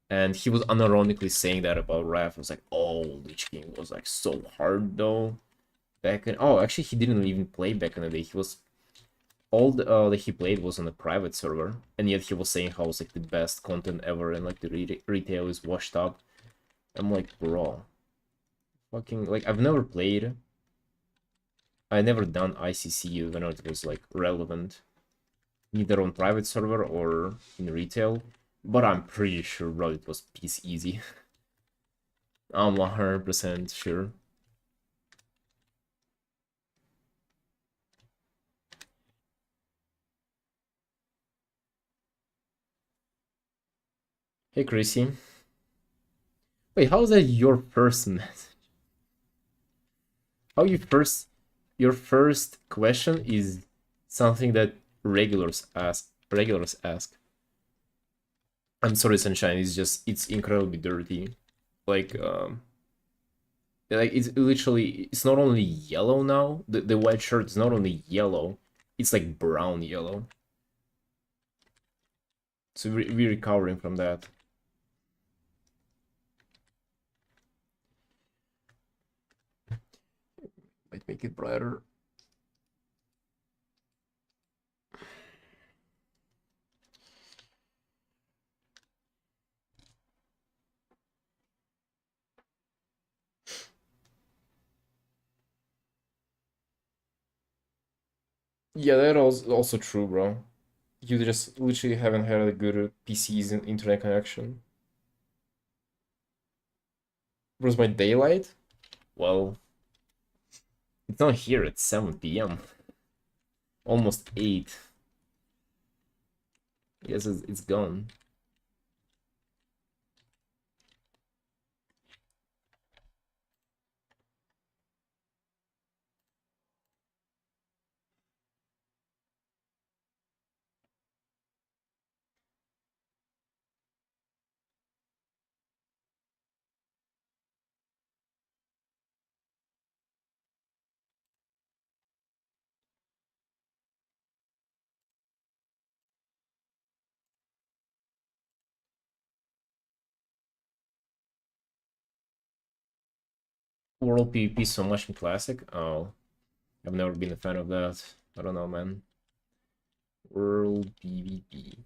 and he was unironically saying that about Wrath. I was like, oh, Lich King was like so hard though. Back in actually he didn't even play back in the day. He was all that he played was on a private server, and yet he was saying how it's like the best content ever, and like the retail is washed up. I'm like, bro, fucking like I've never played. I never done ICC when it was like relevant, neither on private server or in retail. But I'm pretty sure, bro, it was piece easy. I'm 100% sure. Hey, Chrissy. Wait, how is that your first message? How your first question is something that regulars ask. Regulars ask. I'm sorry, Sunshine. It's incredibly dirty. Like it's literally it's not only yellow now. The white shirt is not only yellow. It's like brown yellow. So we're recovering from that. Might make it brighter. Yeah, that is also true, bro. You just literally haven't had a good PCs and internet connection. Where's my daylight? Well, it's not here. It's 7 p.m. Almost 8. Yes, it's gone. World PvP so much in Classic? Oh, I've never been a fan of that. I don't know, man. World PvP.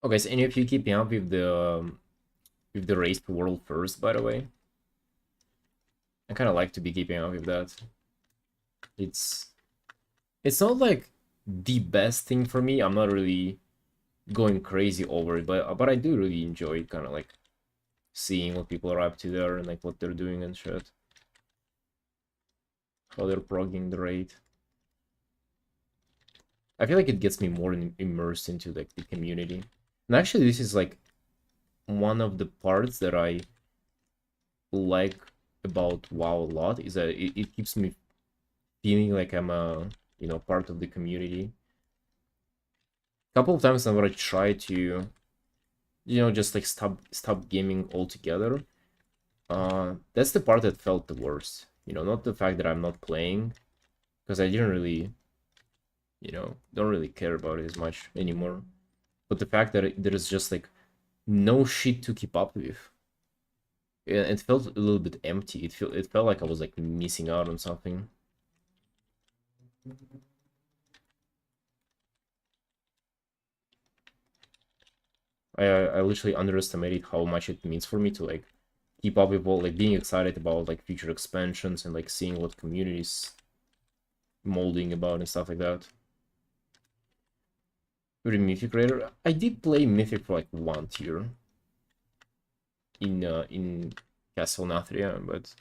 Okay, so any of you keeping up with the race to world first, by the way? I kind of like to be keeping up with that. It's it's not like the best thing for me. I'm not really going crazy over it, but I do really enjoy kind of like seeing what people are up to there and like what they're doing and shit. How they're progging the rate. I feel like it gets me more immersed into like the community. And actually, this is like one of the parts that I like about WoW a lot is that it keeps me feeling like I'm a part of the community. A couple of times I want to try to, just like stop gaming altogether. That's the part that felt the worst. Not the fact that I'm not playing, because I didn't really, don't really care about it as much anymore. But the fact that there is just like no shit to keep up with. It felt a little bit empty. It felt like I was like missing out on something. I literally underestimated how much it means for me to like keep up with all, like being excited about like future expansions and like seeing what communities molding about and stuff like that. With Mythic Raider, I did play Mythic for like 1 tier in Castle Nathria, but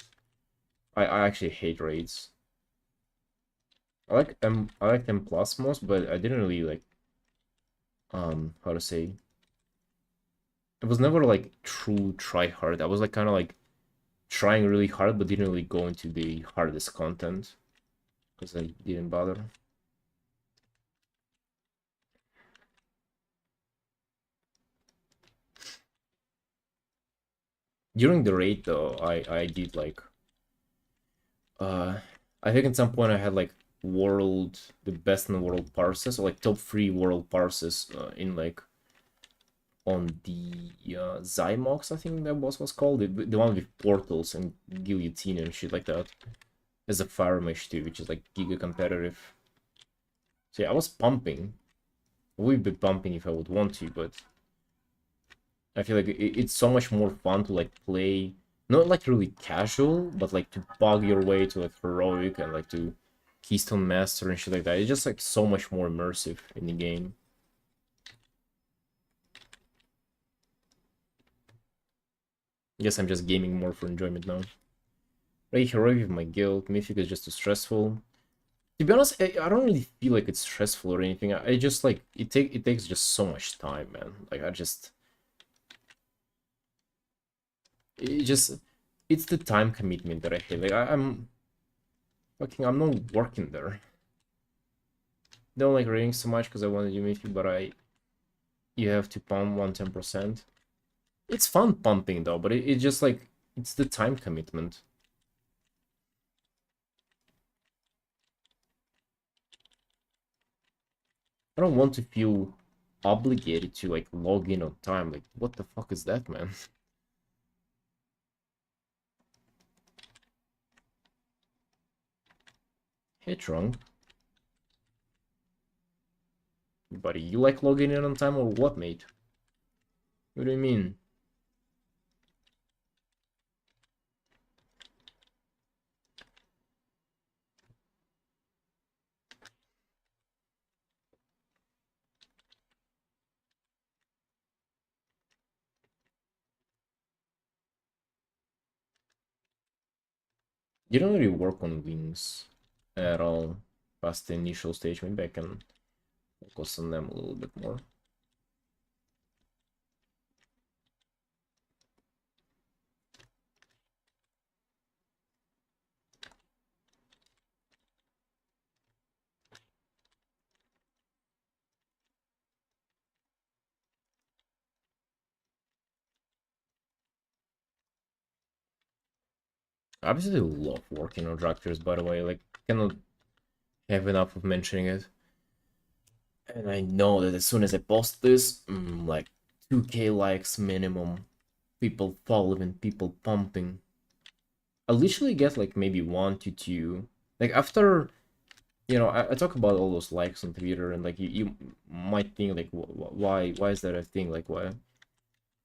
I actually hate raids. I like M plus most, but I didn't really like how to say, it was never like true try hard. I was like kind of like trying really hard, but didn't really go into the hardest content because I didn't bother. During the raid though, I did like uh I think at some point I had like the best in the world parses, or like top 3 world parses in like on the Zymox, I think that was called, the one with portals and guillotine and shit like that. As a fire mesh too, which is like giga competitive. So yeah, I was pumping. I would be pumping if I would want to, but I feel like it's so much more fun to like play, not like really casual, but like to bug your way to like heroic and like to Keystone Master and shit like that. It's just like so much more immersive in the game. I guess I'm just gaming more for enjoyment now. Play heroic with my guild. Mythic is just too stressful. To be honest, I don't really feel like it's stressful or anything. I just like it takes just so much time, man. Like it just it's the time commitment that I hate. Like I'm not working there. Don't like reading so much because I want to do Mythic, but you have to pump 110%. It's fun pumping though, but it just like it's the time commitment. I don't want to feel obligated to like log in on time. Like what the fuck is that, man? Hey Trunk, buddy, you like logging in on time or what, mate? What do you mean? You don't really work on wings at all past the initial stage. Maybe I can focus on them a little bit more. I absolutely love working on tractors, by the way. Like, cannot have enough of mentioning it. And I know that as soon as I post this, like 2K likes minimum, people following, people pumping. I literally get like maybe 1 to 2. Like after, I talk about all those likes on Twitter, and like you might think like, why is that a thing? Like why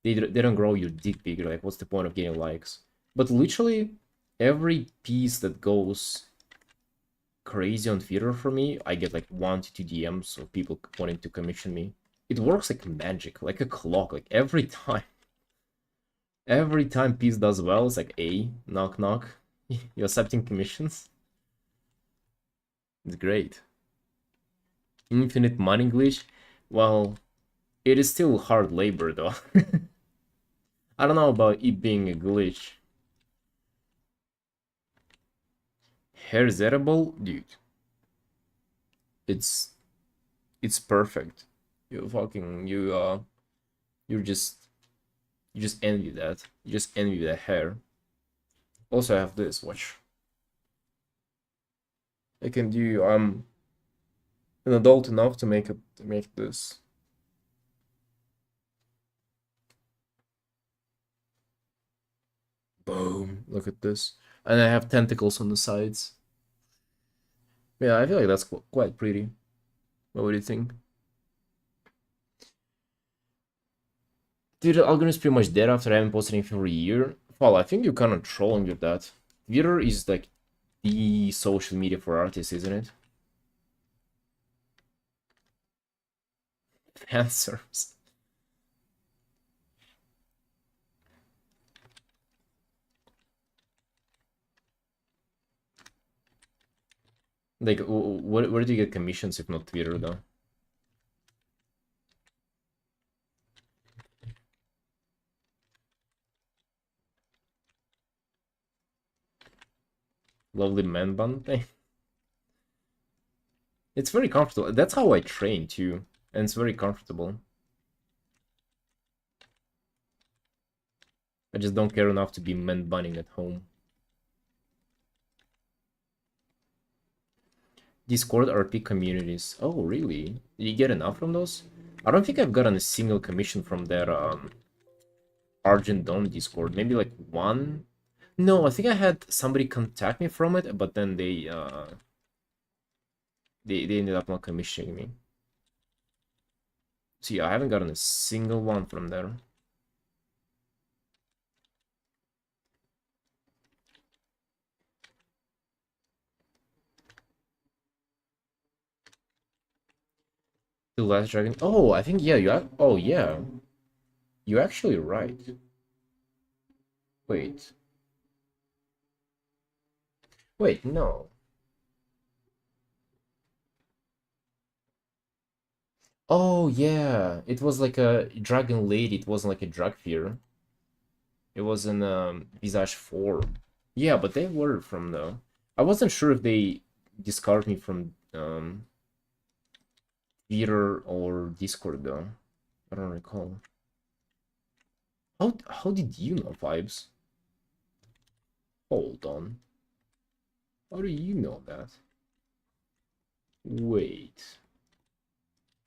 they don't grow your dick bigger? Like what's the point of getting likes? But literally every piece that goes crazy on Twitter for me, I get like 1 to 2 DMs of people wanting to commission me. It works like magic, like a clock. Like every time piece does well, it's like, a knock knock. You're accepting commissions. It's great. Infinite money glitch. Well, it is still hard labor though. I don't know about it being a glitch. Hair zerable, dude. It's perfect. You're you just envy that. You just envy the hair. Also, I have this. Watch. I can do. I'm an adult enough to make this. Boom! Look at this. And I have tentacles on the sides. Yeah, I feel like that's quite pretty. What would you think? Dude, the algorithm is pretty much dead after I haven't posted anything for a year. Well, I think you're kind of trolling with that. Twitter is like the social media for artists, isn't it? Answers. Like, where do you get commissions if not Twitter, though? Lovely man bun thing. It's very comfortable. That's how I train too, and it's very comfortable. I just don't care enough to be man bunning at home. Discord RP communities. Oh, really? Did you get enough from those? I don't think I've gotten a single commission from their Argent Dome Discord. Maybe like one. No, I think I had somebody contact me from it, but then they ended up not commissioning me. So yeah, I haven't gotten a single one from there. The last dragon. Oh, I think yeah. Oh yeah. You're actually right. Wait. Wait. No. Oh yeah. It was like a dragon lady. It wasn't like a drag fear. It was in Visage 4. Yeah, but they were from the. I wasn't sure if they discarded me from Twitter or Discord though. I don't recall. How did you know Vibes? Hold on. How do you know that? Wait.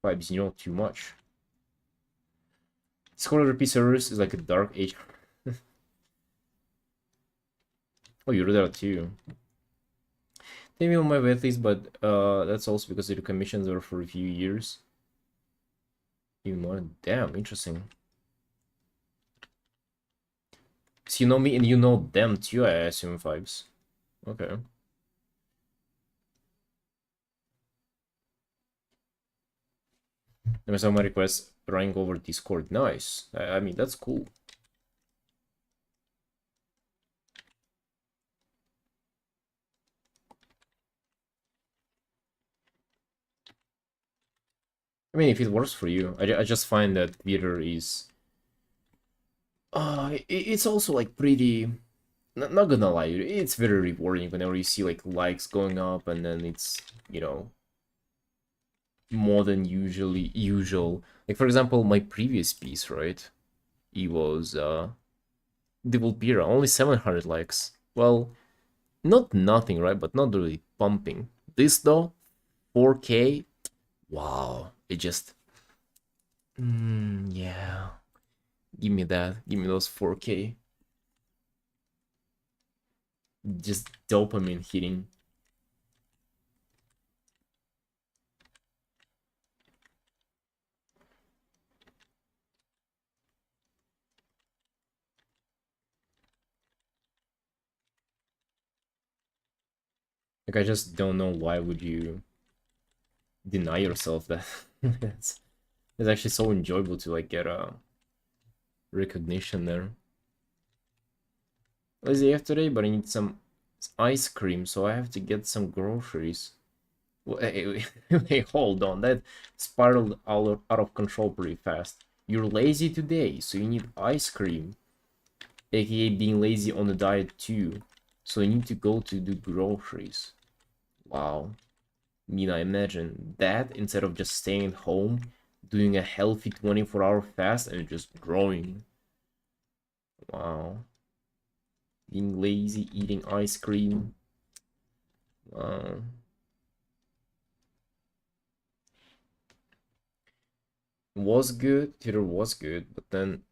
Vibes, you know too much. Discord RP servers is like a dark age. Oh, you're there too. They me on my waitlist, but that's also because the commissions were for a few years. Even more. Damn, interesting. So you know me and you know them too, I assume, Vibes. Okay. Let me saw my request running over Discord. Nice. I mean, that's cool. I mean, if it works for you, I just find that Twitter is... it's also like pretty... Not gonna lie, it's very rewarding whenever you see like likes going up and then it's, you know, more than usual. Like for example, my previous piece, right? It was Devil Pira, only 700 likes. Well, not nothing, right? But not really pumping. This though, 4K. Wow, it just yeah. Give me that. Give me those 4K. Just dopamine hitting. Like I just don't know why would you deny yourself that. It's actually so enjoyable to like get a recognition there. Lazy yesterday, but I need some ice cream, so I have to get some groceries. Wait, wait, hold on. That spiraled out of control pretty fast. You're lazy today, so you need ice cream. AKA being lazy on the diet too. So you need to go to do groceries. Wow. Mina, imagine that instead of just staying at home, doing a healthy 24-hour fast and just growing. Wow. Being lazy, eating ice cream. Wow. Was good, theater was good, but then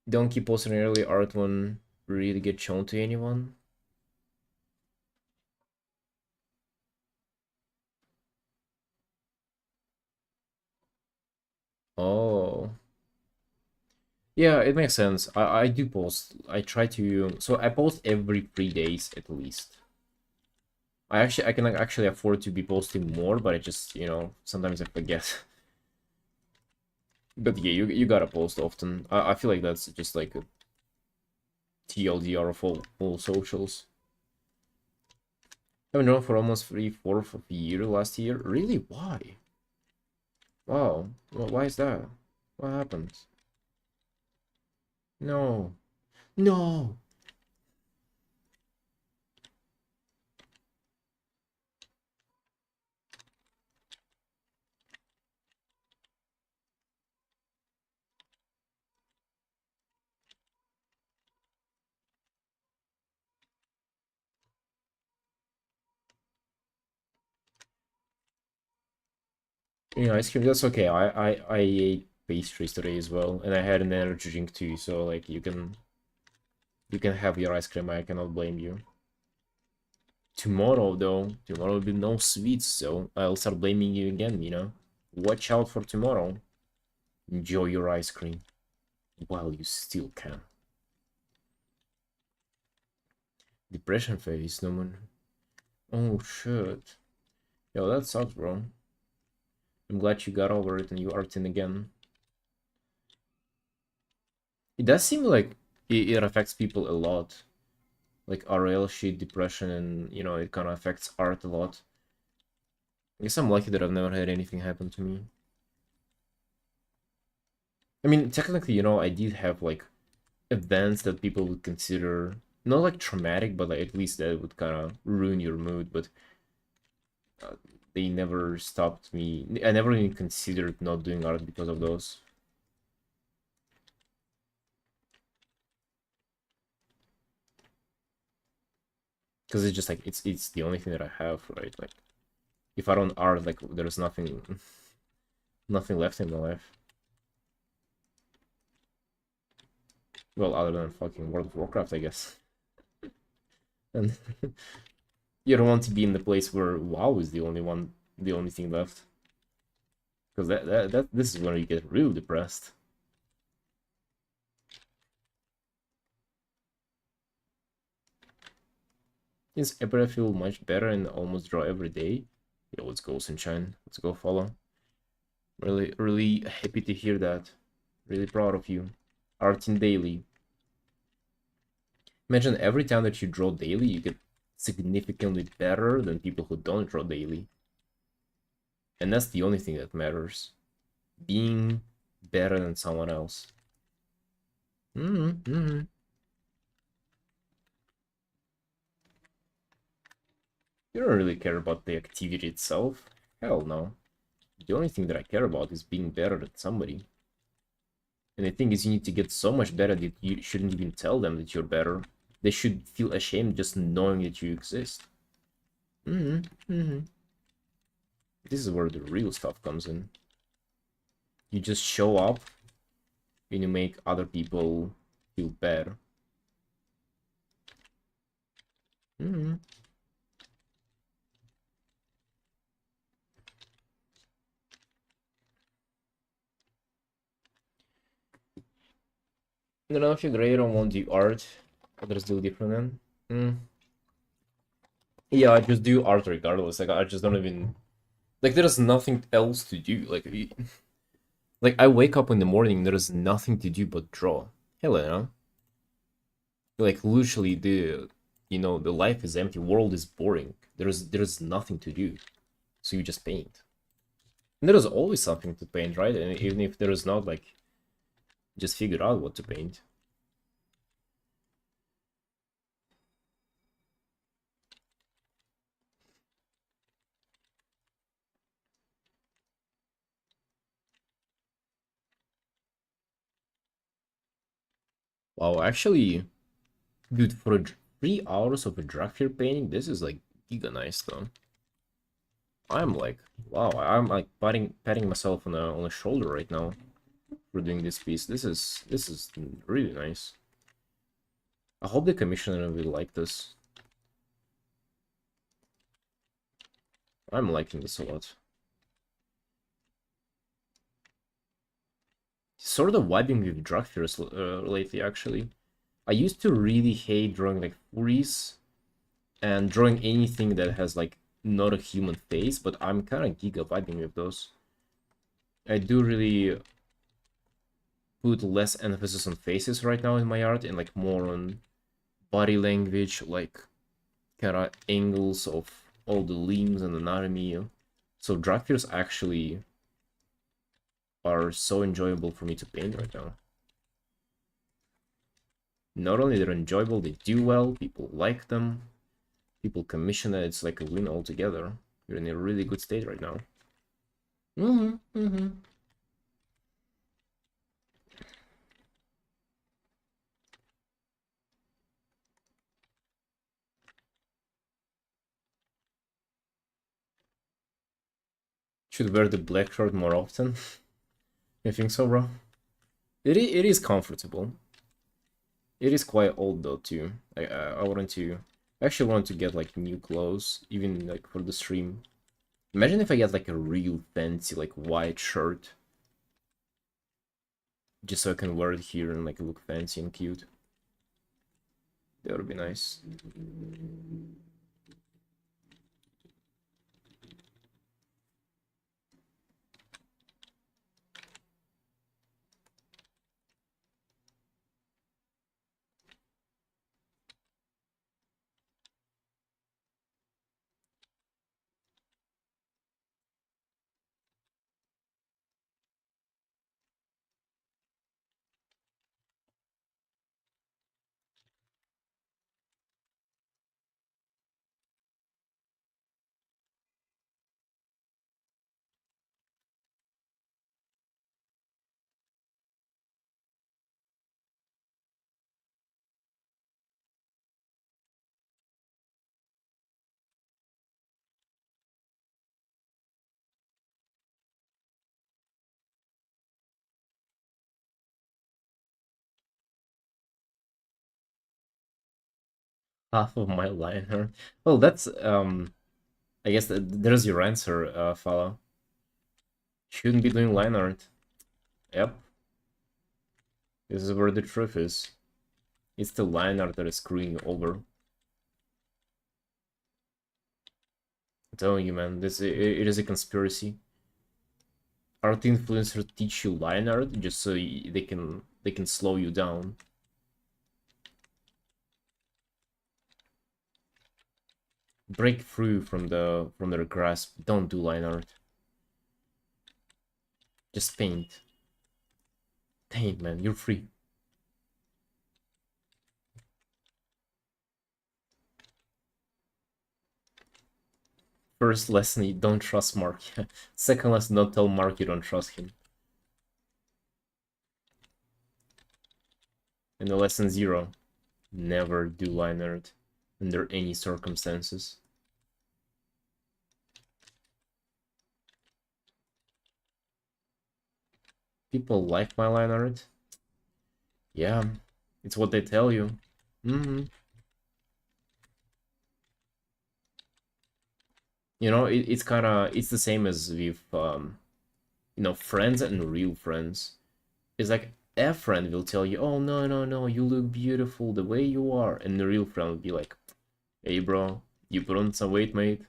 don't keep posting early art when really get shown to anyone. Oh. Yeah, it makes sense. I do post. I try to, so I post every 3 days at least. I can like, actually afford to be posting more, but I just, sometimes I forget. But yeah, you gotta post often. I feel like that's just like a TLDR of all socials. I've been known for almost 3/4 of a year last year. Really? Why? Wow. Well, why is that? What happened? No. No. Ice cream, that's okay. I ate pastries today as well, and I had an energy drink too, so like you can have your ice cream, I cannot blame you. Tomorrow though, tomorrow will be no sweets, so I'll start blaming you again. Watch out for tomorrow. Enjoy your ice cream while you still can. Depression phase, no one. Oh shit. Yo, that sucks, bro. I'm glad you got over it and you are thin again. It does seem like it affects people a lot. Like RL shit, depression, and it kind of affects art a lot. I guess I'm lucky that I've never had anything happen to me. I mean, technically, I did have like events that people would consider not like traumatic, but like at least that would kind of ruin your mood. But uh, they never stopped me. I never even considered not doing art because of those. Because it's just like it's the only thing that I have, right? Like if I don't art, like there's nothing left in my life. Well, other than fucking World of Warcraft, I guess. And you don't want to be in the place where WoW is the only thing left. Because this is where you get real depressed. Is Ebra feel much better and almost draw every day? Yo, let's go, Sunshine. Let's go follow. Really, really happy to hear that. Really proud of you. Arting daily. Imagine every time that you draw daily, you get significantly better than people who don't draw daily. And that's the only thing that matters. Being better than someone else. Mm-hmm. You don't really care about the activity itself. Hell no. The only thing that I care about is being better than somebody. And the thing is, you need to get so much better that you shouldn't even tell them that you're better. They should feel ashamed just knowing that you exist. This is where the real stuff comes in. You just show up and you make other people feel better. I don't know if you grade on one do art, others do different then. Yeah, I just do art regardless. Like I just don't even like there's nothing else to do. Like I wake up in the morning, there's nothing to do but draw. Hello. Like literally the life is empty, world is boring. There's nothing to do. So you just paint. And there is always something to paint, right? And even if there is not, like, just figure out what to paint. Wow, actually, dude, for 3 hours of a Dracula painting, this is like giga nice though. I'm like, wow, I'm like patting myself on the shoulder right now for doing this piece. This is really nice. I hope the commissioner will like this. I'm liking this a lot. Sort of vibing with Dracula's lately, actually. I used to really hate drawing like furries and drawing anything that has like not a human face, but I'm kind of giga vibing with those. I do really put less emphasis on faces right now in my art and like more on body language, like kind of angles of all the limbs and anatomy. So Dracula's actually are so enjoyable for me to paint right now. Not only they're enjoyable, they do well, people like them, people commission it, it's like a win altogether. You're in a really good state right now. Should wear the black shirt more often. You think so, bro? It is comfortable. It is quite old though too. I wanted to actually want to get like new clothes, even like for the stream. Imagine if I get like a real fancy like white shirt, just so I can wear it here and like look fancy and cute. That would be nice. Half of my liner. Well, that's I guess there's your answer, fella. Shouldn't be doing line art. Yep. This is where the truth is. It's the line art that is screwing you over. I'm telling you, man, it is a conspiracy. Art influencers teach you line art just so they can slow you down. Break through from their grasp. Don't do line art. Just paint. Paint, man. You're free. First lesson, you don't trust Mark. Second lesson, don't tell Mark you don't trust him. And the lesson 0, never do line art under any circumstances. People like my line art. Yeah, it's what they tell you. You know, it's kind of it's the same as with friends and real friends. It's like a friend will tell you, "Oh no, no, no, you look beautiful the way you are," and the real friend will be like, "Hey, bro, you put on some weight, mate.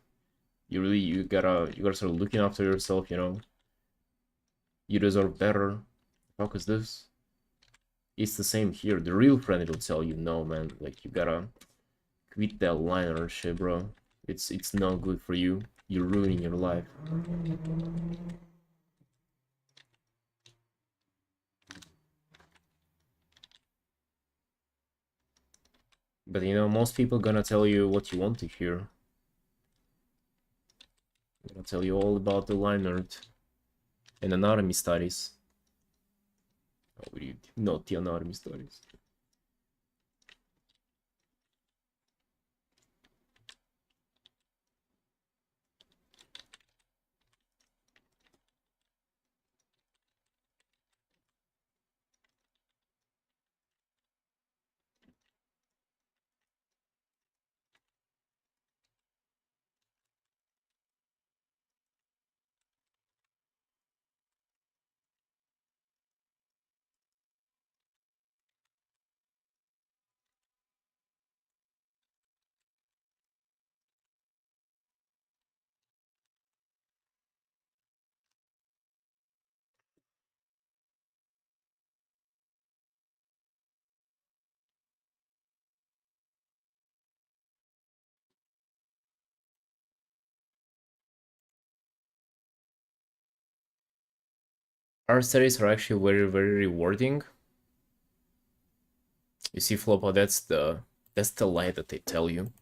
You gotta start looking after yourself. You deserve better. How is this?" It's the same here. The real friend will tell you, "No, man, like you gotta quit that liner shit, bro. It's not good for you. You're ruining your life." But most people gonna tell you what you want to hear. Gonna tell you all about the line art and anatomy studies. Oh, you not the anatomy studies. Art studies are actually very, very rewarding. You see, Flopa, that's the lie that they tell you.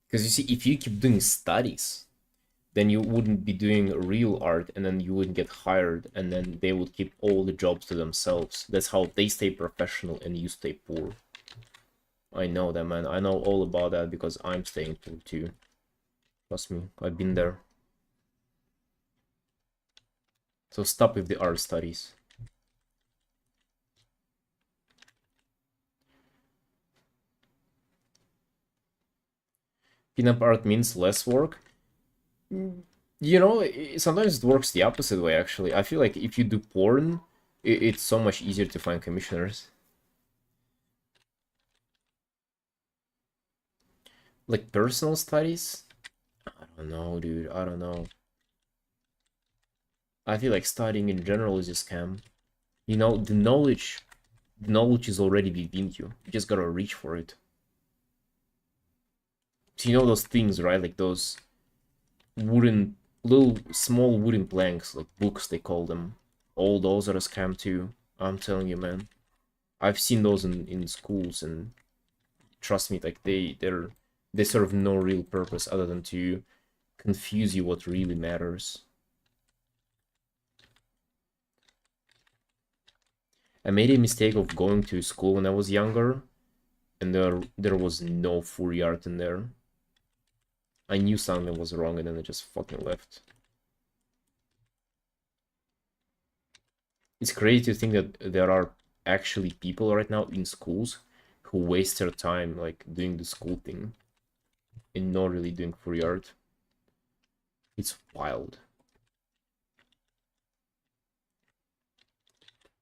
Because you see, if you keep doing studies, then you wouldn't be doing real art, and then you wouldn't get hired, and then they would keep all the jobs to themselves. That's how they stay professional and you stay poor. I know that, man. I know all about that because I'm staying poor too. Trust me, I've been there. So stop with the art studies. Pinup art means less work. You know, sometimes it works the opposite way, actually. I feel like if you do porn, it's so much easier to find commissioners. Like personal studies? I don't know, dude. I don't know. I feel like studying in general is a scam. You know, the knowledge is already within you. You just gotta reach for it. So you know those things, right? Like those wooden, little small wooden planks, like books they call them. All those are a scam too. I'm telling you, man. I've seen those in schools, and trust me, like they serve no real purpose other than to confuse you what really matters. I made a mistake of going to school when I was younger, and there was no furry art in there. I knew something was wrong, and then I just fucking left. It's crazy to think that there are actually people right now in schools who waste their time like doing the school thing and not really doing furry art. It's wild.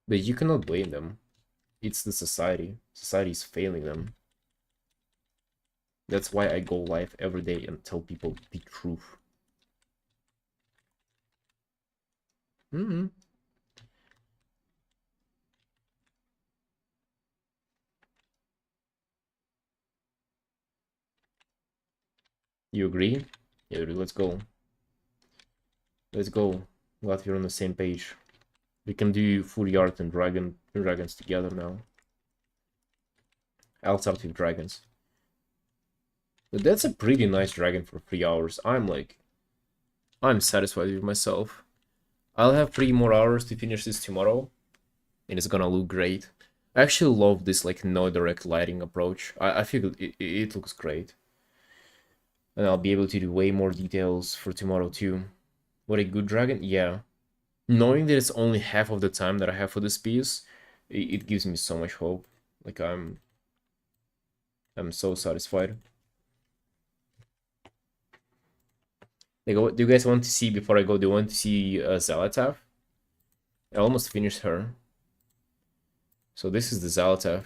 But you cannot blame them. It's the society. Society is failing them. That's why I go live every day and tell people the truth. Mm-hmm. You agree? Yeah, let's go. Let's go. Glad we're on the same page. We can do furry art and dragons together now. I'll start with dragons. But that's a pretty nice dragon for 3 hours. I'm satisfied with myself. I'll have 3 more hours to finish this tomorrow, and it's gonna look great. I actually love this like no direct lighting approach. I feel it looks great. And I'll be able to do way more details for tomorrow too. What a good dragon, yeah. Knowing that it's only half of the time that I have for this piece, it gives me so much hope. Like I'm so satisfied. Like, what do you guys want to see before I go? Do you want to see Zalataf? I almost finished her. So this is the Zalataf.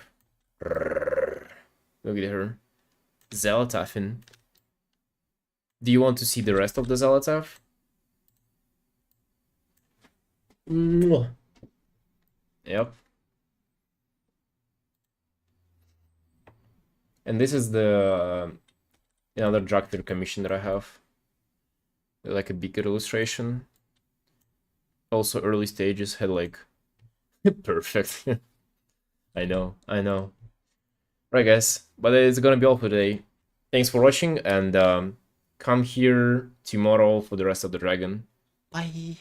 Look at her. Zalatafin. Do you want to see the rest of the Zalataf? Yep. And this is the another Drakthir commission that I have. Like a bigger illustration. Also early stages had like perfect. I know, I know. Right, guys, but it's gonna be all for today. Thanks for watching, and come here tomorrow for the rest of the dragon. Bye.